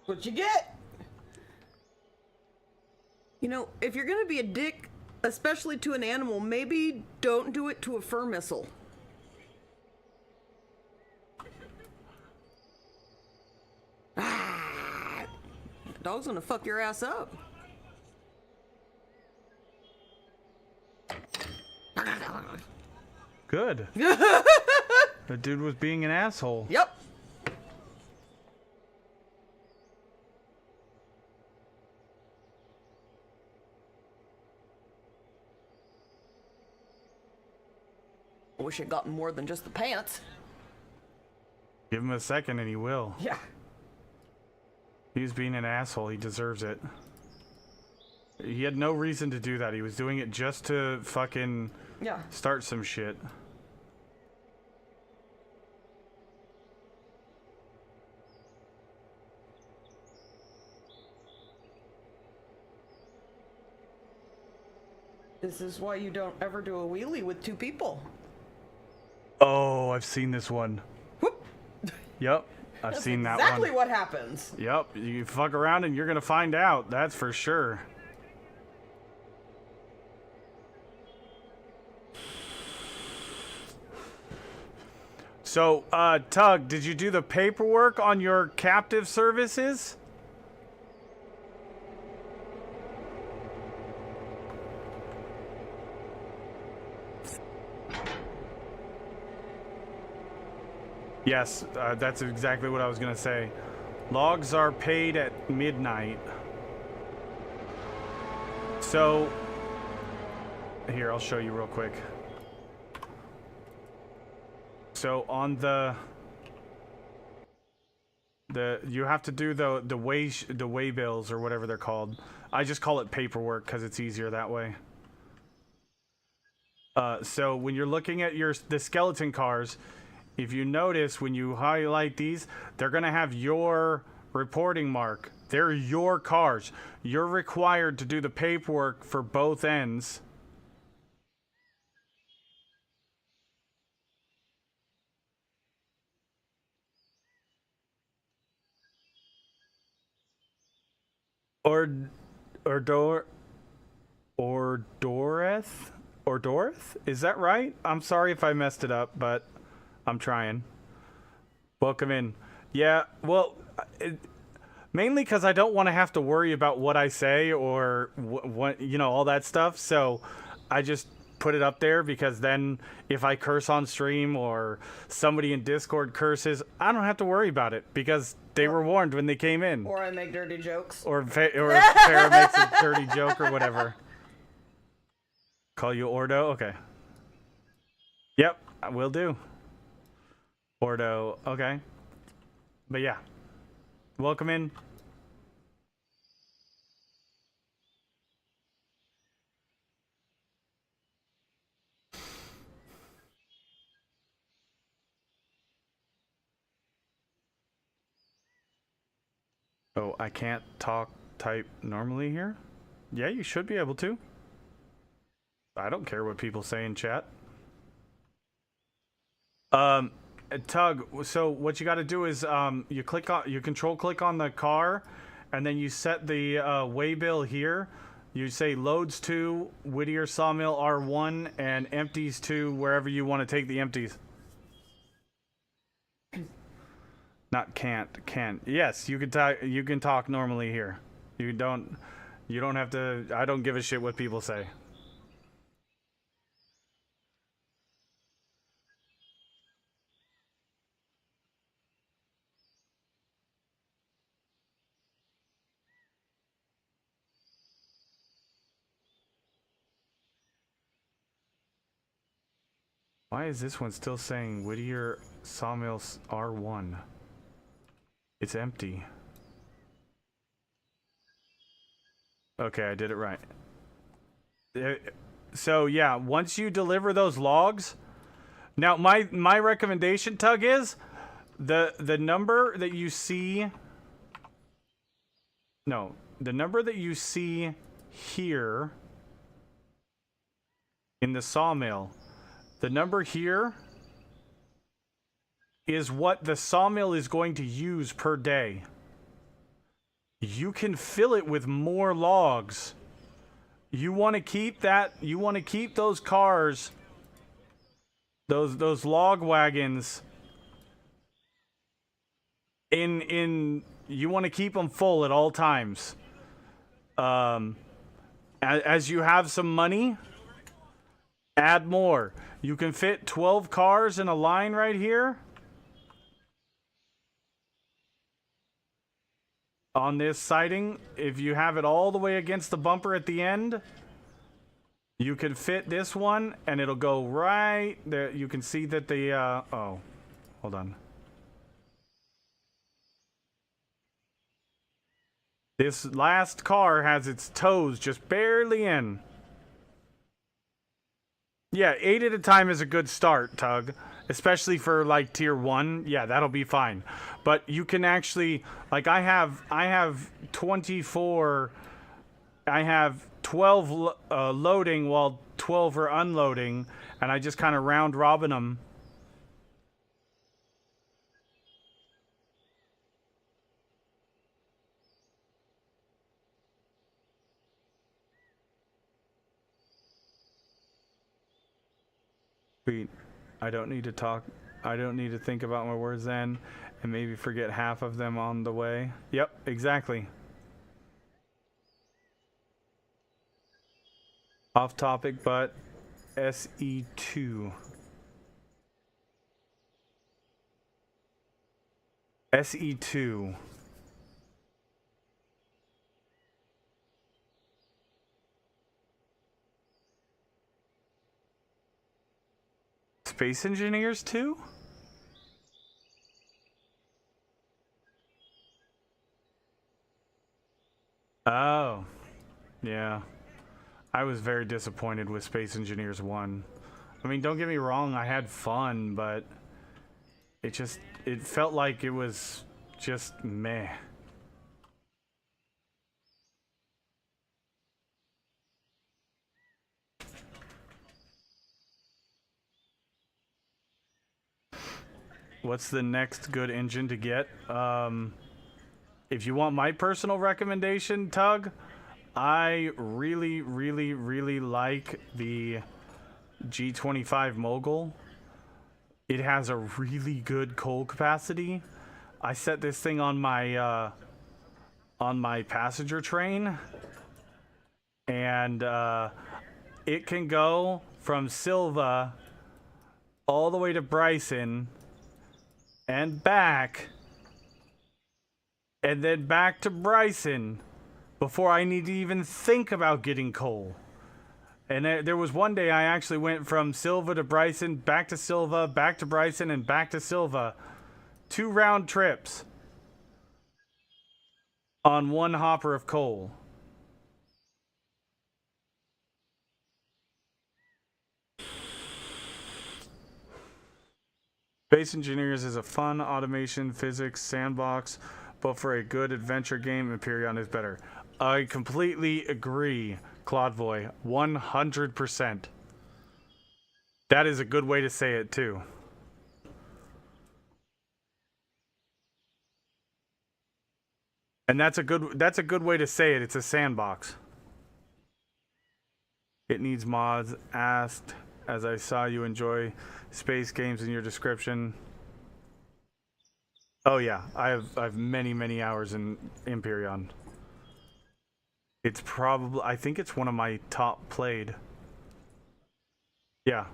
What you get? You know, if you're gonna be a dick, especially to an animal, maybe don't do it to a fur missile. Ah, the dog's gonna fuck your ass up. Good. The dude was being an asshole. Yep. I wish I'd gotten more than just the pants. Give him a second and he will. Yeah. He was being an asshole. He deserves it. He had no reason to do that. He was doing it just to fucking Yeah. start some shit. This is why you don't ever do a wheelie with two people. Oh, I've seen this one. Whoop. Yep, I've That's seen that exactly one. what happens. Yep, you fuck around and you're gonna find out. That's for sure. So, Tug, did you do the paperwork on your captive services? Yes, that's exactly what I was gonna say. Logs are paid at midnight. So, here, I'll show you real quick. So on the you have to do the way bills or whatever they're called. I just call it paperwork because it's easier that way. So when you're looking at the skeleton cars, if you notice when you highlight these, they're gonna have your reporting mark. They're your cars. You're required to do the paperwork for both ends. Doreth? Is that right? I'm sorry if I messed it up, but I'm trying. Welcome in. Yeah, well, mainly because I don't want to have to worry about what I say or what all that stuff. So I just put it up there because then if I curse on stream or somebody in Discord curses, I don't have to worry about it because they were warned when they came in. Or I make dirty jokes. Or Farrah makes a dirty joke or whatever. Call you Ordo? Okay. Yep, I will do. Ordo, okay. But yeah. Welcome in. Oh, I can't type normally here? Yeah, you should be able to. I don't care what people say in chat. Tug, so what you got to do is you control click on the car and then you set the waybill here. You say loads to Whittier Sawmill R1 and empties to wherever you want to take the empties. Not can't. Yes, you can talk normally here. You don't have to. I don't give a shit what people say. Why is this one still saying Whittier Sawmills R1? It's empty. Okay, I did it right. So yeah, once you deliver those logs, now my recommendation, Tug, is the number that you see. No, the number that you see here in the sawmill. The number here is what the sawmill is going to use per day. you can fill it with more logs. You want to keep that, you want to keep those cars, those log wagons in you want to keep them full at all times. As you have some money, add more. You can fit 12 cars in a line right here. On this siding, if you have it all the way against the bumper at the end, you can fit this one and it'll go right there. You can see that the, oh, hold on. This last car has its toes just barely in. Yeah, 8 at a time is a good start, Tug. Especially for like tier 1. Yeah, that'll be fine. But you can actually, like I have 24, I have 12 loading while 12 are unloading, and I just kind of round robin them. Sweet. I don't need to talk. I don't need to think about my words then, and maybe forget half of them on the way. Yep, exactly. Off topic, but SE2. SE2. Space Engineers 2? Oh. Yeah. I was very disappointed with Space Engineers 1. I mean, don't get me wrong, I had fun, but it felt like it was just meh. What's the next good engine to get? If you want my personal recommendation, Tug, I really, really, really like the G25 Mogul. It has a really good coal capacity. I set this thing on my passenger train, and it can go from Silva all the way to Bryson and back, and then back to Bryson before I need to even think about getting coal. And there was one day I actually went from Silva to Bryson, back to Silva, back to Bryson, and back to Silva. 2 round trips on 1 hopper of coal. Space Engineers is a fun automation, physics, sandbox, but for a good adventure game, Empyrean is better. I completely agree, Claudevoy. 100%. That is a good way to say it, too. And that's a good way to say it. It's a sandbox. It needs mods. Asked, as I saw you enjoy space games in your description. Oh yeah, I have many hours in Empyrean. It's probably, I think it's one of my top played. Yeah.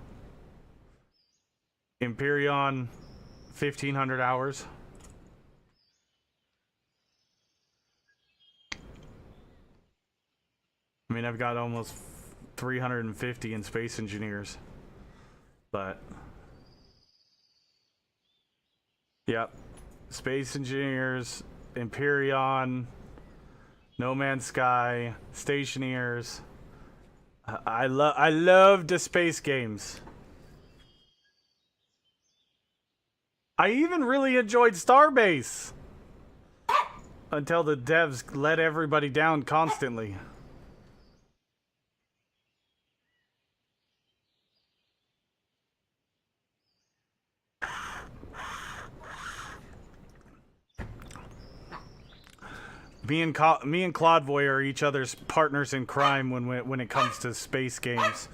Empyrean, 1,500 hours. I mean, I've got almost 350 in Space Engineers. But yep. Space Engineers, Empyrean, No Man's Sky, Stationeers. I love the space games. I even really enjoyed Starbase until the devs let everybody down constantly. Me and Claudvoy are each other's partners in crime when it comes to space games.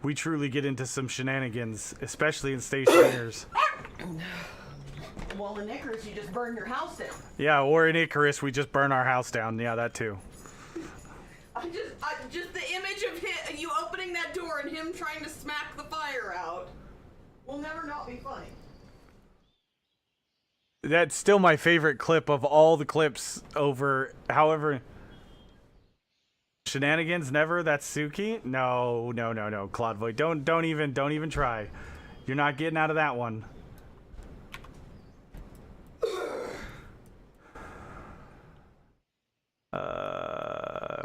We truly get into some shenanigans, especially in Stationeers. Well, in Icarus, you just burn your house down. Yeah, or in Icarus, we just burn our house down. Yeah, that too. Just the image of you opening that door and him trying to smack the fire out will never not be funny. That's still my favorite clip of all the clips over. However, shenanigans never. That's Suki. No, Claudvoy, don't even try. You're not getting out of that one.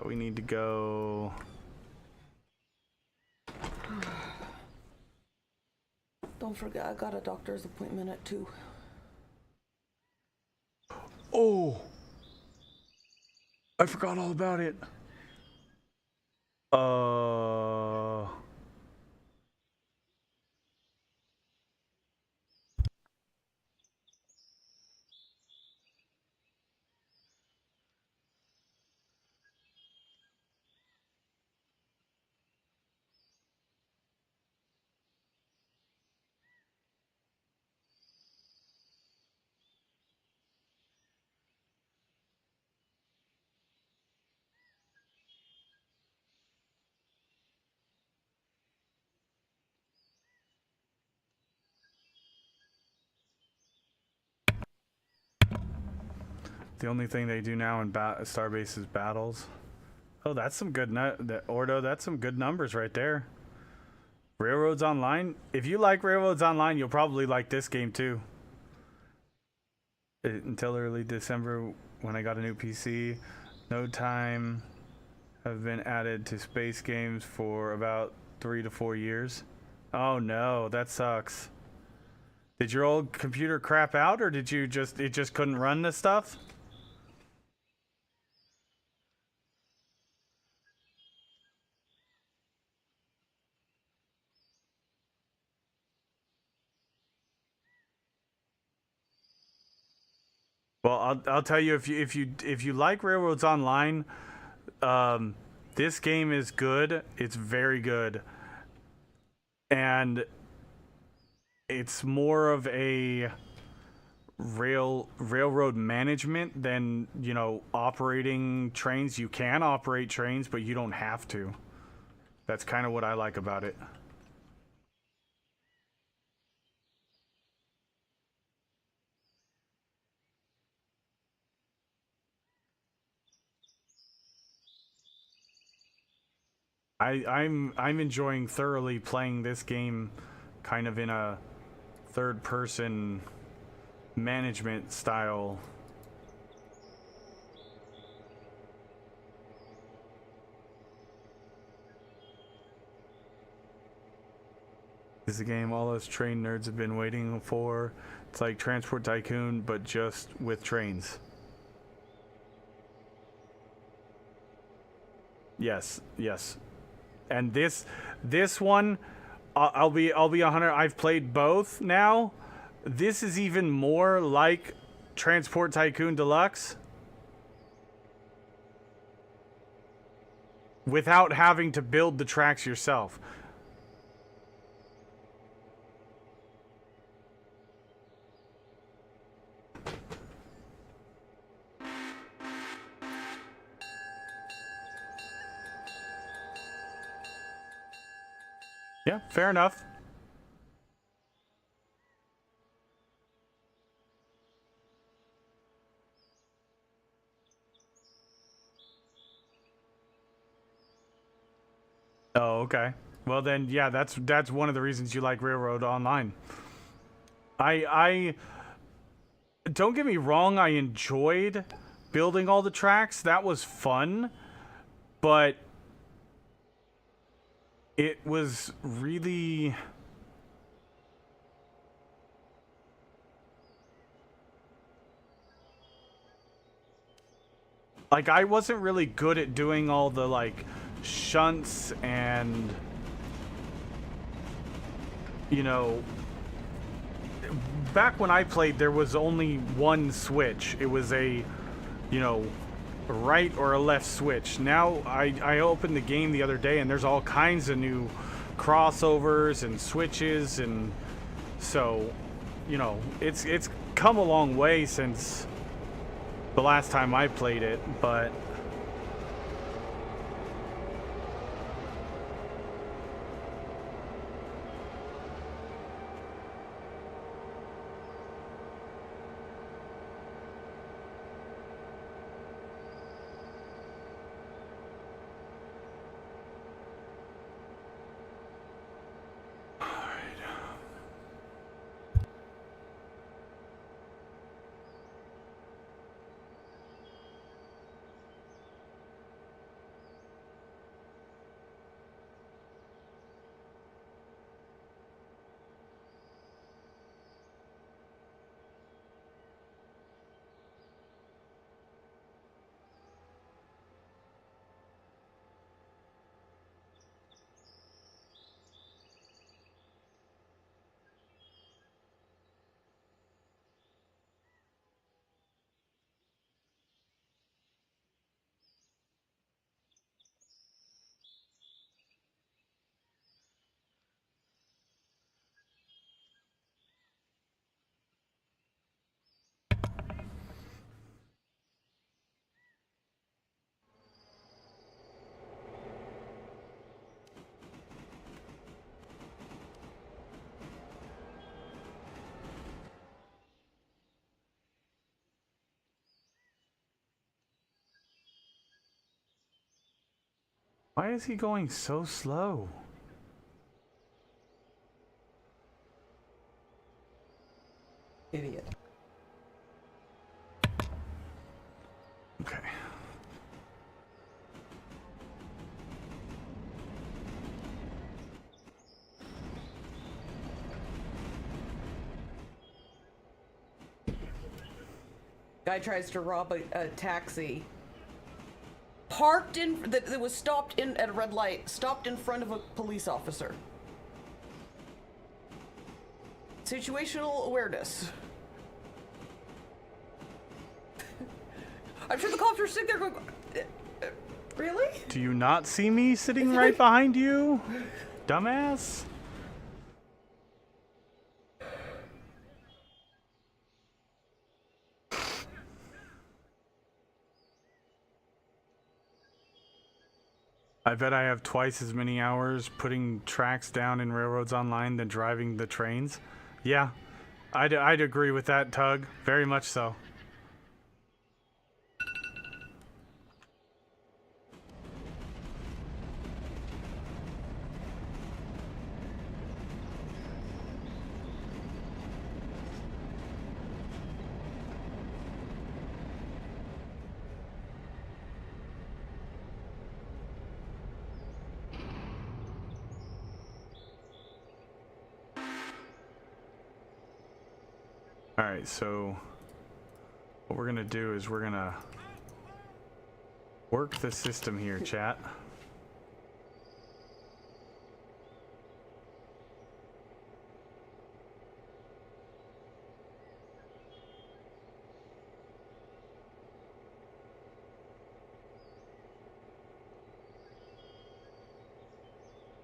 We need to go. Don't forget, I got a doctor's appointment at 2. Oh, I forgot all about it. The only thing they do now in Starbase is battles. Oh, that's some good Ordo. That's some good numbers right there. Railroads Online. If you like Railroads Online, you'll probably like this game too. Until early December when I got a new PC. No time have been added to space games for about 3 to 4 years. Oh no, that sucks. Did your old computer crap out, or did you it just couldn't run this stuff? Well, I'll tell you, if you like Railroads Online, this game is good. It's very good, and it's more of a railroad management than, you know, operating trains. You can operate trains, but you don't have to. That's kind of what I like about it. I'm enjoying thoroughly playing this game kind of in a third person management style. This is a game all those train nerds have been waiting for. It's like Transport Tycoon, but just with trains. Yes. And this one, I'll be 100. I've played both now. This is even more like Transport Tycoon Deluxe, without having to build the tracks yourself. Yeah, fair enough. Oh, okay. Well then, yeah, that's one of the reasons you like Railroad Online. I don't get me wrong, I enjoyed building all the tracks. That was fun, but it was really... like, I wasn't really good at doing all the, like, shunts and, you know... Back when I played, there was only one switch. It was a you know, a right or a left switch. Now I opened the game the other day and there's all kinds of new crossovers and switches, and so, you know, it's come a long way since the last time I played it, but why is he going so slow? Idiot. Okay. Guy tries to rob a taxi. Parked in that was stopped in at a red light, stopped in front of a police officer. Situational awareness. I'm sure the cops are sitting there going, really? Do you not see me sitting right behind you? Dumbass. I bet I have twice as many hours putting tracks down in Railroads Online than driving the trains. Yeah, I'd agree with that, Tug. Very much so. Alright, so what we're gonna do is we're gonna work the system here, chat.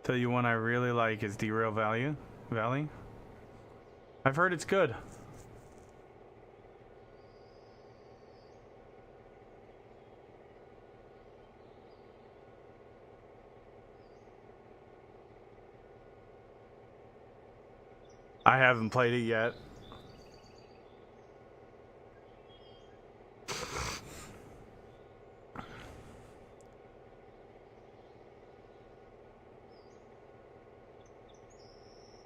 Tell you one I really like is Derail Valley. I've heard it's good. I haven't played it yet.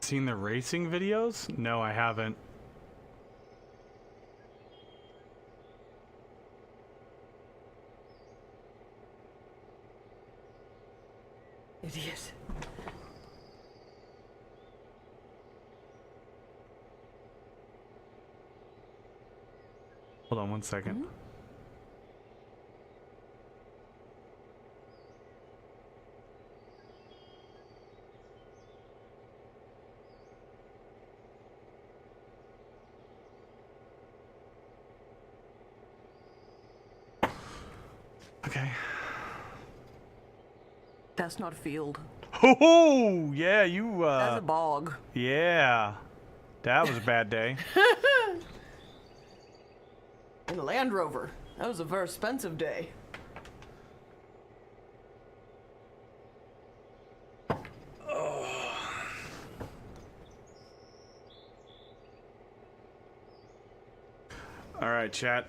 Seen the racing videos? No, I haven't. Idiot. Hold on one second. Okay. That's not a field. Oh, yeah, you, That's a bog. yeah. That was a bad day. In a Land Rover. That was a very expensive day. All right, chat.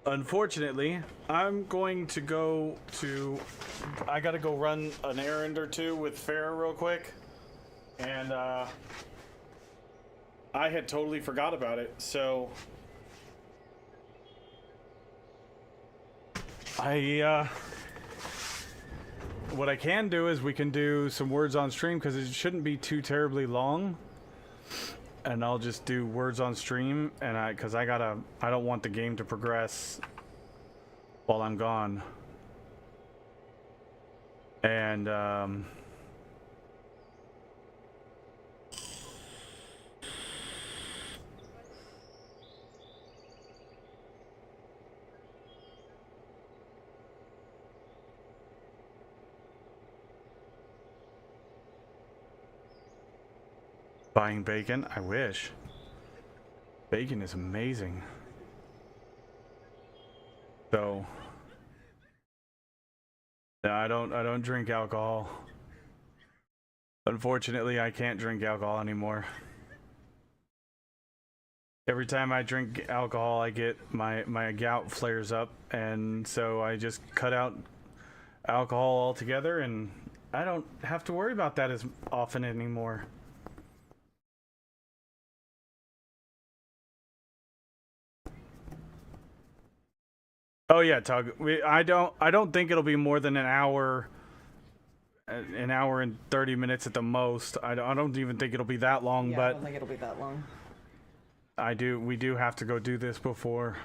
Unfortunately, I'm going to go to... I gotta go run an errand or two with Farrah real quick. And, I had totally forgot about it, so... What I can do is we can do some words on stream, because it shouldn't be too terribly long. And I'll just do words on stream, and because I don't want the game to progress while I'm gone. And, buying bacon? I wish. Bacon is amazing. So, yeah, I don't drink alcohol. Unfortunately, I can't drink alcohol anymore. Every time I drink alcohol, I get my gout flares up, and so I just cut out alcohol altogether, and I don't have to worry about that as often anymore. Oh yeah, Tug. I don't think it'll be more than an hour and 30 minutes at the most. I don't even think it'll be that long, Yeah, but I don't think it'll be that long. we do have to go do this before.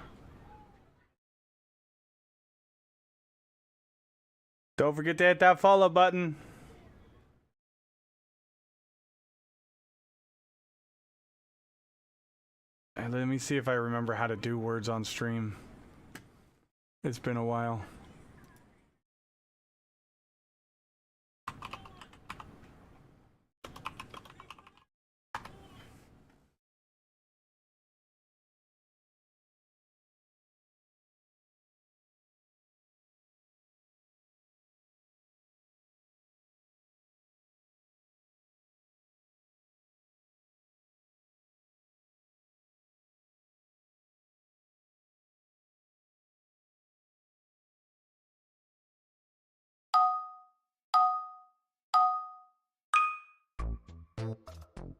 Don't forget to hit that follow button. And let me see if I remember how to do words on stream. It's been a while.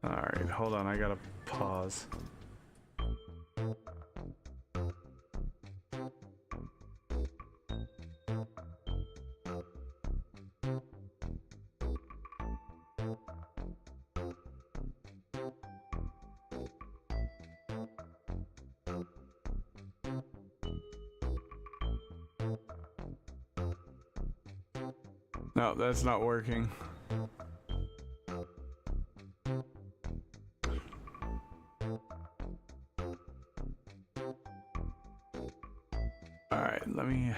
Alright, hold on, I gotta pause. No, that's not working. Alright, let me...